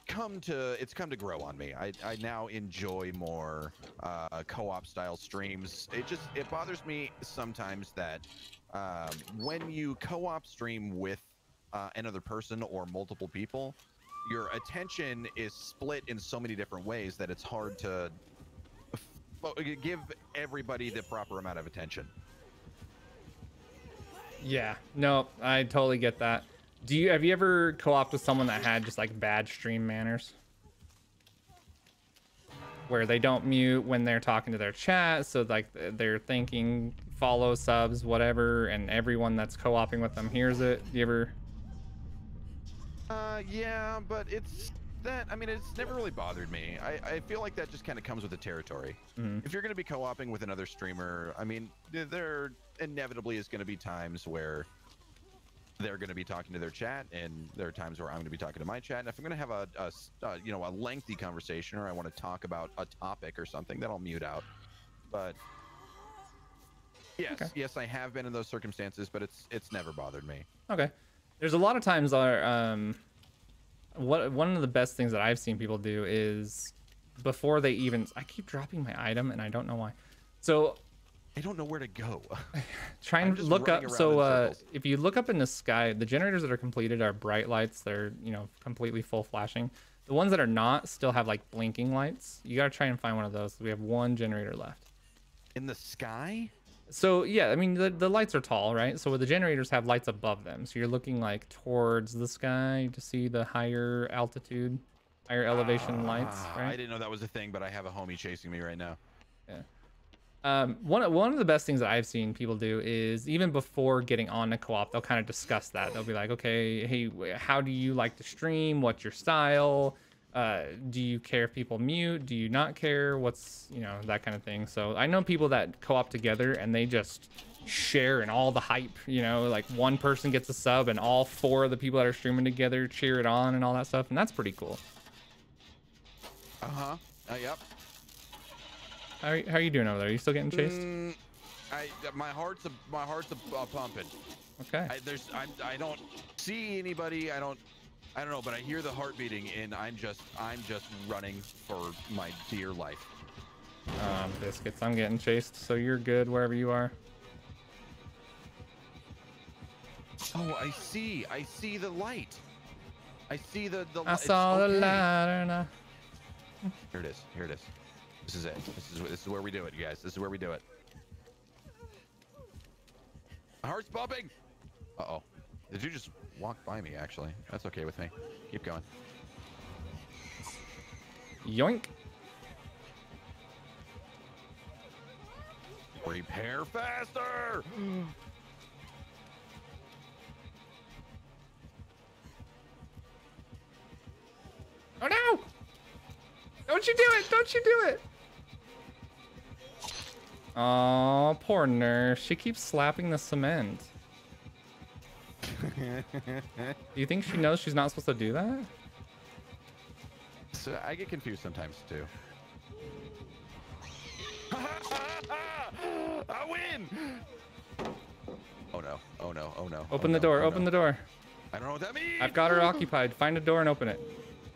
come to grow on me. I now enjoy more co-op style streams. It bothers me sometimes that when you co-op stream with another person or multiple people, your attention is split in so many different ways that it's hard to give everybody the proper amount of attention.
Yeah, no, I totally get that. Have you ever co-opted with someone that had just like bad stream manners? Where they don't mute when they're talking to their chat, so like they're thinking follow, subs, whatever, and everyone that's co-oping with them hears it. Do you ever?
Yeah, but it's never really bothered me. I feel like that just kind of comes with the territory. If you're going to be co-oping with another streamer, I mean, there inevitably is going to be times where they're going to be talking to their chat, and there are times where I'm going to be talking to my chat. And if I'm going to have a lengthy conversation, or I want to talk about a topic or something, then I'll mute out. But yes, I have been in those circumstances, but it's never bothered me.
Okay. There's a lot of times one of the best things that I've seen people do is before they even, I keep dropping my item and I don't know why. So
I don't know where to go.
Try and look up. So if you look up in the sky, the generators that are completed are bright lights. They're, completely full flashing. The ones that are not still have like blinking lights. You got to try and find one of those. We have one generator left.
In the sky?
So yeah, I mean the lights are tall, right? So the generators have lights above them. So you're looking like towards the sky to see the higher altitude, higher elevation lights, right?
I didn't know that was a thing, but I have a homie chasing me right now.
Yeah. One of the best things that I've seen people do is even before getting on a co-op, they'll kind of discuss that. They'll be like, okay, hey, how do you like to stream? What's your style? Do you care if people mute? Do you not care? What's, that kind of thing. So I know people that co-op together and they just share in all the hype, like one person gets a sub and all 4 of the people that are streaming together cheer it on and all that stuff. And that's pretty cool.
Yep.
How are you doing over there? Are you still getting chased?
My heart's pumping.
Okay.
I don't see anybody. I don't know, but I hear the heart beating, and I'm just running for my dear life.
Biscuits, I'm getting chased, so you're good wherever you are.
Oh, I see the light. I see the
I saw the light.
Here it is. This is it. This is where we do it, you guys. This is where we do it. My heart's bumping. Uh-oh. Did you just walk by me, actually? That's okay with me. Keep going.
Yoink.
Repair faster!
Oh no! Don't you do it! Don't you do it! Oh, poor nurse. She keeps slapping the cement. Do you think she knows she's not supposed to do that?
So I get confused sometimes too. I win! Oh no, oh no, oh no.
Open the door, open the door.
I don't know what that means!
I've got her occupied. Find a door and open it.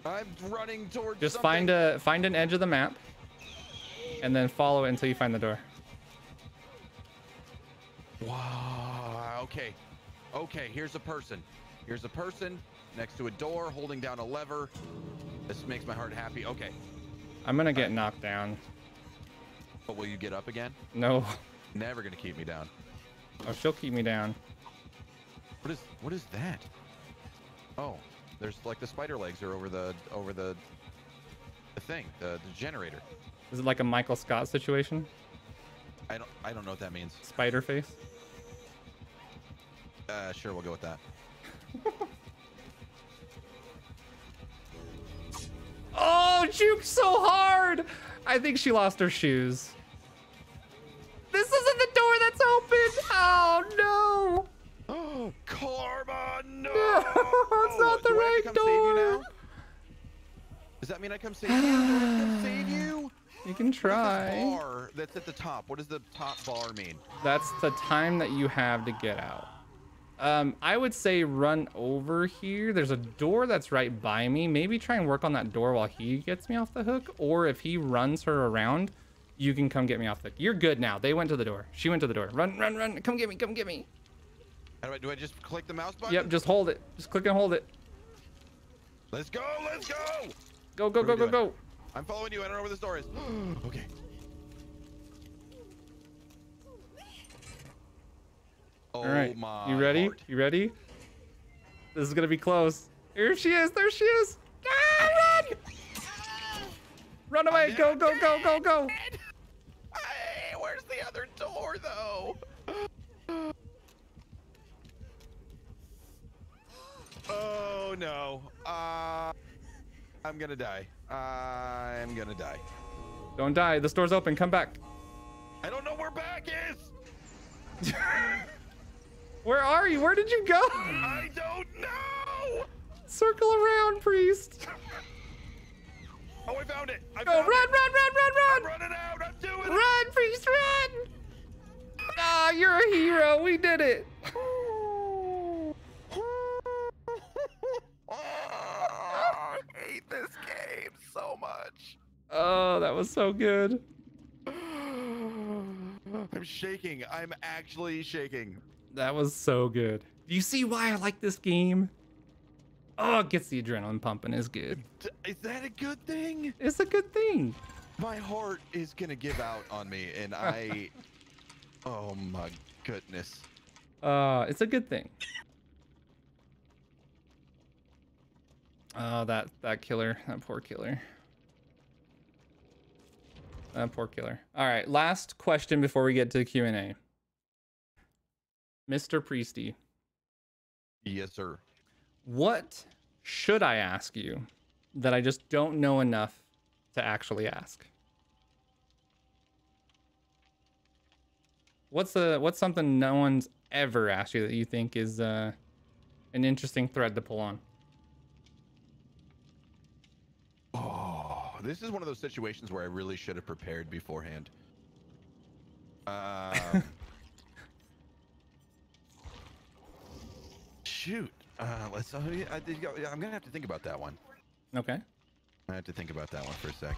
I'm running towards
Just
something.
find an edge of the map and then follow it until you find the door.
Wow, okay. Okay, here's a person. Here's a person next to a door holding down a lever. This makes my heart happy. Okay.
I'm gonna get knocked down.
But will you get up again?
No.
Never gonna keep me down.
Oh, she'll keep me down.
What is that? Oh, there's like the spider legs are over the thing, the generator.
Is it like a Michael Scott situation?
I don't know what that means.
Spider face?
Sure, we'll go with that.
Oh, juke so hard! I think she lost her shoes. This isn't the door that's open! Oh, no!
Oh, Karma, no!
No, it's not the right door!
Save you now? Does that mean I come save you? Do I come save you?
You can try.
What is this bar that's at the top? What does the top bar mean?
That's the time that you have to get out. I would say run over here. There's a door that's right by me. Maybe try and work on that door while he gets me off the hook. Or if he runs her around, you can come get me off the hook. You're good now. They went to the door. She went to the door. Run, run, run. Come get me. Come get me.
How do I just click the mouse button?
Yep, just hold it. Just click and hold it.
Let's go. Let's go.
Go, go, go, go, go.
I'm following you. I don't know where this door is. Okay.
All right.
My
You ready?
heart.
You ready? This is going to be close. Here she is. There she is. Ah, run! Run away. Go, go, go, go, go.
Hey, where's the other door, though? Oh, no. I'm gonna die. I'm gonna die.
Don't die. This door's open. Come back.
I don't know where back is.
Where are you? Where did you go?
I don't know.
Circle around, priest.
Oh, I found it. I
Go,
found
run,
it.
run, run, run,
I'm
run.
running out. I'm doing it.
Run, priest, run. Ah, you're a hero. We did it.
I hate this game so much.
Oh, that was so good.
I'm shaking. I'm actually shaking.
That was so good. Do you see why I like this game? Oh, it gets the adrenaline pumping. It's good.
Is that a good thing?
It's a good thing.
My heart is gonna give out on me, and I. Oh my goodness.
It's a good thing. Oh, that killer, that poor killer. That poor killer. All right, last question before we get to Q&A. Mr. Priesty.
Yes, sir.
What should I ask you that I just don't know enough to actually ask? What's something no one's ever asked you that you think is an interesting thread to pull on?
Oh, this is one of those situations where I really should have prepared beforehand. Shoot. Let's. I'm gonna have to think about that one.
Okay.
I have to think about that one for a sec.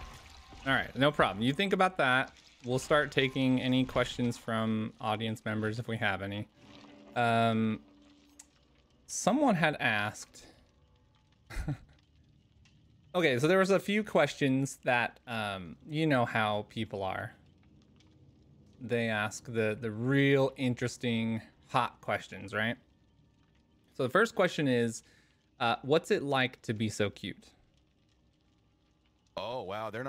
All right, no problem. You think about that. We'll start taking any questions from audience members if we have any. Someone had asked. Okay, so there was a few questions that you know how people are. They ask the real interesting, hot questions, right? So the first question is, what's it like to be so cute?
Oh wow, they're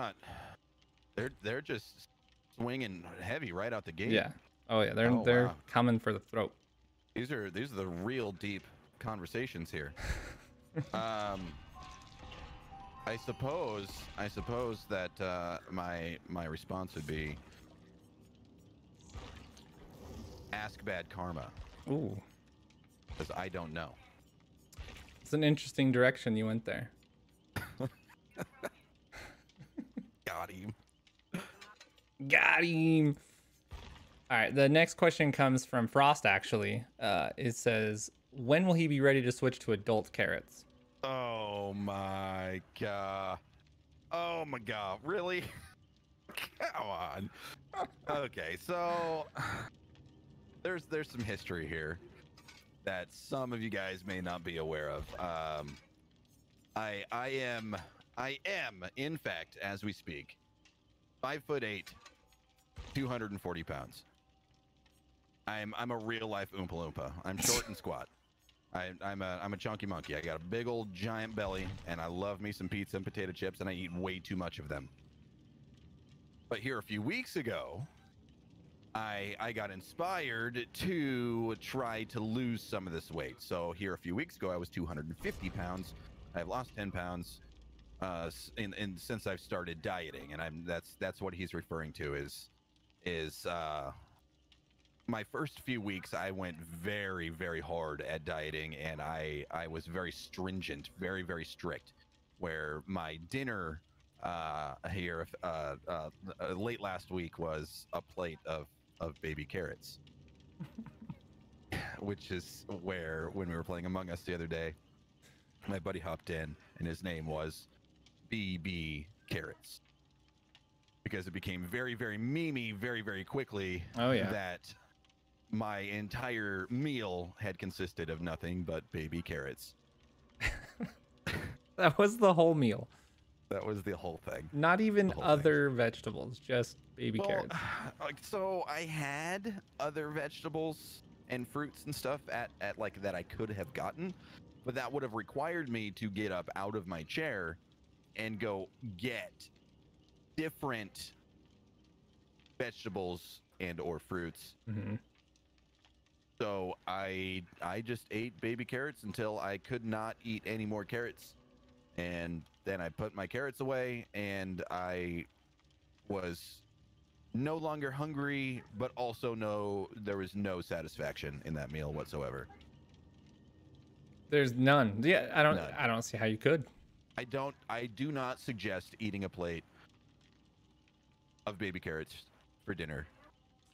just swinging heavy right out the gate.
Yeah. Oh yeah, they're
wow.
coming for the throat.
These are the real deep conversations here. I suppose that my response would be ask BadKarma.
Ooh.
Because I don't know.
It's an interesting direction you went there.
Got him.
Got him. All right, the next question comes from Frost, actually. It says, when will he be ready to switch to adult carrots?
Oh my god. Oh my god. Really? Come on. Okay, so there's some history here that some of you guys may not be aware of. I am in fact, as we speak, 5'8", 240 pounds. I'm a real life Oompa Loompa. I'm short and squat. I'm a chunky monkey. I got a big old giant belly, and I love me some pizza and potato chips, and I eat way too much of them. But here a few weeks ago, I got inspired to try to lose some of this weight. So here a few weeks ago, I was 250 pounds. I've lost 10 pounds since I've started dieting, and that's what he's referring to is my first few weeks I went very, very hard at dieting, and I was very stringent, very, very strict, where my dinner here late last week was a plate of baby carrots. which is where, when we were playing Among Us the other day, my buddy hopped in, and his name was BB Carrots. Because it became very, very memey very, very quickly.
Oh, yeah.
That my entire meal had consisted of nothing but baby carrots.
That was the whole meal.
That was the whole thing.
Not even other vegetables, just baby carrots.
Like, so I had other vegetables and fruits and stuff at like that I could have gotten, but that would have required me to get up out of my chair and go get different vegetables and or fruits.
Mm-hmm.
So I just ate baby carrots until I could not eat any more carrots, and then I put my carrots away, and I was no longer hungry, but also there was no satisfaction in that meal whatsoever.
There's none. Yeah, I don't see how you could.
I do not suggest eating a plate of baby carrots for dinner.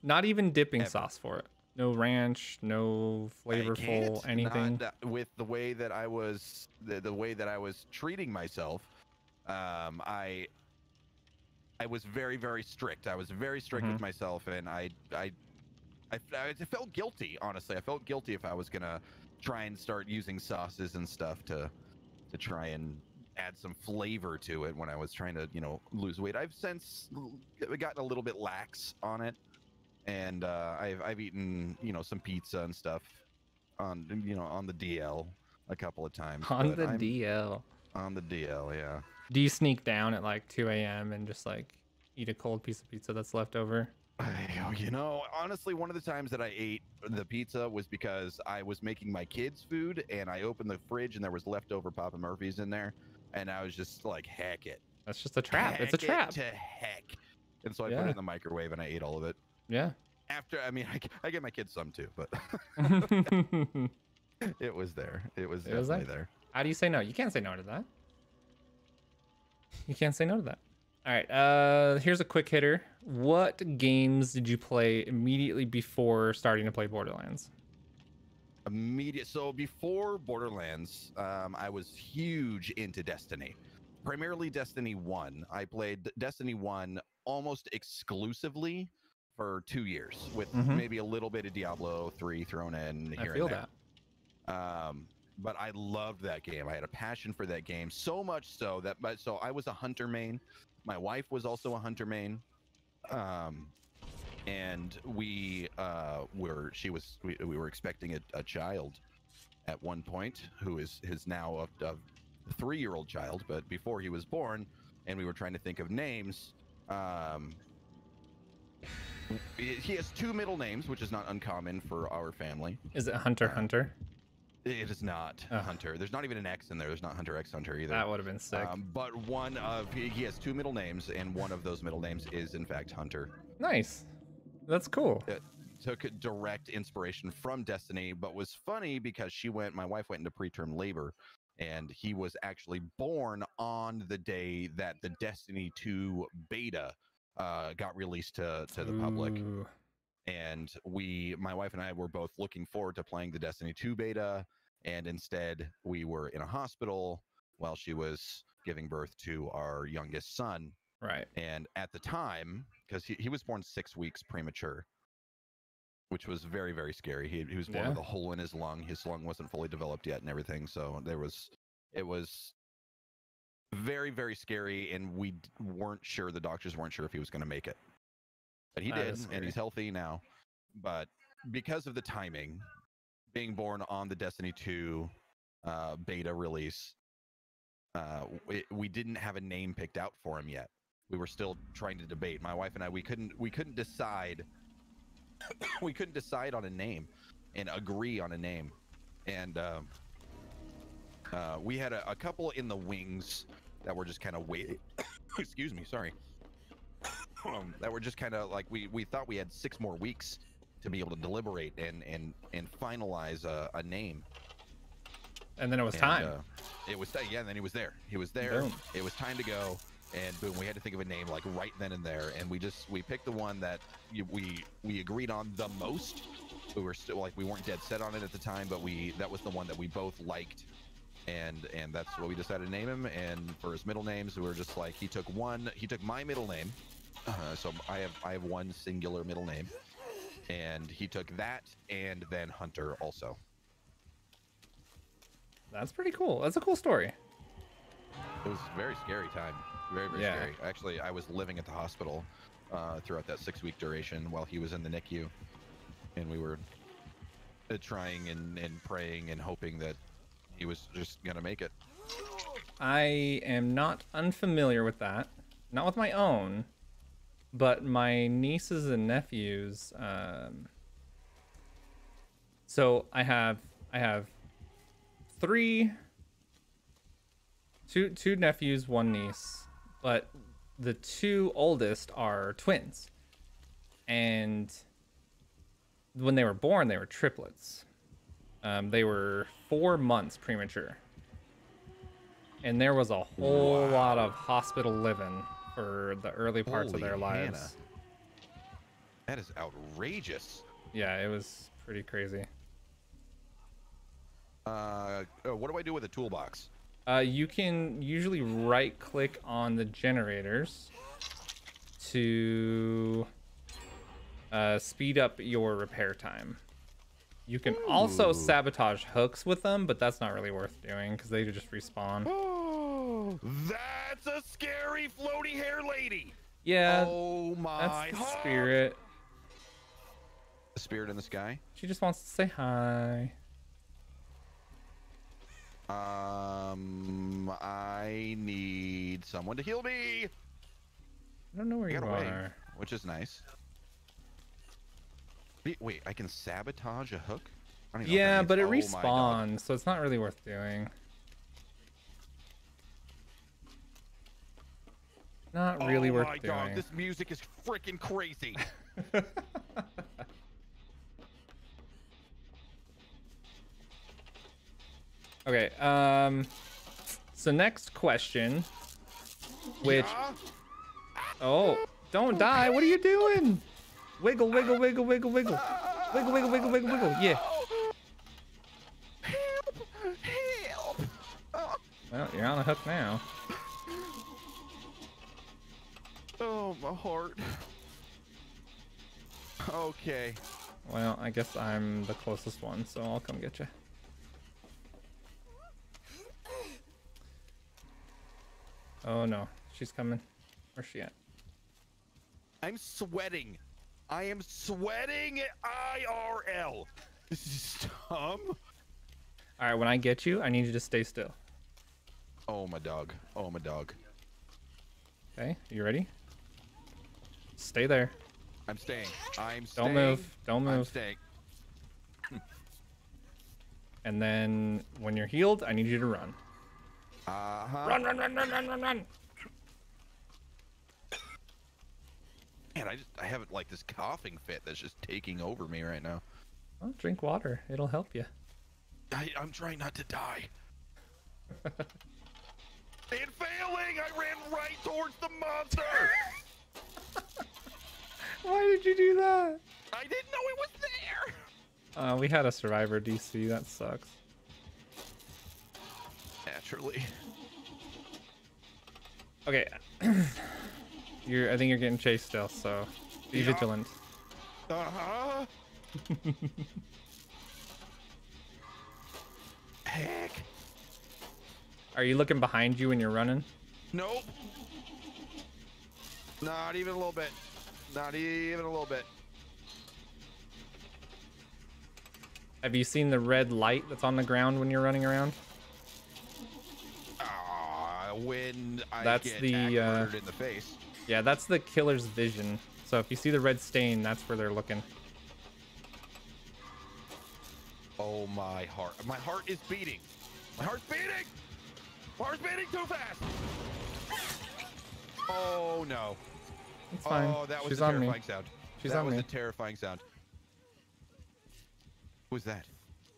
Not even dipping sauce for it. No ranch, no flavorful anything.
With the way that I was the way that I was treating myself, I was very, very strict. I was very strict with myself, and I felt guilty. Honestly, I felt guilty if I was gonna try and start using sauces and stuff to try and add some flavor to it when I was trying to, lose weight. I've since gotten a little bit lax on it, and I've eaten, some pizza and stuff on the DL a couple of times.
On the DL.
On the DL, yeah.
Do you sneak down at like 2 a.m. and just like eat a cold piece of pizza that's left over?
Honestly, one of the times that I ate the pizza was because I was making my kids food, and I opened the fridge and there was leftover Papa Murphy's in there, and I was just like, heck it.
That's just a trap. It's a trap.
To heck. And so I put it in the microwave and I ate all of it.
Yeah.
After, I get my kids some too, but it was there. It was definitely there.
How do you say no? You can't say no to that. You can't say no to that. All right. Here's a quick hitter. What games did you play immediately before starting to play Borderlands?
So before Borderlands, I was huge into Destiny. Primarily Destiny 1. I played Destiny 1 almost exclusively for 2 years, with maybe a little bit of Diablo 3 thrown in here and there. That. But I loved that game. I had a passion for that game, so much so that so I was a hunter main. My wife was also a hunter main, and we were expecting a child at one point, who is now a 3-year-old child. But before he was born, and we were trying to think of names. He has 2 middle names, which is not uncommon for our family.
Is it Hunter?
It is not Hunter. There's not even an X in there. There's not Hunter X Hunter either.
That would have been sick.
But he has 2 middle names, and one of those middle names is in fact Hunter.
Nice. That's cool.
It took direct inspiration from Destiny, but was funny because my wife went into preterm labor, and he was actually born on the day that the Destiny 2 beta got released to the public. And my wife and I were both looking forward to playing the Destiny 2 beta, and instead we were in a hospital while she was giving birth to our youngest son.
Right.
And at the time, because he was born 6 weeks premature, which was very, very scary. He was born with a hole in his lung. His lung wasn't fully developed yet and everything. So it was very, very scary, and the doctors weren't sure if he was going to make it. But he did, and he's healthy now. But because of the timing, being born on the Destiny 2 beta release, we didn't have a name picked out for him yet. We were still trying to debate. My wife and I, we couldn't decide. We couldn't decide on a name and agree on a name. And we had a couple in the wings that were just kind of waiting. Excuse me, sorry. That were just kind of like, we thought we had 6 more weeks to be able to deliberate and finalize a name.
And then it was time.
It was, and then he was there. He was there. Boom. It was time to go. and boom, we had to think of a name like right then and there, and we picked the one that we agreed on the most. We were still like, we weren't dead set on it at the time, but that was the one that we both liked, and that's what we decided to name him. And for his middle names, we were just like, he took my middle name, so I have one singular middle name, and he took that and then Hunter also.
That's pretty cool. That's a cool story.
It was a very scary time. Very, very scary. Actually, I was living at the hospital throughout that 6-week duration while he was in the NICU. And we were trying and praying and hoping that he was just going to make it.
I am not unfamiliar with that. Not with my own, but my nieces and nephews. So I have two nephews, one niece, but the two oldest are twins. And when they were born, they were triplets. They were 4 months premature. And there was a whole lot of hospital living for the early parts of their lives.
Hannah. That is outrageous.
Yeah, it was pretty crazy.
What do I do with a toolbox?
You can usually right-click on the generators to speed up your repair time. You can also sabotage hooks with them, but that's not really worth doing because they just respawn.
Oh, that's a scary floaty hair lady.
Yeah,
oh my,
that's the spirit.
The spirit in the sky.
She just wants to say hi.
I need someone to heal me.
I don't know where you
away,
are.
which is nice. Wait, I can sabotage a hook? I don't even know
Yeah,
what that
but it
means. Oh my God.
respawns, so it's not really worth doing. Not really worth doing.
Oh my God, this music is freaking crazy.
Okay, so next question, which...
Yeah?
Oh, don't die. What are you doing? Wiggle, wiggle, wiggle, wiggle, wiggle. Wiggle, wiggle, wiggle, wiggle, wiggle. Yeah.
Help! Help!
Well, you're on a hook now.
Oh, my heart. Okay.
Well, I guess I'm the closest one, so I'll come get you. Oh no, she's coming. Where's she at?
I'm sweating. I am sweating IRL. This is dumb.
All right, when I get you, I need you to stay still.
Oh, my dog. Oh, my dog.
Okay, you ready? Stay there.
I'm staying. I'm staying.
Don't move. Don't
I'm
move.
staying.
And then when you're healed, I need you to run.
Uh-huh.
Run, run, run, run, run, run, run.
Man, I have like this coughing fit that's just taking over me right now.
Well, drink water. It'll help you.
I'm trying not to die. And failing, I ran right towards the monster.
Why did you do that?
I didn't know it was there.
We had a survivor DC. That sucks.
Naturally.
Okay. I think you're getting chased still, so be vigilant.
Uh-huh. Heck.
Are you looking behind you when you're running?
Nope. Not even a little bit. Not even a little bit.
Have you seen the red light that's on the ground when you're running around?
When I
That's
get
the
murdered in the face.
Yeah, that's the killer's vision. So if you see the red stain, that's where they're looking.
Oh, my heart. My heart is beating. My heart's beating. My heart's beating too fast. Oh, no.
It's fine.
Oh, that was
She's
a
on me.
terrifying sound.
She's
that
on
was
me.
a terrifying sound. Who's that?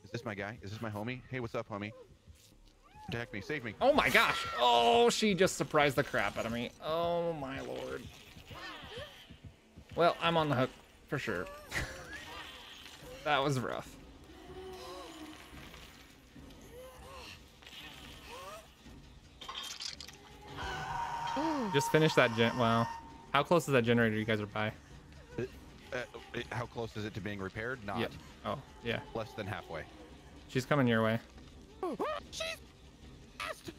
Is this my guy? Is this my homie? Hey, what's up, homie? Protect me. Save me.
Oh my gosh. Oh, she just surprised the crap out of me. Oh my lord. Well, I'm on the hook for sure. That was rough. Just finish that wow. How close is that generator you guys are by?
How close is it to being repaired? Not.
Yeah. Oh, yeah.
Less than halfway.
She's coming your way.
She's fast.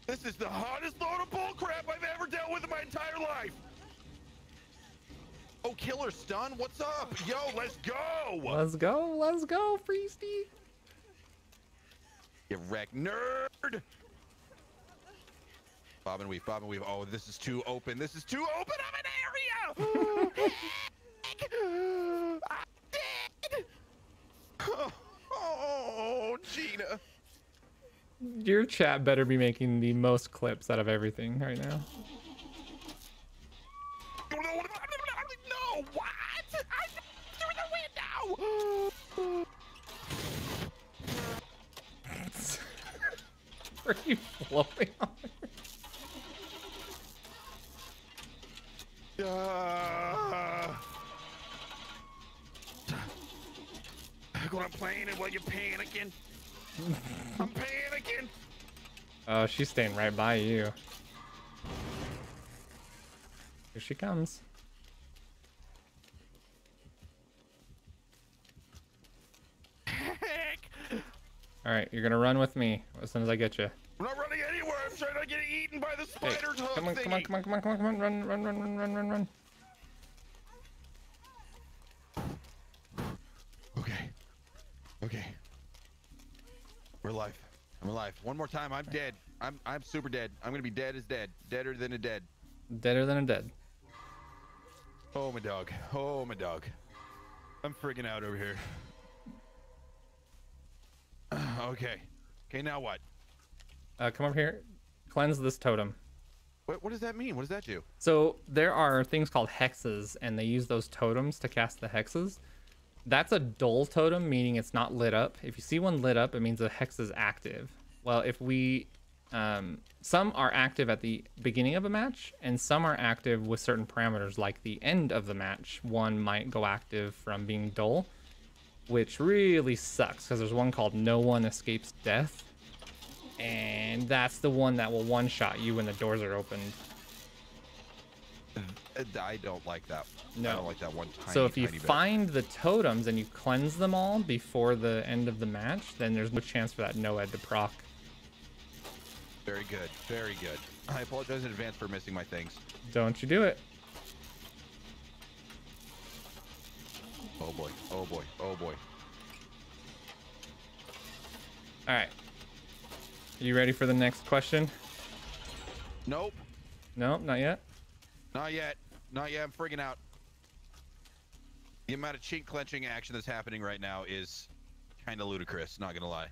This is the hottest load of bullcrap I've ever dealt with in my entire life. Oh, killer stun. What's up? Yo, let's go.
Let's go. Let's go, Priesty.
You wreck nerd. Bob and weave, bob and weave. Oh, this is too open. This is too open of an area. I'm dead. Oh, Gina.
Your chat better be making the most clips out of everything right now.
No, what? I'm through the window.
Are you floating on
I'm playing it while you're panicking. I'm panicking.
Oh, she's staying right by you. Here she comes.
Heck.
All right, you're gonna run with me as soon as I get you.
I'm not running anywhere. I'm trying not to get eaten by the
Hey,
spider's hook
come on, come on,
thingy.
come on, come on, come on, come on, run, run, run, run, run, run, run.
Okay. Okay. We're alive. I'm alive. One more time. I'm dead. I'm super dead. I'm gonna be dead as dead. Deader than a dead.
Deader than a dead.
Oh my dog. Oh my dog. I'm freaking out over here. Okay. Okay, now what?
Come over here. Cleanse this totem.
What does that mean? What does that do?
So there are things called hexes, and they use those totems to cast the hexes. That's a dull totem, meaning it's not lit up. If you see one lit up, it means the hex is active. Well, if we... some are active at the beginning of a match, and some are active with certain parameters, like the end of the match. One might go active from being dull, which really sucks, because there's one called No One Escapes Death. And that's the one that will one-shot you when the doors are opened.
I don't like that.
No.
I don't like that one tiny,
So if you
tiny bit.
find the totems and you cleanse them all before the end of the match, then there's no chance for that no-ed to proc.
Very good. Very good. I apologize in advance for missing my things.
Don't you do it.
Oh boy. Oh boy. Oh boy.
All right. You ready for the next question?
Nope.
No, not yet.
Not yet. Not yet. I'm freaking out. The amount of cheek clenching action that's happening right now is kind of ludicrous, not gonna lie.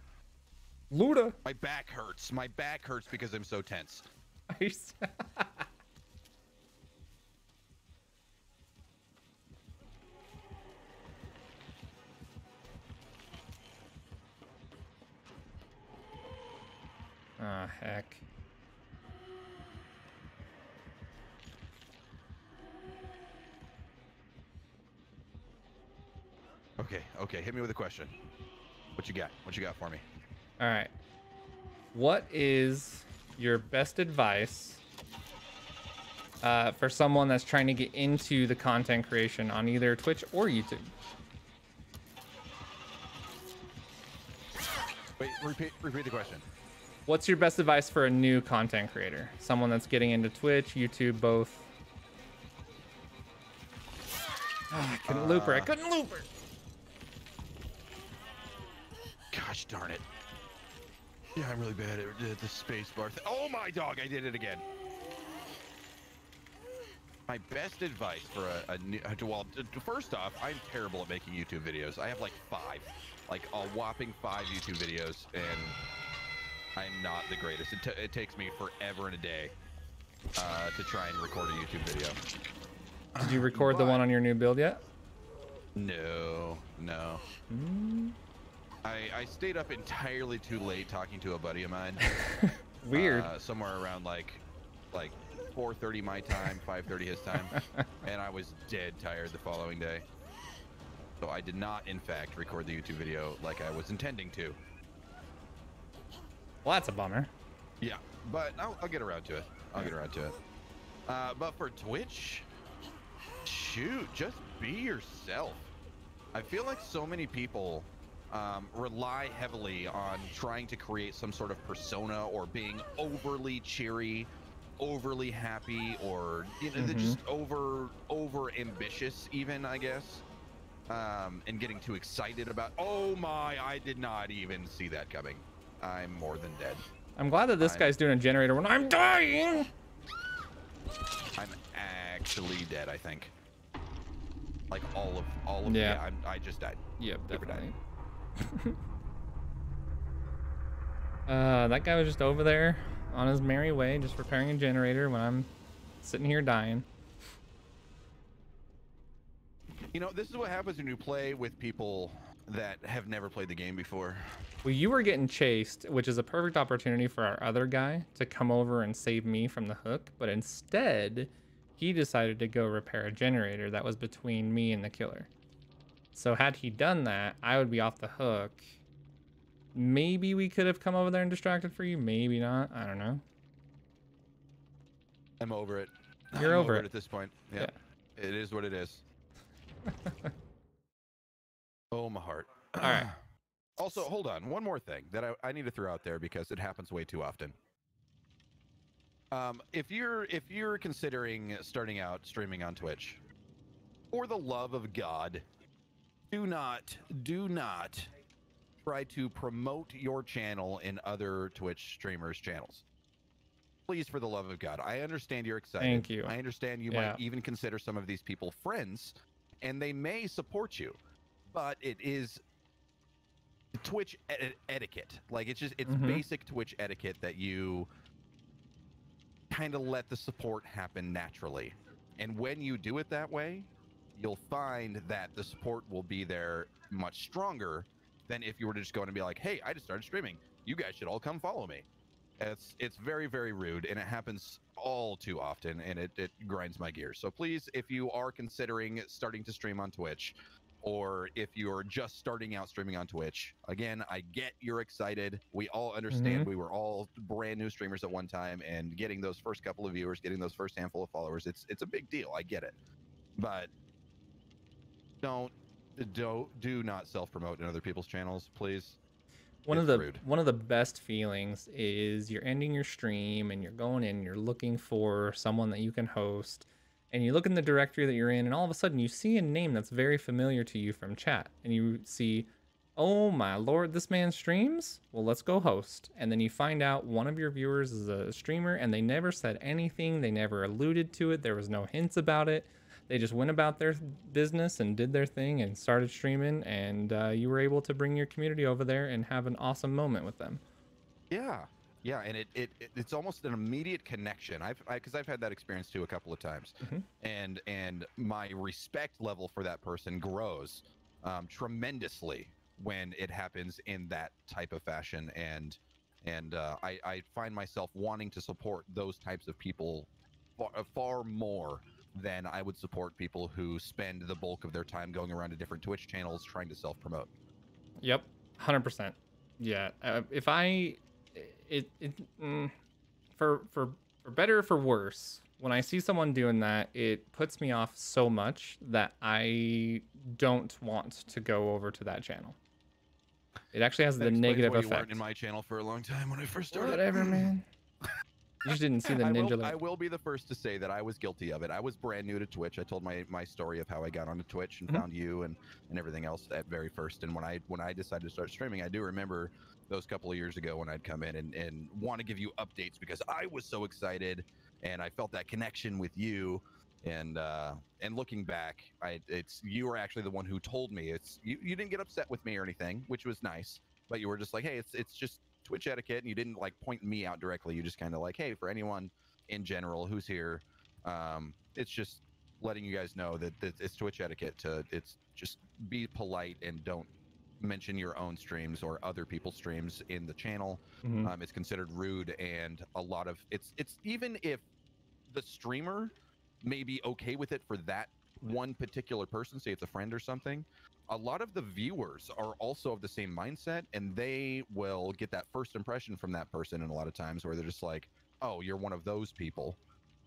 Luda.
My back hurts. My back hurts because I'm so tense.
Ah, heck.
Okay, okay, hit me with a question. What you got? What you got for me?
All right. What is your best advice for someone that's trying to get into the content creation on either Twitch or YouTube?
Wait, repeat the question.
What's your best advice for a new content creator? Someone that's getting into Twitch, YouTube, both. Oh, I couldn't loop her. I couldn't loop her.
Gosh darn it. Yeah, I'm really bad at the space bar thing. Oh my dog, I did it again. My best advice for a new, well, first off, I'm terrible at making YouTube videos. I have like a whopping 5 YouTube videos, and I'm not the greatest. It takes me forever and a day to try and record a YouTube video.
Did you record the one on your new build yet?
No. I stayed up entirely too late talking to a buddy of mine.
Weird.
Somewhere around like 4:30 my time, 5:30 his time, and I was dead tired the following day. So I did not, in fact, record the YouTube video like I was intending to.
Well, that's a bummer.
Yeah, but I'll get around to it. I'll get around to it. But for Twitch, shoot, just be yourself. I feel like so many people rely heavily on trying to create some sort of persona or being overly cheery, overly happy, or they're just over ambitious even, I guess, and getting too excited about, oh my, I did not even see that coming. I'm more than dead.
I'm glad that this guy's doing a generator when I'm dying.
I'm actually dead, I think. Like all of
yeah.
I just died.
Yep, definitely. That guy was just over there on his merry way, just repairing a generator when I'm sitting here dying.
You know, this is what happens when you play with people that have never played the game before.
Well, you were getting chased, which is a perfect opportunity for our other guy to come over and save me from the hook, but instead he decided to go repair a generator that was between me and the killer. So had he done that, I would be off the hook. Maybe we could have come over there and distracted for you. Maybe not. I don't know.
I'm over it.
You're
I'm
over it
at this point. Yeah. It is what it is. Oh, my heart.
All right.
Also, hold on. One more thing that I need to throw out there because it happens way too often. If you're considering starting out streaming on Twitch, for the love of God, do not try to promote your channel in other Twitch streamers' channels. Please, for the love of God. I understand you're excited.
Thank you.
I understand you might even consider some of these people friends, and they may support you, but it is Twitch etiquette. Like, it's basic Twitch etiquette that you kind of let the support happen naturally. And when you do it that way, you'll find that the support will be there much stronger than if you were to just go in and be like, hey, I just started streaming. You guys should all come follow me. It's very, very rude, and it happens all too often, and it grinds my gears. So please, if you are considering starting to stream on Twitch, or if you're just starting out streaming on Twitch, again, I get you're excited. We all understand we were all brand new streamers at one time, and getting those first couple of viewers, getting those first handful of followers, it's a big deal. I get it. But do not self-promote in other people's channels, please.
One of the best feelings is you're ending your stream and you're going in, you're looking for someone that you can host, and you look in the directory that you're in, and all of a sudden you see a name that's very familiar to you from chat, and you see, oh my lord, this man streams? Well, let's go host. And then you find out one of your viewers is a streamer, and they never said anything, they never alluded to it, there was no hints about it. They just went about their business and did their thing and started streaming, and you were able to bring your community over there and have an awesome moment with them.
Yeah, and it's almost an immediate connection. Because I've had that experience too a couple of times, and my respect level for that person grows tremendously when it happens in that type of fashion, and I find myself wanting to support those types of people far more than I would support people who spend the bulk of their time going around to different Twitch channels trying to self-promote.
Yep, 100%. Yeah, for better or for worse, when I see someone doing that, it puts me off so much that I don't want to go over to that channel. It actually has the negative effect.
You weren't in my channel for a long time when I first started.
Whatever, man. You just didn't see the ninja.
I will be the first to say that I was guilty of it. I was brand new to Twitch. I told my story of how I got onto Twitch and found you and everything else at very first. And when I decided to start streaming, I do remember those couple of years ago when I'd come in and want to give you updates because I was so excited and I felt that connection with you. And looking back, you were actually the one who told me. You didn't get upset with me or anything, which was nice, but you were just like, hey, it's just Twitch etiquette, and you didn't like point me out directly. You just kind of like, hey, for anyone in general who's here, it's just letting you guys know that it's Twitch etiquette to it's just be polite and don't mention your own streams or other people's streams in the channel. It's considered rude, and a lot of it's even if the streamer may be okay with it for that one particular person, say it's a friend or something, a lot of the viewers are also of the same mindset, and they will get that first impression from that person, and a lot of times where they're just like, oh, you're one of those people,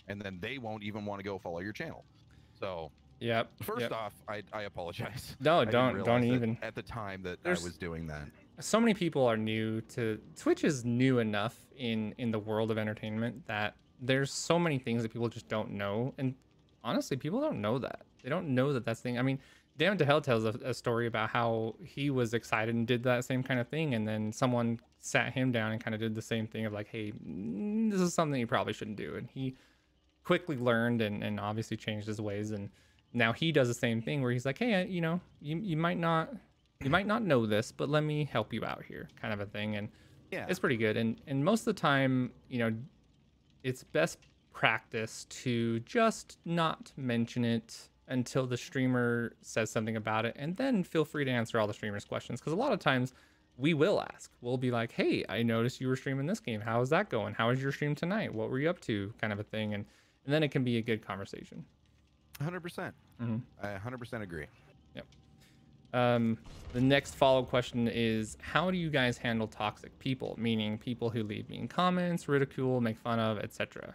and then they won't even want to go follow your channel. So first off, I apologize.
No,
I
don't even.
at the time that I was doing that.
So many people are new to Twitch. Is new enough in the world of entertainment that there's so many things that people just don't know, and honestly, people don't know that. They don't know that that's thing. I mean, Damn to Hell tells a story about how he was excited and did that same kind of thing, and then someone sat him down and kind of did the same thing of like, hey, this is something you probably shouldn't do, and he quickly learned and obviously changed his ways, and now he does the same thing where he's like, hey, you know, you might not know this, but let me help you out here, kind of a thing. And it's pretty good. And most of the time, you know, it's best practice to just not mention it until the streamer says something about it, and then feel free to answer all the streamer's questions, because a lot of times we will ask. We'll be like, hey, I noticed you were streaming this game. How is that going? How was your stream tonight? What were you up to? Kind of a thing. And then it can be a good conversation.
100%. I 100% agree.
Yep. The next follow-up question is, how do you guys handle toxic people? Meaning people who leave mean comments, ridicule, make fun of, etc.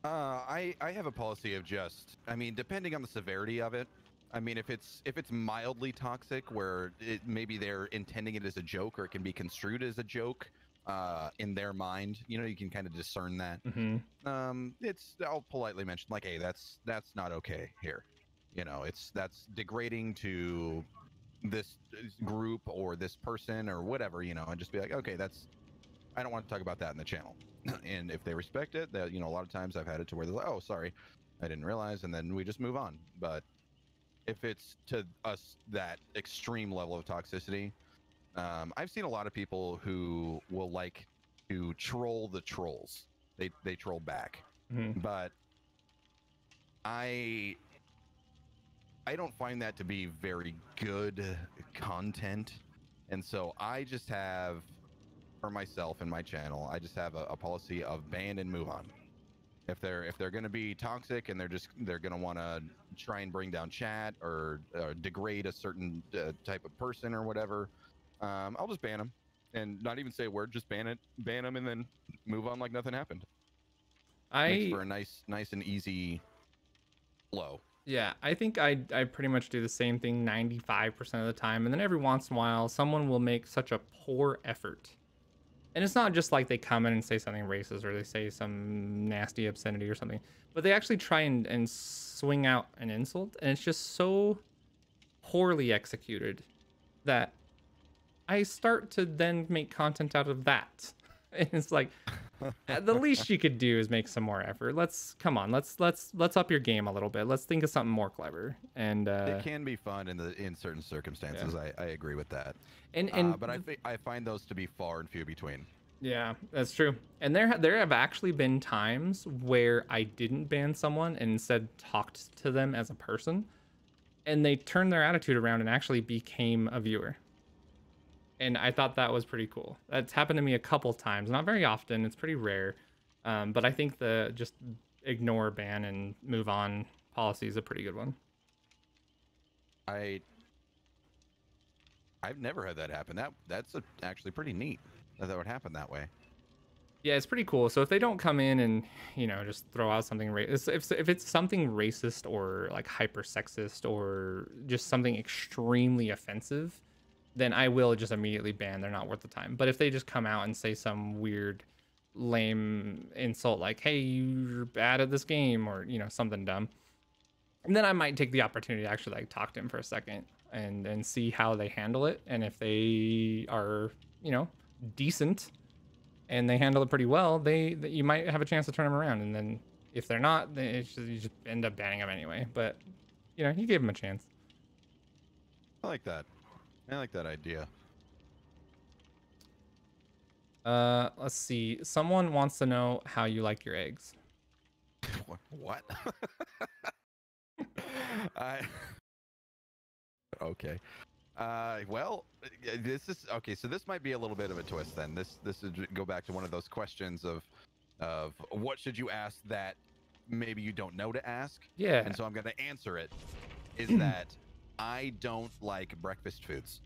I have a policy of just, I mean, depending on the severity of it. I mean, if it's mildly toxic, where maybe they're intending it as a joke, or it can be construed as a joke in their mind, you know, you can kind of discern that. I'll politely mention like, hey, that's not okay here. You know, that's degrading to this group or this person or whatever, you know, and just be like, okay, I don't want to talk about that in the channel. And if they respect it, that, you know, a lot of times I've had it to where they're like, oh, sorry, I didn't realize, and then we just move on. But if it's to us that extreme level of toxicity, I've seen a lot of people who will like to troll the trolls. They troll back. But I don't find that to be very good content. And so I just have, for myself and my channel, I just have a policy of ban and move on. If they're going to be toxic and they're going to want to try and bring down chat or degrade a certain type of person or whatever, I'll just ban them and not even say a word. Just ban them, and then move on like nothing happened. Makes for a nice and easy flow.
Yeah, I think I pretty much do the same thing 95% of the time, and then every once in a while someone will make such a poor effort. And it's not just like they come in and say something racist or they say some nasty obscenity or something, but they actually try and swing out an insult, and it's just so poorly executed that I start to then make content out of that. And it's like, the least you could do is make some more effort. Let's up your game a little bit. Let's think of something more clever. And
it can be fun in certain circumstances. Yeah. I agree with that. But I find those to be far and few between.
Yeah, that's true. And there have actually been times where I didn't ban someone and instead talked to them as a person, and they turned their attitude around and actually became a viewer. And I thought that was pretty cool. That's happened to me a couple times. Not very often. It's pretty rare. But I think the just ignore, ban, and move on policy is a pretty good one.
I've never had that happen. That's actually pretty neat that would happen that way.
Yeah, it's pretty cool. So if they don't come in and, you know, just throw out something racist, if it's something racist or like hyper sexist or just something extremely offensive, then I will just immediately ban. They're not worth the time. But if they just come out and say some weird, lame insult like, hey, you're bad at this game, or, you know, something dumb, and then I might take the opportunity to actually like talk to him for a second and see how they handle it. And if they are, you know, decent and they handle it pretty well, you might have a chance to turn them around. And then if they're not, then you just end up banning them anyway. But, you know, you gave them a chance.
I like that. I like that idea.
Let's see. Someone wants to know how you like your eggs.
What? Okay. Well, this is okay. So this might be a little bit of a twist then. This would go back to one of those questions of what should you ask that maybe you don't know to ask.
Yeah.
And so I'm going to answer it. Is that I don't like breakfast foods.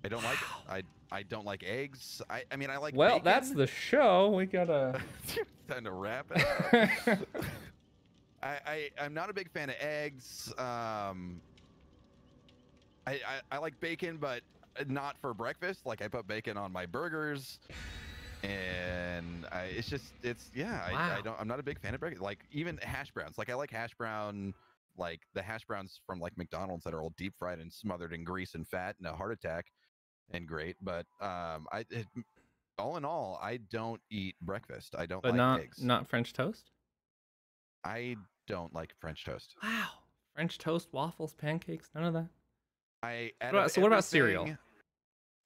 I don't like it. I don't like eggs. I mean I like.
Well,
bacon.
that's the show. We gotta.
Time to wrap it up. I'm not a big fan of eggs. I like bacon, but not for breakfast. Like I put bacon on my burgers, and I'm not a big fan of breakfast. Like even hash browns. Like I like hash brown, like the hash browns from like McDonald's that are all deep fried and smothered in grease and fat and a heart attack, and great. But all in all, I don't eat breakfast. I don't like eggs.
Not French toast.
I don't like French toast.
Wow. French toast, waffles, pancakes, none of that.
So
what about cereal?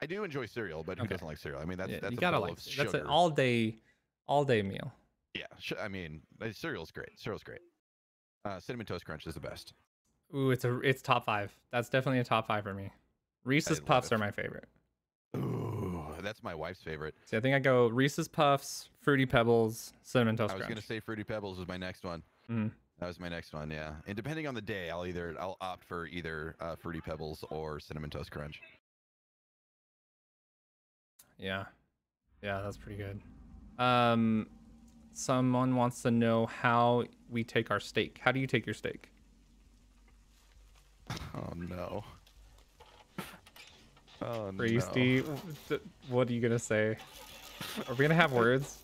I do enjoy cereal, but who doesn't like cereal? I mean, that's
you
a
gotta
bowl
like
of sugar.
that's an all day meal.
Yeah, I mean, cereal's great. Cereal's great. Cinnamon Toast Crunch is the best.
Ooh, it's top 5. That's definitely a top 5 for me. Reese's Puffs are my favorite.
Ooh, that's my wife's favorite.
See, I think I go Reese's Puffs, Fruity Pebbles, Cinnamon Toast Crunch.
I was gonna say Fruity Pebbles was my next one.
Mm-hmm.
That was my next one, yeah. And depending on the day, I'll opt for either Fruity Pebbles or Cinnamon Toast Crunch.
Yeah, that's pretty good. Someone wants to know how we take our steak. How do you take your steak?
Oh no. Oh
Priesty, no. What are you gonna say? Are we gonna have words?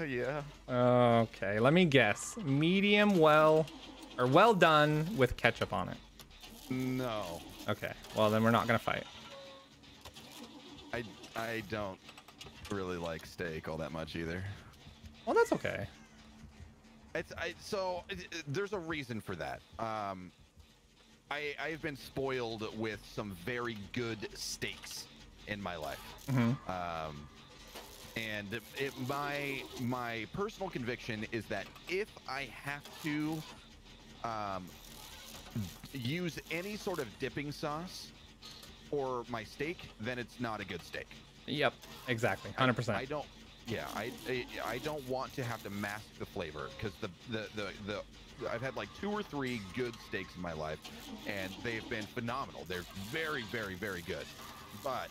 Yeah.
Okay, let me guess. Medium well done with ketchup on it.
No.
Okay, well then we're not gonna fight.
I don't really like steak all that much either.
Well, that's okay.
There's a reason for that. I've been spoiled with some very good steaks in my life.
Mm-hmm.
And my personal conviction is that if I have to use any sort of dipping sauce for my steak, then it's not a good steak.
Yep, exactly, 100%.
I don't want to have to mask the flavor, because the I've had like 2 or 3 good steaks in my life, and they've been phenomenal. They're very, very, very good, but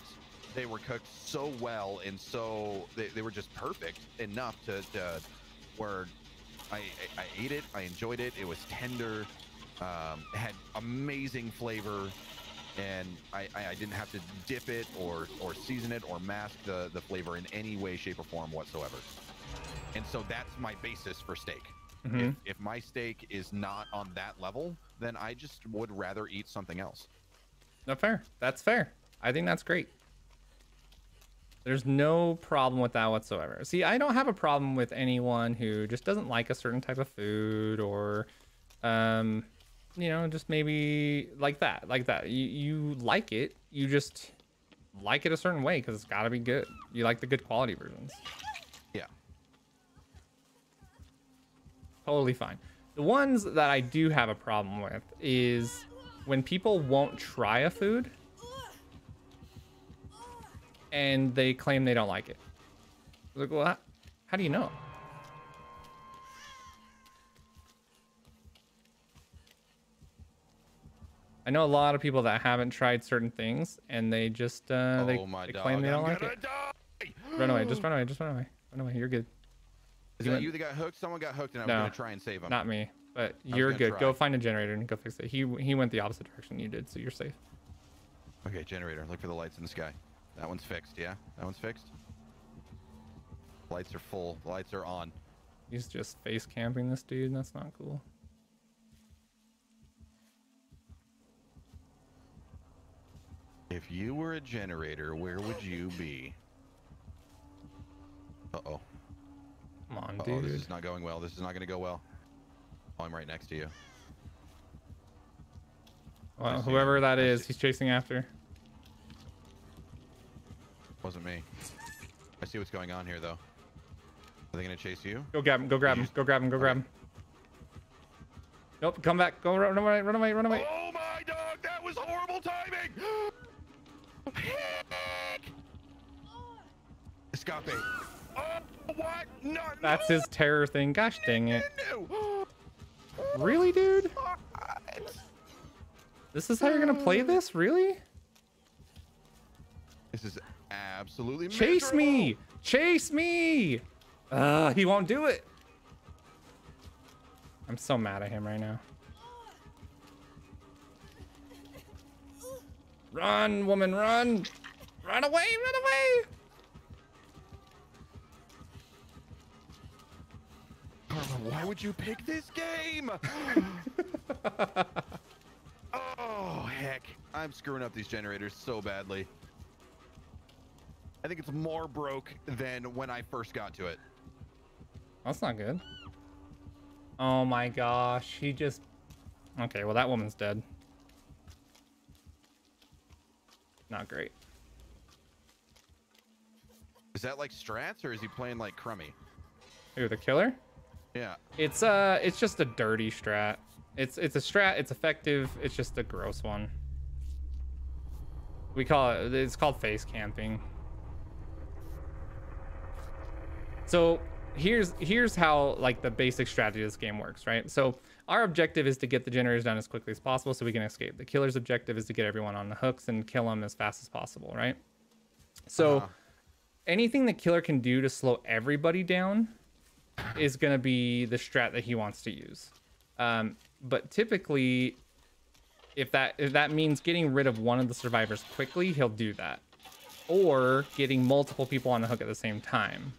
they were cooked so well, and so they were just perfect enough to where I ate it, I enjoyed it. It was tender, had amazing flavor, and I didn't have to dip it or season it or mask the flavor in any way, shape, or form whatsoever. And so that's my basis for steak.
Mm-hmm.
If my steak is not on that level, then I just would rather eat something else.
No, fair. That's fair. I think that's great. There's no problem with that whatsoever. See, I don't have a problem with anyone who just doesn't like a certain type of food, or just maybe like that. You like it, you just like it a certain way because it's got to be good. You like the good quality versions.
Yeah.
Totally fine. The ones that I do have a problem with is when people won't try a food and they claim they don't like it. Like, well, how do you know? I know a lot of people that haven't tried certain things, and they just they claim they don't like it. Run away! Just run away! Just run away! Run away! You're good.
Is that you that got hooked? Someone got hooked, and I was gonna try and save him.
Not me, but you're good. Go find a generator and go fix it. He went the opposite direction you did, so you're safe.
Okay, generator. Look for the lights in the sky. That one's fixed. Yeah, that one's fixed. Lights are full. The lights are on.
He's just face camping this dude. That's not cool.
If you were a generator, where would you be? Uh-oh.
Come on, dude.
This is not going well. This is not going to go well. Oh, I'm right next to you.
Well, whoever that is, he's chasing after.
Wasn't me. I see what's going on here, though. Are they going to chase you?
Go grab him. Go grab him. Go grab him. Go grab him. Nope, come back. Go run away, run away, run away.
Oh my dog, that was horrible timing. Escape. Oh, what? No.
That's his terror thing. Gosh dang it.
No.
Really, dude?
What?
This is how you're gonna play this? Really?
This is absolutely
Chase me! Chase me! He won't do it. I'm so mad at him right now. Run, woman, run! Run away, run away!
Karma, why would you pick this game? Oh, heck. I'm screwing up these generators so badly. I think it's more broke than when I first got to it.
That's not good. Oh my gosh, he just... Okay, well that woman's dead. Not great.
Is that like strats or is he playing like crummy?
Ooh, the killer?
Yeah.
It's just a dirty strat. It's a strat, it's effective, it's just a gross one. We call it, it's called face camping. So here's how like the basic strategy of this game works, right? So our objective is to get the generators done as quickly as possible so we can escape. The killer's objective is to get everyone on the hooks and kill them as fast as possible, right? So anything the killer can do to slow everybody down is going to be the strat that he wants to use. But typically, if that means getting rid of one of the survivors quickly, he'll do that. Or getting multiple people on the hook at the same time.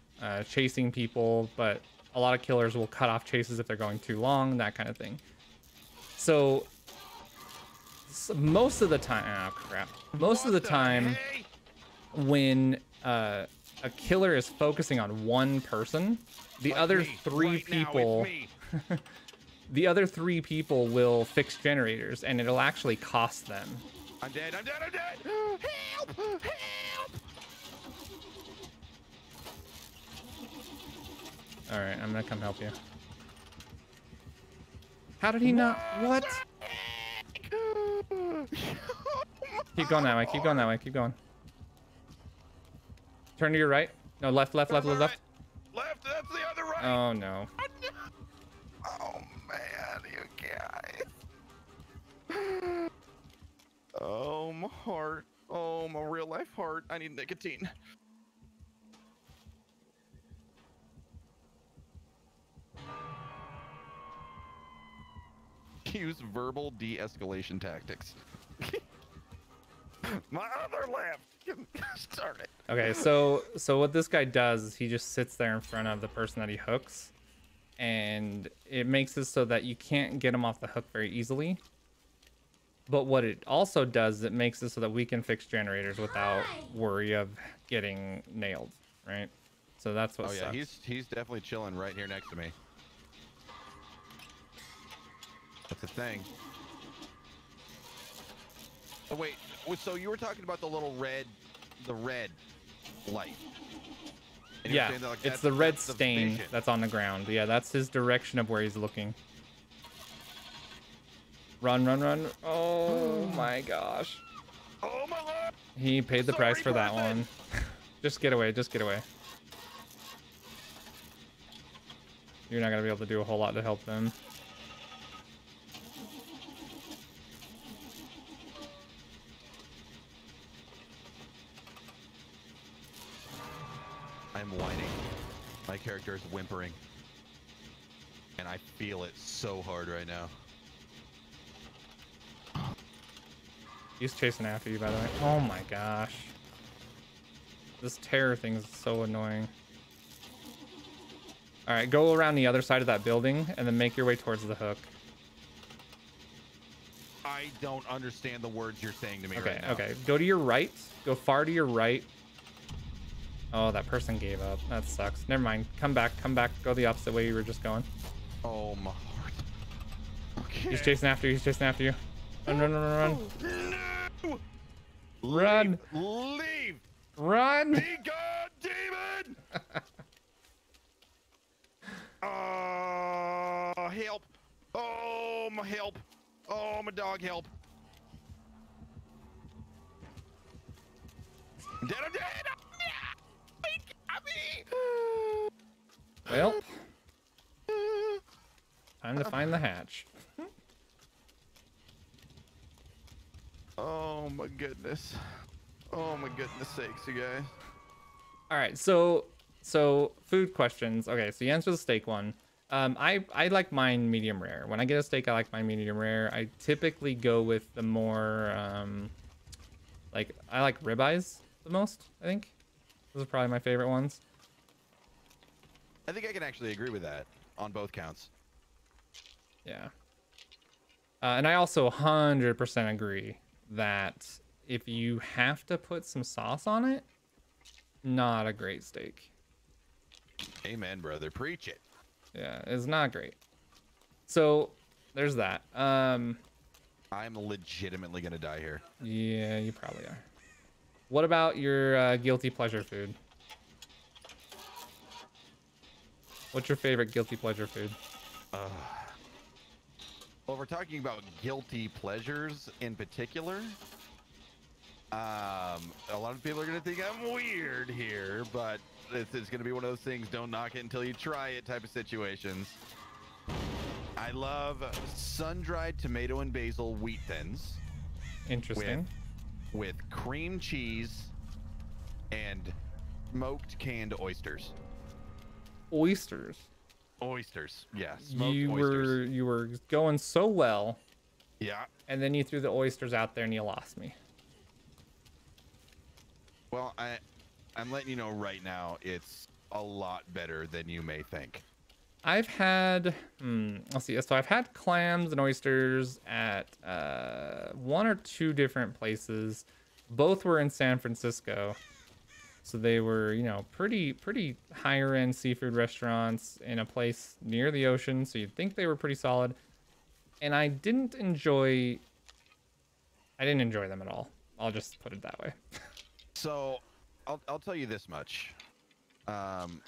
Chasing people, but a lot of killers will cut off chases if they're going too long, that kind of thing. So most of the time, oh crap. Most of the time when a killer is focusing on one person, the other three people the other three people will fix generators and it'll actually cost them.
I'm dead, I'm dead, I'm dead! Help! Help!
All right, I'm gonna come help you. How did he not? What? Keep going that way. Keep going that way. Keep going. Turn to your right. No, left, left, left, left, left.
Left, that's the other right.
Oh no.
Oh man, you guys. Oh, my heart. Oh, my real life heart. I need nicotine. Use verbal de-escalation tactics. My other left. Start it.
Okay, so what this guy does is he just sits there in front of the person that he hooks, and it makes it so that you can't get him off the hook very easily. But what it also does is it makes it so that we can fix generators without worry of getting nailed, right? So that's what sucks.
He's definitely chilling right here next to me. That's the thing. Oh wait, so you were talking about the red light. And
yeah,
that, like,
it's the red stain that's on the ground. Yeah, that's his direction of where he's looking. Run, run, run. Oh my gosh.
Oh my lord.
He paid the price for that one. Just get away, just get away. You're not gonna be able to do a whole lot to help them.
I'm whining. My character is whimpering. And I feel it so hard right now.
He's chasing after you, by the way. Oh my gosh. This terror thing is so annoying. All right, go around the other side of that building and then make your way towards the hook.
I don't understand the words you're saying to me right now.
Okay. Go to your right. Go far to your right. Oh, that person gave up. That sucks. Never mind. Come back. Come back. Go the opposite way you were just going.
Oh, my heart. Okay.
He's chasing after you. He's chasing after you. Run, run, run, run, run.
No!
Run.
Leave.
Run.
Be gone, demon! Oh, help. Oh. Oh, my help. Oh, my dog, help. I'm dead, I'm dead.
Well, time to find the hatch.
Oh my goodness. Oh my goodness sakes, you guys.
All right, so food questions. Okay, so you answer the steak one. I like mine medium rare. When I get a steak, I like mine medium rare. I typically go with the more like I like ribeyes the most. I think those are probably my favorite ones.
I think I can actually agree with that on both counts.
Yeah. And I also 100% agree that if you have to put some sauce on it, not a great steak.
Amen, brother. Preach it.
Yeah, it's not great. So there's that.
I'm legitimately gonna die here.
Yeah, you probably are. What about your guilty pleasure food? What's your favorite guilty pleasure food?
Well, we're talking about guilty pleasures in particular. A lot of people are gonna think I'm weird here, but it's gonna be one of those things, don't knock it until you try it type of situations. I love sun-dried tomato and basil wheat thins.
Interesting.
With cream cheese and smoked canned oysters.
Oysters.
Oysters, yeah. Smoked
You
oysters.
were going so well,
Yeah.
and then you threw the oysters out there and you lost me.
Well, I'm letting you know right now, it's a lot better than you may think.
I've had, let's see. So I've had clams and oysters at 1 or 2 different places. Both were in San Francisco. So they were, you know, pretty higher end seafood restaurants in a place near the ocean. So you'd think they were pretty solid. And I didn't enjoy them at all. I'll just put it that way.
So I'll tell you this much.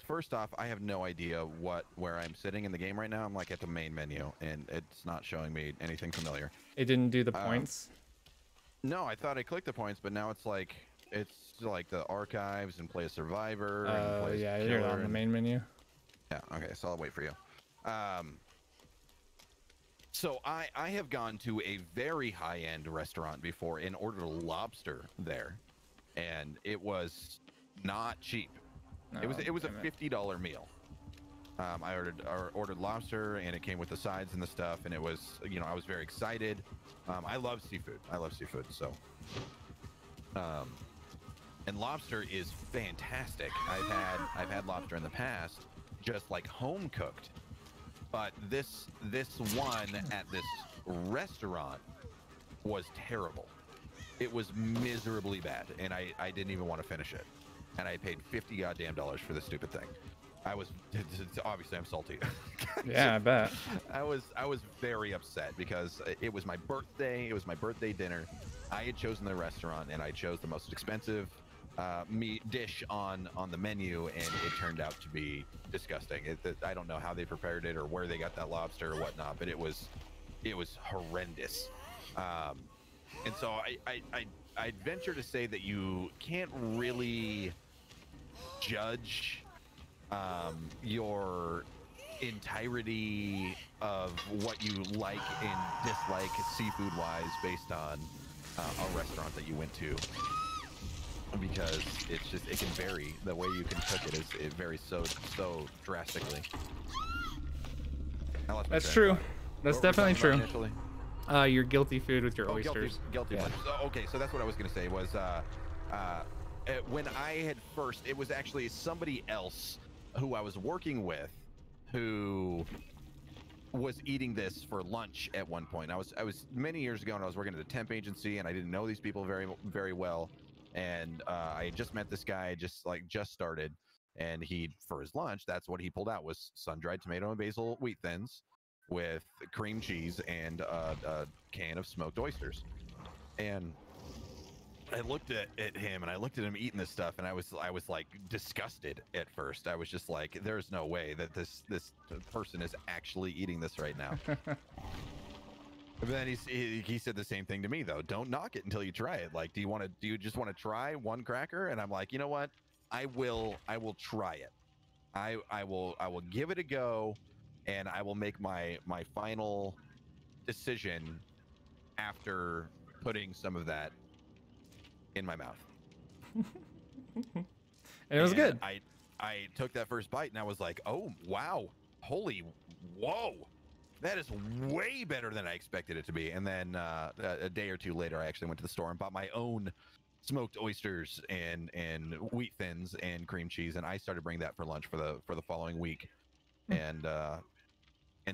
First off, I have no idea where I'm sitting in the game right now. I'm like at the main menu and it's not showing me anything familiar.
It didn't do the points.
No, I thought I clicked the points, but now it's like the archives and play a survivor. And play
Yeah,
a
you're
killer
on the main menu.
Yeah, okay, so I'll wait for you. So I have gone to a very high-end restaurant before and ordered lobster there, and it was not cheap. It was a $50 meal. I ordered lobster, and it came with the sides and the stuff, and it was, you know, I was very excited. I love seafood. So and lobster is fantastic. I've had lobster in the past, just like home cooked. But this one at this restaurant was terrible. It was miserably bad, and I didn't even want to finish it. And I paid $50 goddamn for this stupid thing. Obviously I'm salty.
Yeah, I bet.
I was very upset because it was my birthday. It was my birthday dinner. I had chosen the restaurant, and I chose the most expensive meat dish on the menu, and it turned out to be disgusting. I don't know how they prepared it or where they got that lobster or whatnot, but it was horrendous. And so I'd venture to say that you can't really judge your entirety of what you like and dislike seafood wise based on a restaurant that you went to, because it can vary. The way you can cook it varies so drastically.
That's true. That's definitely true. Your guilty food with your oysters.
Guilty. Yeah. Okay, so that's what I was gonna say was when I had first, it was actually somebody else who I was working with who was eating this for lunch at one point. I was many years ago, and I was working at a temp agency, and I didn't know these people very, very well. And I had just met this guy, just started, and for his lunch, that's what he pulled out was sun-dried tomato and basil wheat thins with cream cheese and a can of smoked oysters. And I looked at him, and I looked at him eating this stuff, and I was like disgusted at first. I was just like, there's no way that this person is actually eating this right now. But then he said the same thing to me though. Don't knock it until you try it. Like, do you just want to try one cracker? And I'm like, you know what? I will try it. I will give it a go, and I will make my final decision after putting some of that in my mouth.
And it was good.
I took that first bite and I was like, oh wow, whoa, that is way better than I expected it to be. And then a day or two later, I actually went to the store and bought my own smoked oysters and wheat thins and cream cheese, and I started bringing that for lunch for the following week. And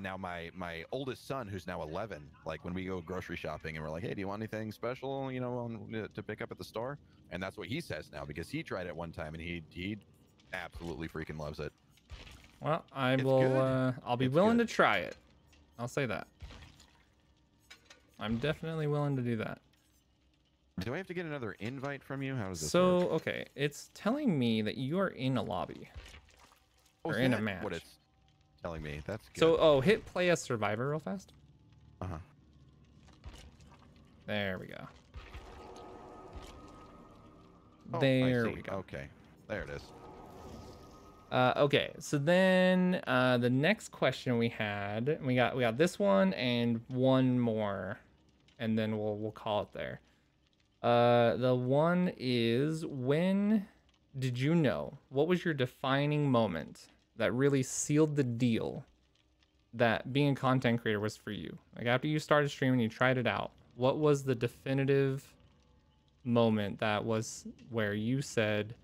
now my oldest son, who's now 11, like when we go grocery shopping and we're like, hey, do you want anything special, you know, to pick up at the store? And that's what he says now, because he tried it one time and he absolutely freaking loves it.
Well, I'll be willing to try it. I'll say that. I'm definitely willing to do that.
Do I have to get another invite from you? How does this
work?
So,
okay, it's telling me that you are in a lobby. Or in a match.
What it's telling me. That's good.
So, hit play as survivor real fast.
Uh-huh.
There we go.
Oh,
there we go.
Okay, there it is.
Okay, so then the next question we got this one and one more, and then we'll call it there. The one is, when did you know? What was your defining moment that really sealed the deal that being a content creator was for you? Like, after you started streaming, you tried it out. What was the definitive moment that was where you said,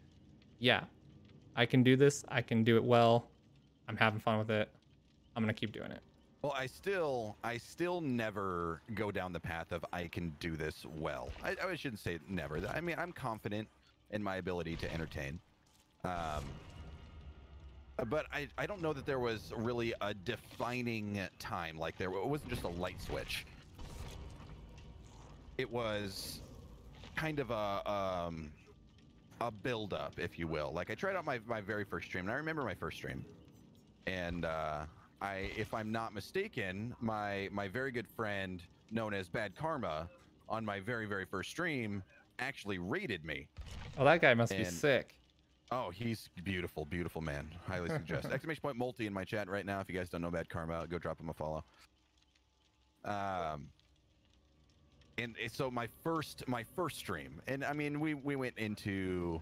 yeah, I can do this. I can do it well. I'm having fun with it. I'm going to keep doing it.
Well, I still never go down the path of I can do this well. I shouldn't say never. I mean, I'm confident in my ability to entertain. But I don't know that there was really a defining time. Like, it wasn't just a light switch. It was kind of a build up, if you will. Like, I tried out my very first stream, and I remember my first stream. And if I'm not mistaken, my very good friend known as BadKarma on my very first stream actually raided me.
Oh, that guy must be sick.
Oh, he's beautiful man. Highly suggest. ! Multi in my chat right now. If you guys don't know BadKarma, go drop him a follow. And so my first stream, and I mean, we went into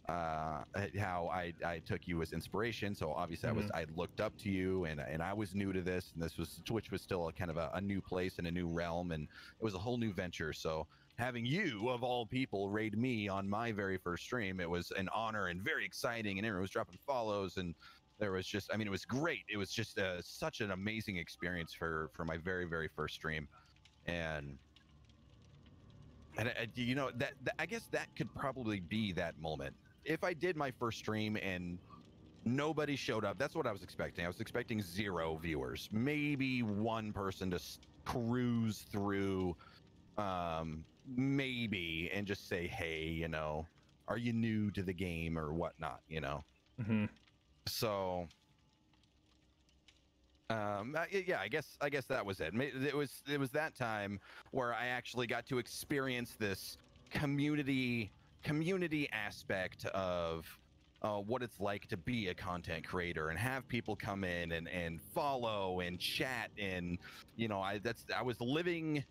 how I took you as inspiration. So obviously I looked up to you, and I was new to this, and Twitch was still a kind of a new place and a new realm, and it was a whole new venture. So having you, of all people, raid me on my very first stream, it was an honor and very exciting, and everyone was dropping follows, and there was just, I mean, it was great. It was just such an amazing experience for my very first stream. And you know, that I guess that could probably be that moment. If I did my first stream and nobody showed up, that's what I was expecting. I was expecting 0 viewers, maybe one person to cruise through, maybe, and just say, hey, you know, are you new to the game or whatnot, you know? So yeah, I guess that was it. It was that time where I actually got to experience this community aspect of what it's like to be a content creator and have people come in and follow and chat, and you know, I was living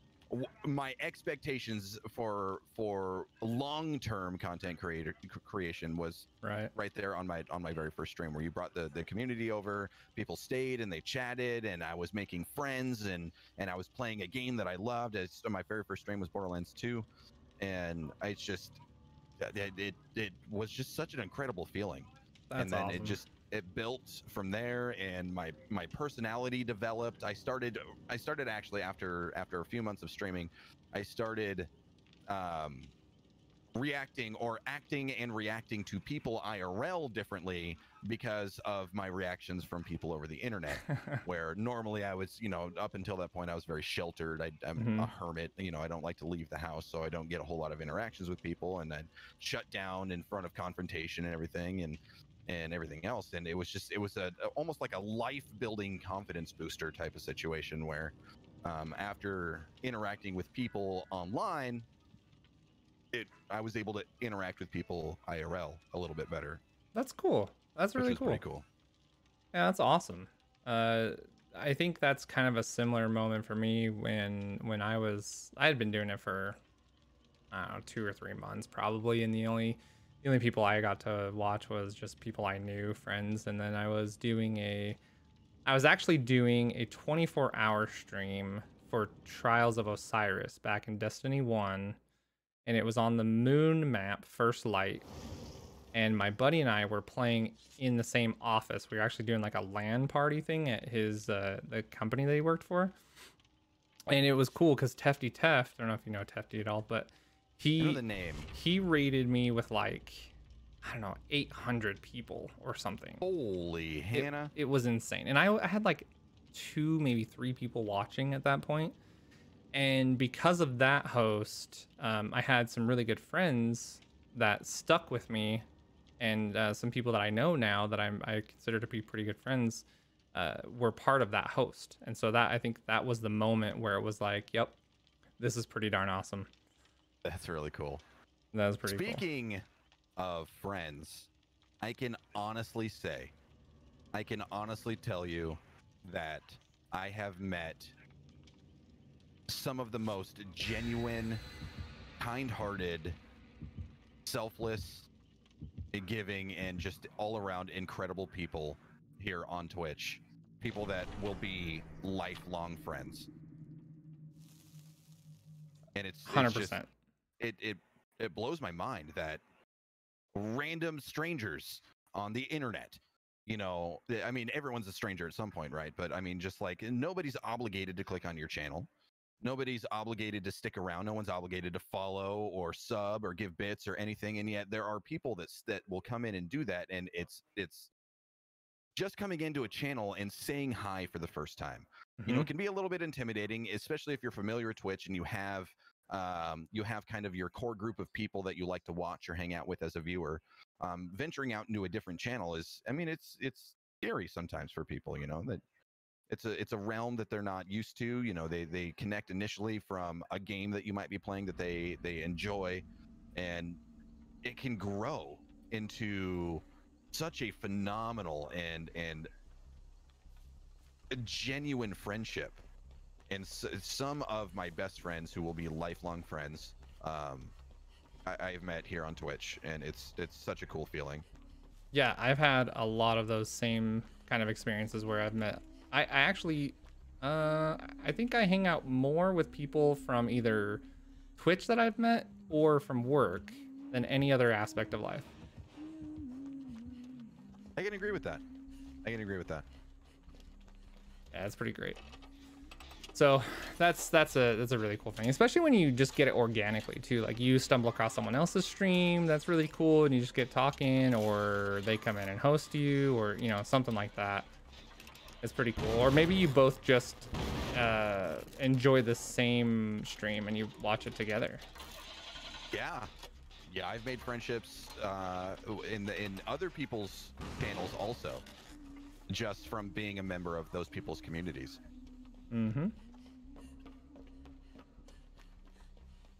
my expectations for long-term content creation was right there on my very first stream, where you brought the community over, people stayed and they chatted, and I was making friends, and I was playing a game that I loved. So my very first stream was Borderlands 2, and it's just it was just such an incredible feeling. And then awesome. It built from there, and my personality developed. I started actually after a few months of streaming, I started reacting or acting and reacting to people IRL differently because of my reactions from people over the internet. Where normally I was, you know, up until that point I was very sheltered. I'm a hermit, you know, I don't like to leave the house, so I don't get a whole lot of interactions with people, and I'd shut down in front of confrontation and everything, and everything else. And it was almost like a life building confidence booster type of situation where After interacting with people online, I was able to interact with people IRL a little bit better.
That's cool. That's really cool.
Pretty cool.
Yeah, that's awesome. I think that's kind of a similar moment for me when I had been doing it for, I don't know, 2 or 3 months probably, and the only people I got to watch was just people I knew, friends, and then I was actually doing a 24-hour stream for Trials of Osiris back in Destiny 1, and it was on the moon map First Light. And my buddy and I were playing in the same office. We were actually doing like a LAN party thing at his the company that he worked for. And it was cool because Tefty Teft, I don't know if you know Tefty at all, but
I know the name.
He rated me with like, I don't know, 800 people or something.
Holy Hannah.
It was insane. And I had like 2, maybe 3 people watching at that point. And because of that host, I had some really good friends that stuck with me, and some people that I know now that I consider to be pretty good friends were part of that host. And so I think that was the moment where it was like, yep, this is pretty darn awesome.
That's really cool.
That was pretty cool.
Speaking of friends, I can honestly tell you that I have met some of the most genuine, kind-hearted, selfless, giving, and just all-around incredible people here on Twitch. People that will be lifelong friends. And it's
100%.
It blows my mind that random strangers on the internet, you know, I mean, everyone's a stranger at some point, right? But I mean, just like, nobody's obligated to click on your channel. Nobody's obligated to stick around. No one's obligated to follow or sub or give bits or anything. And yet there are people that will come in and do that. And it's just coming into a channel and saying hi for the first time. Mm-hmm. You know, it can be a little bit intimidating, especially if you're familiar with Twitch and you have kind of your core group of people that you like to watch or hang out with as a viewer. Venturing out into a different channel is, I mean, it's scary sometimes for people, you know, that it's a realm that they're not used to. You know, they connect initially from a game that you might be playing that they enjoy, and it can grow into such a phenomenal and a genuine friendship. And some of my best friends who will be lifelong friends, I've met here on Twitch, and it's such a cool feeling.
Yeah, I've had a lot of those same kind of experiences where I've met. I actually, I think I hang out more with people from either Twitch that I've met or from work than any other aspect of life.
I can agree with that.
Yeah, that's pretty great. So that's a really cool thing, especially when you just get it organically too. Like you stumble across someone else's stream that's really cool, and you just get talking, or they come in and host you, or you know, something like that. It's pretty cool. Or maybe you both just enjoy the same stream and you watch it together.
Yeah, I've made friendships in other people's channels also, just from being a member of those people's communities.
Mm-hmm.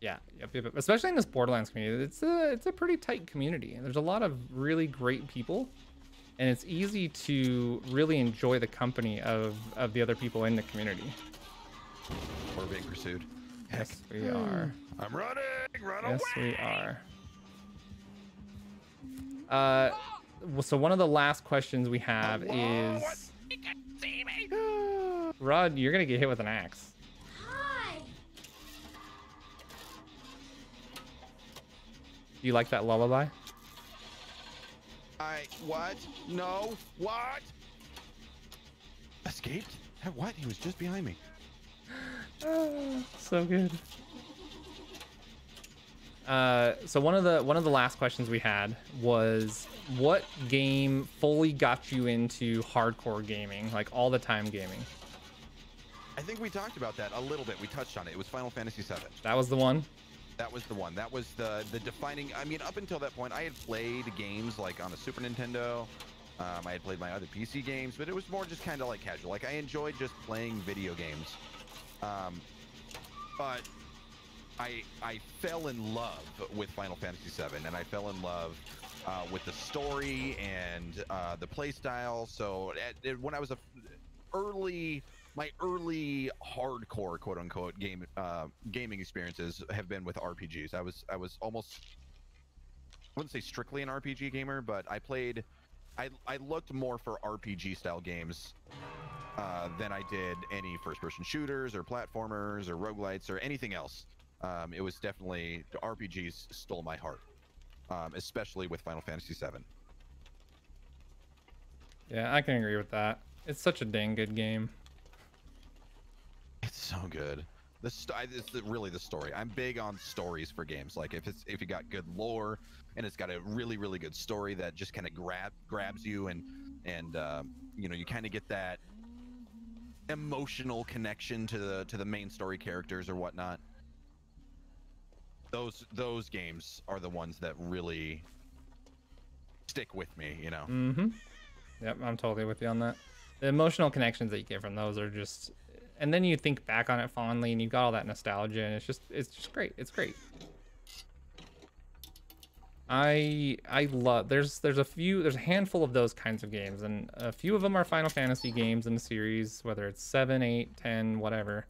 Yeah, yep. Especially in this Borderlands community, it's a pretty tight community. There's a lot of really great people, and it's easy to really enjoy the company of the other people in the community.
We're being pursued.
Yes, we are.
I'm running. Run away.
Yes, we are. So one of the last questions we have is,
you can see me.
Rod, you're gonna get hit with an axe.
Hi.
Do you like that lullaby?
What? No. What? Escaped? What? He was just behind me.
So good. So one of the last questions we had was, what game fully got you into hardcore gaming, like all the time gaming?
I think we talked about that a little bit. We touched on it. It was Final Fantasy VII.
That was the one?
That was the one. That was the defining. I mean, up until that point, I had played games like on a Super Nintendo. I had played my other PC games, but it was more just kind of like casual. Like I enjoyed just playing video games But I fell in love with Final Fantasy VII, and I fell in love with the story and the play style. So when I was my early hardcore quote unquote gaming experiences have been with RPGs. I was almost, I wouldn't say strictly an RPG gamer, but I looked more for RPG style games than I did any first person shooters or platformers or roguelites or anything else. It was definitely, the RPGs stole my heart, especially with Final Fantasy VII.
Yeah, I can agree with that. It's such a dang good game.
It's so good. It's really the story. I'm big on stories for games. Like if you got good lore and it's got a really good story that just kind of grabs you and you know, you kind of get that emotional connection to the main story characters or whatnot. Those games are the ones that really stick with me, you know.
Mm-hmm. Yep, I'm totally with you on that. The emotional connections that you get from those are just, and then you think back on it fondly and you've got all that nostalgia, and it's just great. It's great. I love, there's a handful of those kinds of games, and a few of them are Final Fantasy games in the series, whether it's 7, 8, 10, whatever.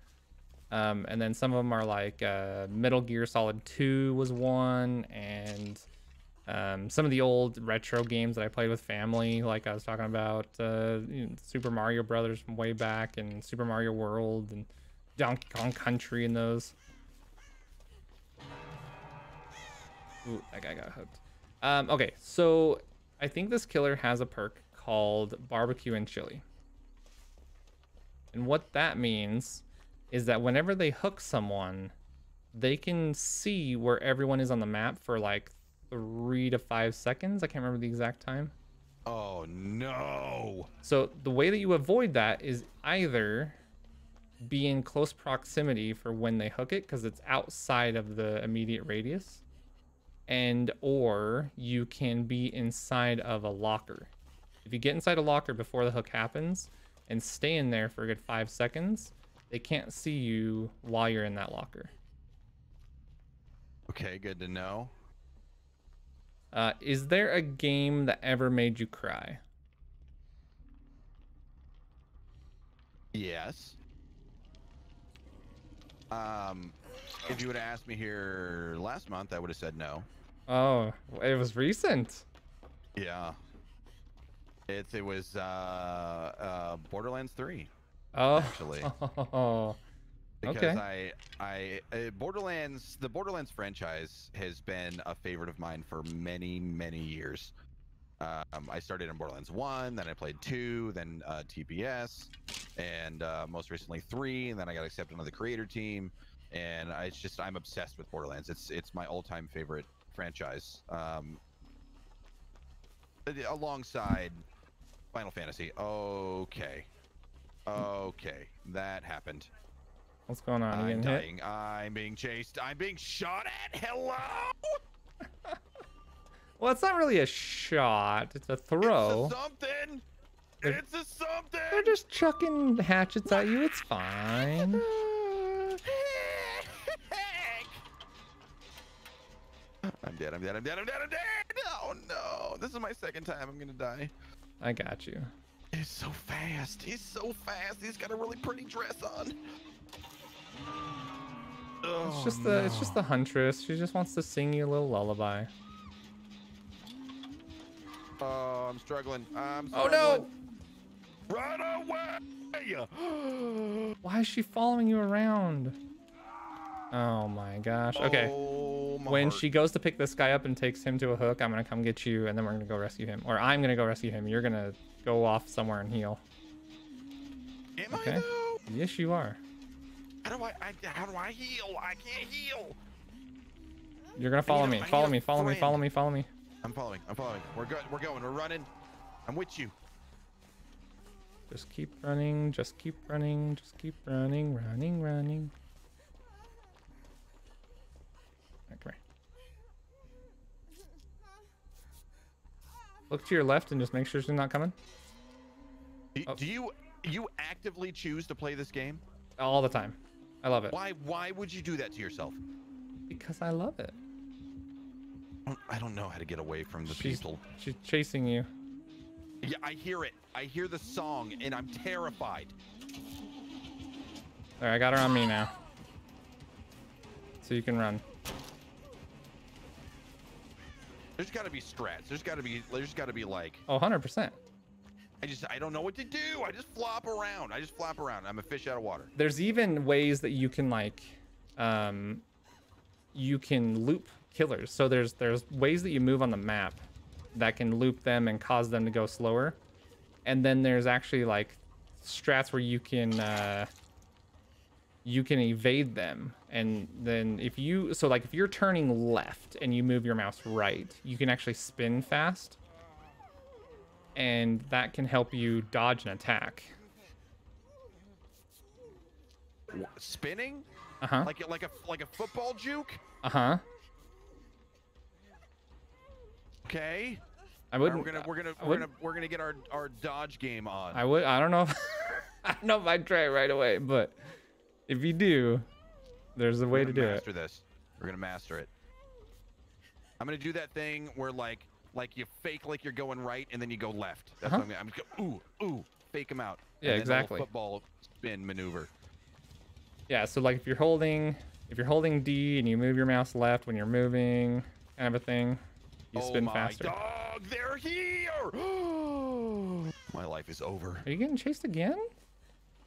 And then some of them are like Metal Gear Solid 2 was one, and some of the old retro games that I played with family, like I was talking about, you know, Super Mario Brothers from way back, and Super Mario World, and Donkey Kong Country, and those. Ooh, that guy got hooked. Okay, so I think this killer has a perk called Barbecue and Chili. And what that means is that whenever they hook someone, they can see where everyone is on the map for like 3 to 5 seconds. I can't remember the exact time.
Oh no.
So the way that you avoid that is either be in close proximity for when they hook it, because it's outside of the immediate radius, and or you can be inside of a locker. If you get inside a locker before the hook happens and stay in there for a good 5 seconds, they can't see you while you're in that locker.
Okay, good to know.
Is there a game that ever made you cry?
Yes. If you would have asked me here last month, I would have said no.
Oh, it was recent.
Yeah. It was Borderlands 3.
Oh,
actually. Because
okay.
the Borderlands franchise has been a favorite of mine for many years. I started in Borderlands 1, then I played 2, then TPS, and most recently 3, and then I got accepted into the creator team, and I'm obsessed with Borderlands. It's my all-time favorite franchise, alongside Final Fantasy. Okay, that happened.
What's going on?
I'm dying. I'm being chased. I'm being shot at. Hello.
Well, it's not really a shot. It's a throw.
It's a something. It's a something.
They're just chucking hatchets at you. It's fine.
I'm dead. Oh no. This is my second time I'm gonna die.
I got you.
He's so fast. He's got a really pretty dress on.
Oh, it's just the huntress. She just wants to sing you a little lullaby.
Oh, I'm struggling.
Oh no!
Run away!
Why is she following you around? Oh my gosh. Okay.
Oh,
when she goes to pick this guy up and takes him to a hook, I'm gonna come get you, and then we're gonna go rescue him. Or I'm gonna go rescue him. You're gonna go off somewhere and heal.
Am I though?
Yes, you are.
How do I heal? I can't heal.
You're gonna follow me. Follow me. Follow me. Follow me. Follow me.
I'm following. We're good. We're going. We're running. I'm with you.
Just keep running. Just keep running. Just keep running. Running. Running. Right, come here. Look to your left and just make sure she's not coming.
Do you actively choose to play this game?
All the time. I love it.
Why would you do that to yourself?
Because I love it.
I don't know how to get away from the people.
She's chasing you.
Yeah, I hear it. I hear the song, and I'm terrified.
There, I got her on me now. So you can run.
There's got to be strats. There's got to be like.
Oh, 100%.
I don't know what to do. I just flop around. I'm a fish out of water.
There's even ways that you can like, you can loop killers. So there's ways that you move on the map that can loop them and cause them to go slower. And then there's actually like strats where you can evade them. And then if you're turning left and you move your mouse right, you can actually spin fast. And that can help you dodge an attack.
Spinning?
Uh-huh.
Like a football juke?
Uh-huh.
Okay.
I wouldn't.
We're gonna get our dodge game on.
I don't know if I don't know if I'd try it right away, but if you do, there's a way to do it.
Master this. We're gonna master it. I'm gonna do that thing where like you fake like you're going right and then you go left. That's what I'm gonna. Ooh, fake them out.
Yeah, exactly.
Football spin maneuver.
Yeah, so like if you're holding D and you move your mouse left when you're moving, kind of a thing, you spin faster.
Dog, they're here! My life is over.
Are you getting chased again?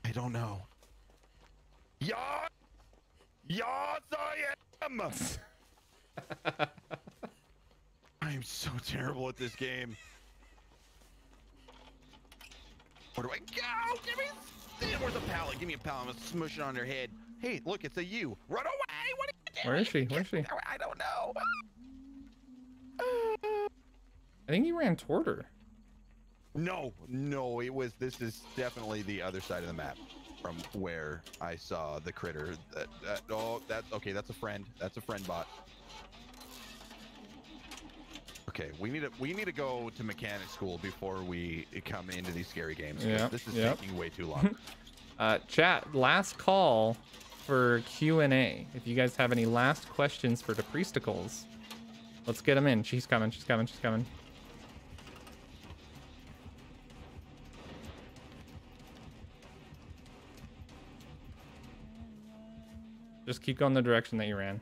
I don't know. Yes, I am. I am so terrible at this game. Where do I go? Give me. Where's a pallet? Give me a pallet. I'm gonna smush it on their head. Hey, look, it's a U. Run away! What are you doing?
Where is she? Where is she?
I don't know.
I think you ran toward her.
No, this is definitely the other side of the map from where I saw the critter. That's okay. That's a friend. That's a friend bot. Okay, we need to go to mechanic school before we come into these scary games.
Yeah,
this is taking way too long.
Chat, last call for Q&A. If you guys have any last questions for Depriesticles, let's get them in. She's coming. Just keep going the direction that you ran.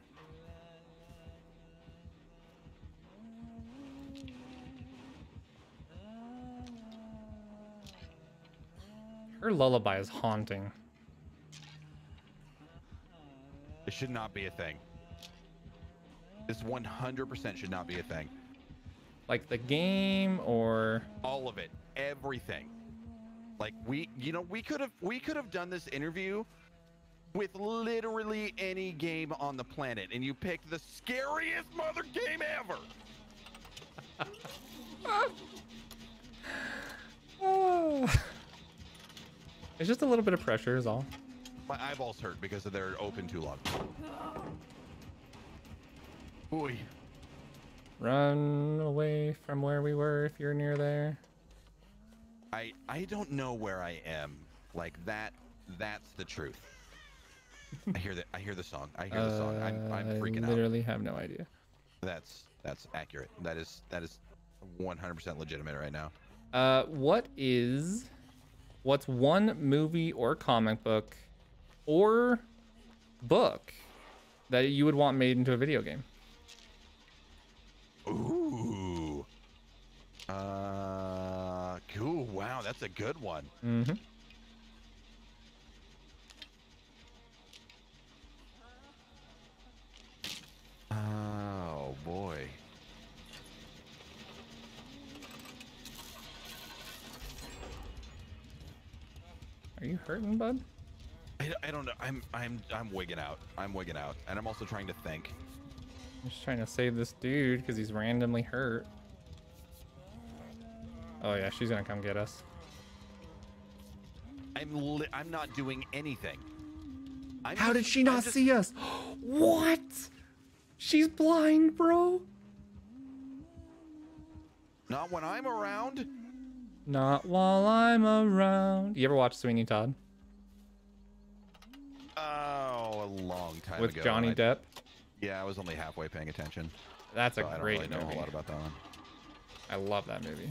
Her lullaby is haunting.
It should not be a thing. This 100% should not be a thing.
Like the game or
all of it, everything. Like we could have done this interview with literally any game on the planet, and you picked the scariest mother game ever.
It's just a little bit of pressure is all.
My eyeballs hurt because they're open too long. Oy.
Run away from where we were if you're near there.
I don't know where I am. Like that's the truth. I hear the song. I'm freaking out.
I literally have no idea.
That's accurate. That is 100% legitimate right now.
What's one movie or comic book or book that you would want made into a video game?
Ooh. Cool. Wow, that's a good one.
Mm-hmm.
Oh boy.
Are you hurting, bud?
I don't know. I'm wigging out. And I'm also trying to think.
I'm just trying to save this dude because he's randomly hurt. Oh yeah, she's gonna come get us.
I'm not doing anything.
How did she not see us? What? She's blind, bro.
Not when I'm around.
Not while I'm around. You ever watch Sweeney Todd?
Oh, a long time
with
ago.
Johnny Depp.
Yeah, I was only halfway paying attention.
That's a
so
great
I don't really know a
movie.
whole lot about that one.
I love that movie.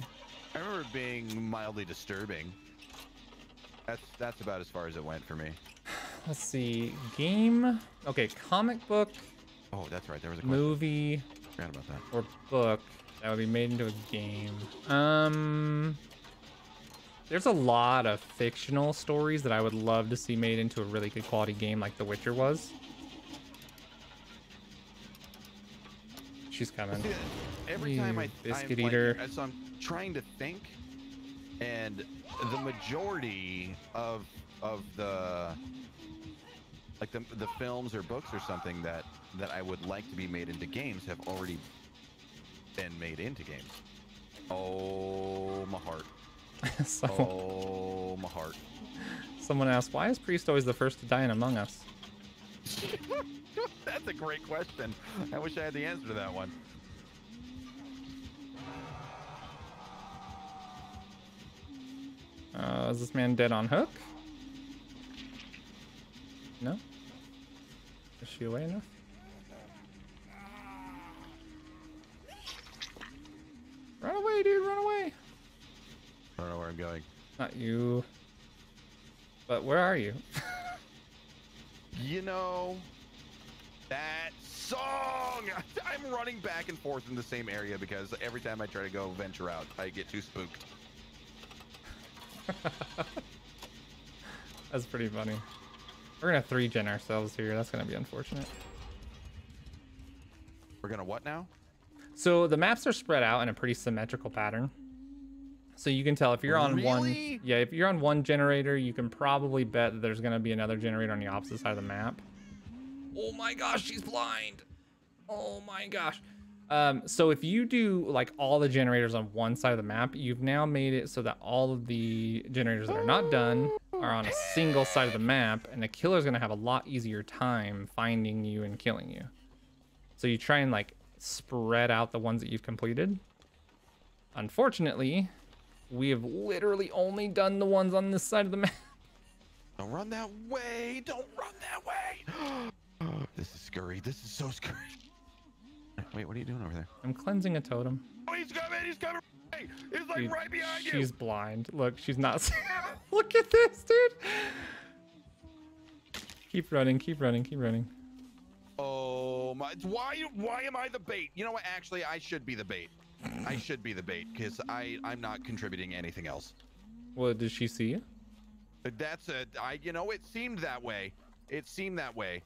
I remember it being mildly disturbing. That's about as far as it went for me.
Let's see. Game. Okay, comic book.
Oh, that's right. There was a question.
Movie.
Forgot about that.
Or book that would be made into a game. There's a lot of fictional stories that I would love to see made into a really good quality game like The Witcher was. She's coming.
See, every time
Biscuit eater.
So I'm trying to think, and the majority of the the films or books or something that I would like to be made into games have already been made into games. Oh, my heart. Oh, my heart.
Someone asked, why is Priest always the first to die in Among Us?
That's a great question. I wish I had the answer to that one.
Is this man dead on hook? No? Is she away enough? Run away, dude, run away!
I don't know where I'm going.
Not you. But where are you?
You know, that song! I'm running back and forth in the same area because every time I try to go venture out, I get too spooked.
That's pretty funny. We're gonna 3-gen ourselves here. That's gonna be unfortunate.
We're gonna what now?
So the maps are spread out in a pretty symmetrical pattern. So you can tell if you're on one, yeah, if you're on one generator, you can probably bet that there's gonna be another generator on the opposite side of the map. Oh my gosh, she's blind. Oh my gosh. So if you do like all the generators on one side of the map, you've now made it so that all of the generators that are not done are on a single side of the map, and the killer's gonna have a lot easier time finding you and killing you. So you try and like spread out the ones that you've completed. Unfortunately, we have literally only done the ones on this side of the map.
Don't run that way! Don't run that way! This is scurry. This is so scurry. Wait, what are you doing over there?
I'm cleansing a totem.
Oh, he's coming! He's coming! He's like
Dude,
right behind you!
She's blind. Look, she's not. Look at this, dude! Keep running, keep running, keep running.
Oh my! Why am I the bait? You know what? Actually, I should be the bait. I should be the bait because I'm not contributing anything else.
Well, did she see you?
That's you know, it seemed that way. It seemed that way.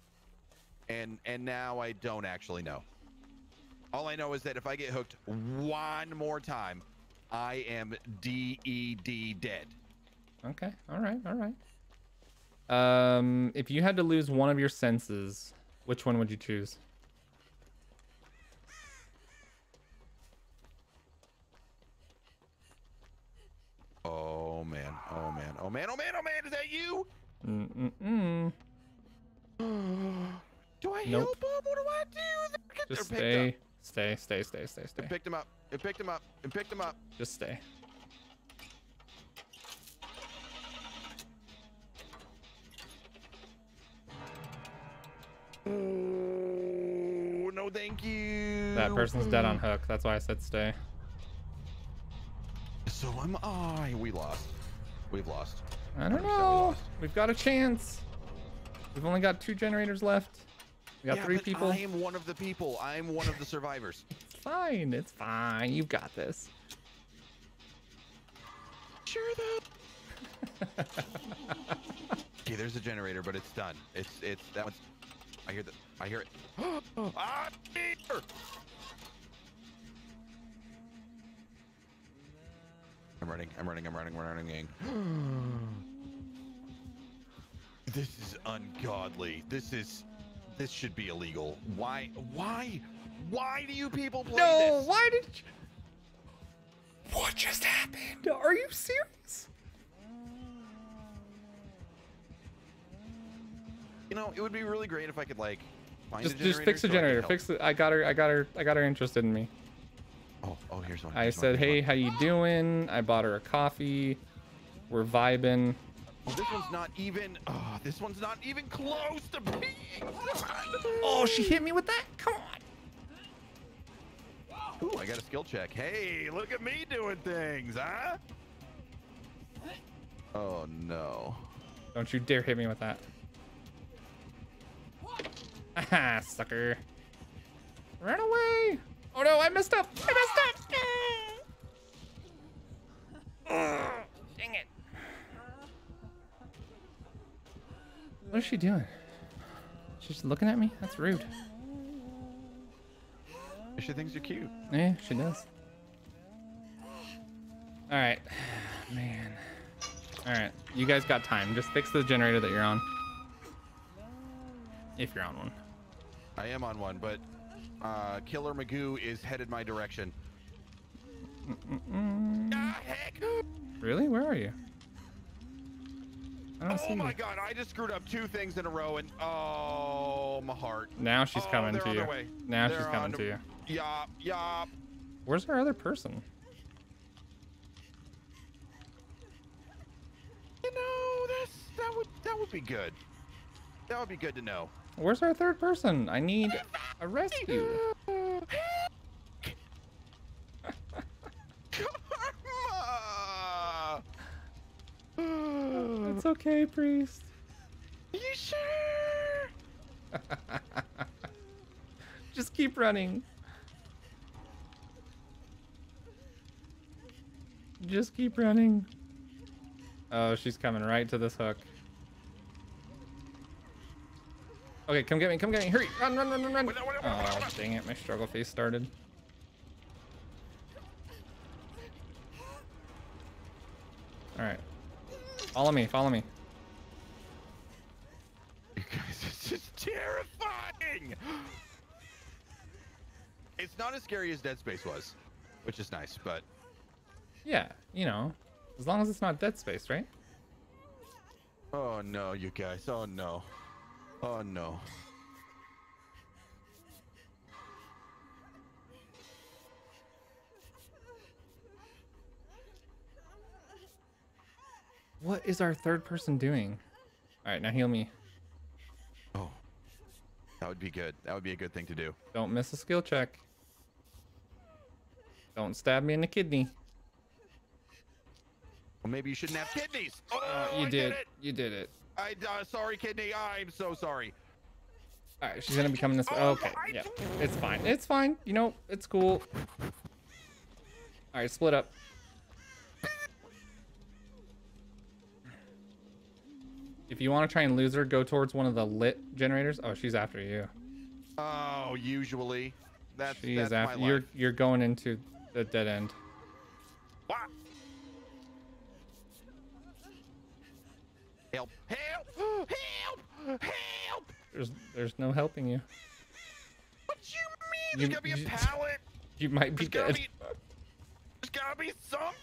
And now I don't actually know. All I know is that if I get hooked one more time, I am DED dead.
Okay, all right, all right. If you had to lose one of your senses, which one would you choose?
Oh man, oh man, oh man, oh man, oh man, is that you? Do I
Nope.
help him? What do I do?
Just
They're
stay.
picked up.
Stay.
It picked him up. It picked him up. It picked him up.
Just stay.
Oh, no thank you.
That person's dead on hook. That's why I said stay.
So am I. We lost. We've lost.
I don't know. We've got a chance. We've only got 2 generators left. We got 3 people.
I am one of the people. I'm one of the survivors.
It's fine. It's fine. You've got this.
Sure though. Okay, there's a generator, but it's done. It's that one's. I hear it. Ah, here! I'm running. This is ungodly. This should be illegal. Why do you people play this?
Why did you... What just happened? Are you serious?
You know, it would be really great if I could like find a generator.
Just fix the generator. Fix it. I got her interested in me.
Oh, here's one.
I said, hey, how you doing? I bought her a coffee. We're vibing.
This one's not even. Oh, this one's not even close to being done.
Oh, she hit me with that. Come on.
Ooh, I got a skill check. Hey, look at me doing things, huh? Oh no.
Don't you dare hit me with that. Aha, sucker. Run away. Oh no, I messed up. I messed up. Dang it. What is she doing? She's just looking at me? That's rude.
She thinks you're cute.
Yeah, she does. All right, man. All right, you guys got time. Just fix the generator that you're on. If you're on one.
I am on one, but Killer Magoo is headed my direction. Ah, heck!
Really? Where are you? I don't see
Oh my
you.
god, I just screwed up 2 things in a row and oh, my heart.
Now she's coming to you. Now she's coming to you.
Yop, yop.
Where's our other person?
You know, that would be good. That would be good to know.
Where's our third person? I need a rescue.
Karma!
It's okay, priest.
You sure?
Just keep running. Just keep running. Oh, she's coming right to this hook. Okay, come get me, come get me. Hurry, run, run, run, run, run. Oh, dang it, my struggle phase started. All right, follow me, follow me.
You guys, it's just terrifying. It's not as scary as Dead Space was, which is nice, but
Yeah, you know, as long as it's not Dead Space, right?
oh no, you guys, oh no, oh no.
What is our third person doing? All right, now heal me.
Oh, that would be good. That would be a good thing to do.
Don't miss a skill check. Don't stab me in the kidney.
Well, maybe you shouldn't have kidneys. Oh,
You
I
did.
it.
You did it.
Sorry, kidney. I'm so sorry.
All right, she's gonna be coming this way.
Oh,
Okay, yeah, it's fine. It's fine. You know, it's cool. All right, split up. If you want to try and lose her, go towards one of the lit generators. Oh, she's after you.
Oh, usually. That's
She's
my
after
life.
you're going into the dead end.
What? Help! Help! Help! Help!
There's no helping you.
What you mean? There's gotta be a pallet.
You might be dead.
There's gotta be something.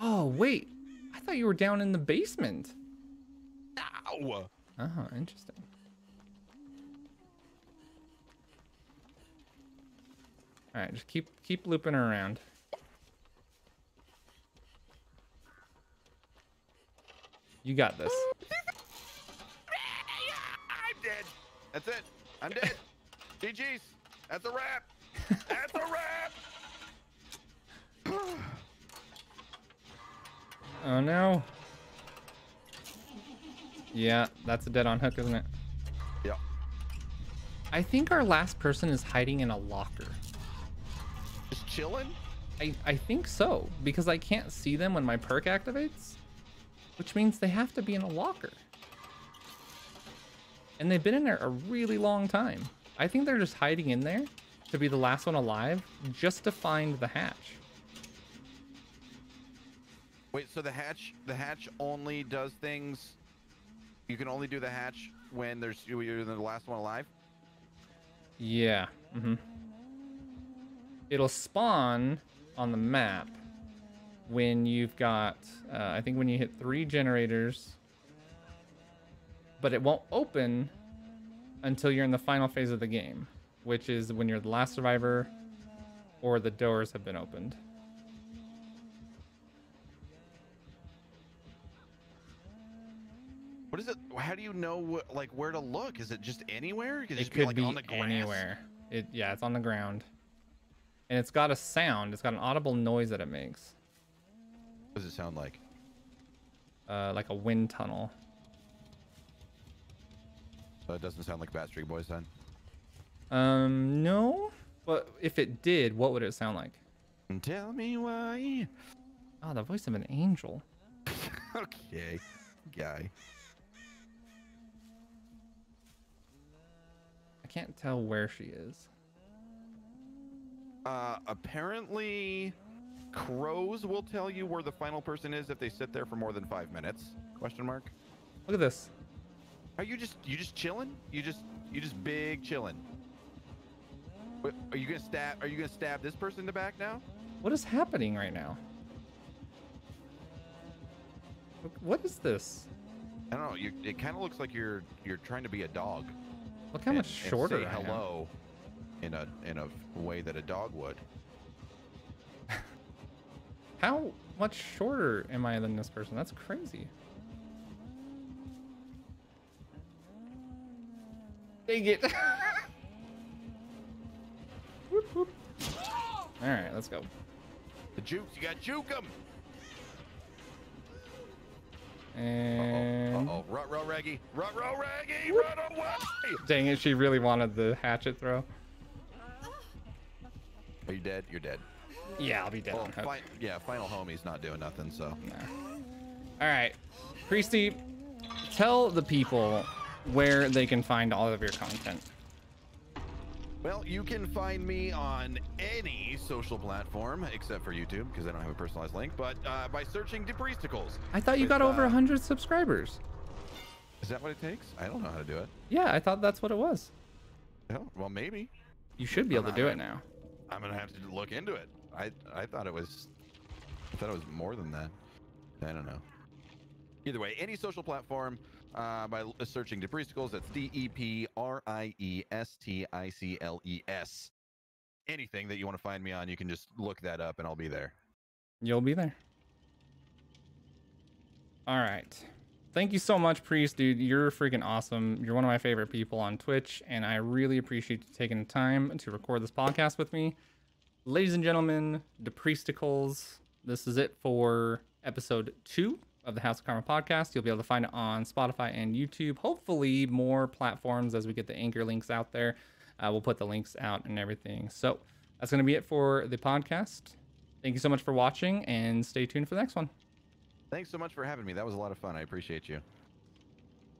Oh wait, I thought you were down in the basement.
Ow!
Oh, interesting. All right, just keep looping her around. You got this.
I'm dead. That's it. I'm dead. GG's. That's a wrap. That's a wrap.
Oh no. Yeah, that's a dead on hook, isn't it?
Yep.
I think our last person is hiding in a locker.
Just chilling?
I think so, because I can't see them when my perk activates, which means they have to be in a locker. And they've been in there a really long time. I think they're just hiding in there to be the last one alive, just to find the hatch.
Wait, so the hatch only does things. You can only do the hatch when you're the last one alive?
Yeah. Mm-hmm. It'll spawn on the map when you've got, I think when you hit 3 generators, but it won't open until you're in the final phase of the game, which is when you're the last survivor or the doors have been opened.
What is it? How do you know like where to look? Is it just anywhere? Could it
It
just
could
like
be
on the grass?
anywhere. Yeah, it's on the ground. And it's got a sound. It's got an audible noise that it makes.
What does it sound like?
Like a wind tunnel.
So it doesn't sound like Backstreet Boys then?
No. But if it did, what would it sound like?
Tell me why.
Oh, the voice of an angel.
Okay, guy.
I can't tell where she is.
Apparently, crows will tell you where the final person is if they sit there for more than 5 minutes. Question mark.
Look at this.
Are you just chilling? You just big chilling. Are you gonna stab this person in the back now?
What is happening right now? What is this?
I don't know. It kind of looks like you're trying to be a dog.
Look how much shorter
and say
I am.
hello in a way that a dog would.
How much shorter am I than this person? That's crazy. Dang it. Whoop, whoop. All right, let's go.
The jukes, you got juke 'em.
And
Rut-row Reggie, rut-row Reggie, run away!
dang it, she really wanted the hatchet throw.
Are you dead? You're dead.
Yeah, I'll be dead.
Well,
on hook.
final homie's not doing nothing, so.
Nah. All right, Priesty, tell the people where they can find all of your content.
Well, you can find me on any social platform except for YouTube because I don't have a personalized link, but by searching Depriesticles.
I thought you got over 100 subscribers.
Is that what it takes? I don't know how to do it.
Yeah, I thought that's what it was.
Oh, well, maybe.
You should be able to do it now.
I'm gonna have to look into it. I thought it was more than that. I don't know. Either way, any social platform by searching Depriesticles. That's Depriesticles. Anything that you want to find me on, you can just look that up and I'll be there.
You'll be there. All right. Thank you so much, Priest, dude. You're freaking awesome. You're one of my favorite people on Twitch, and I really appreciate you taking the time to record this podcast with me. Ladies and gentlemen, Depriesticles, this is it for episode 2 of the House of Karma podcast. You'll be able to find it on Spotify and YouTube. Hopefully more platforms as we get the anchor links out there. We'll put the links out and everything. So that's going to be it for the podcast. Thank you so much for watching, and stay tuned for the next one.
Thanks so much for having me. That was a lot of fun. I appreciate you.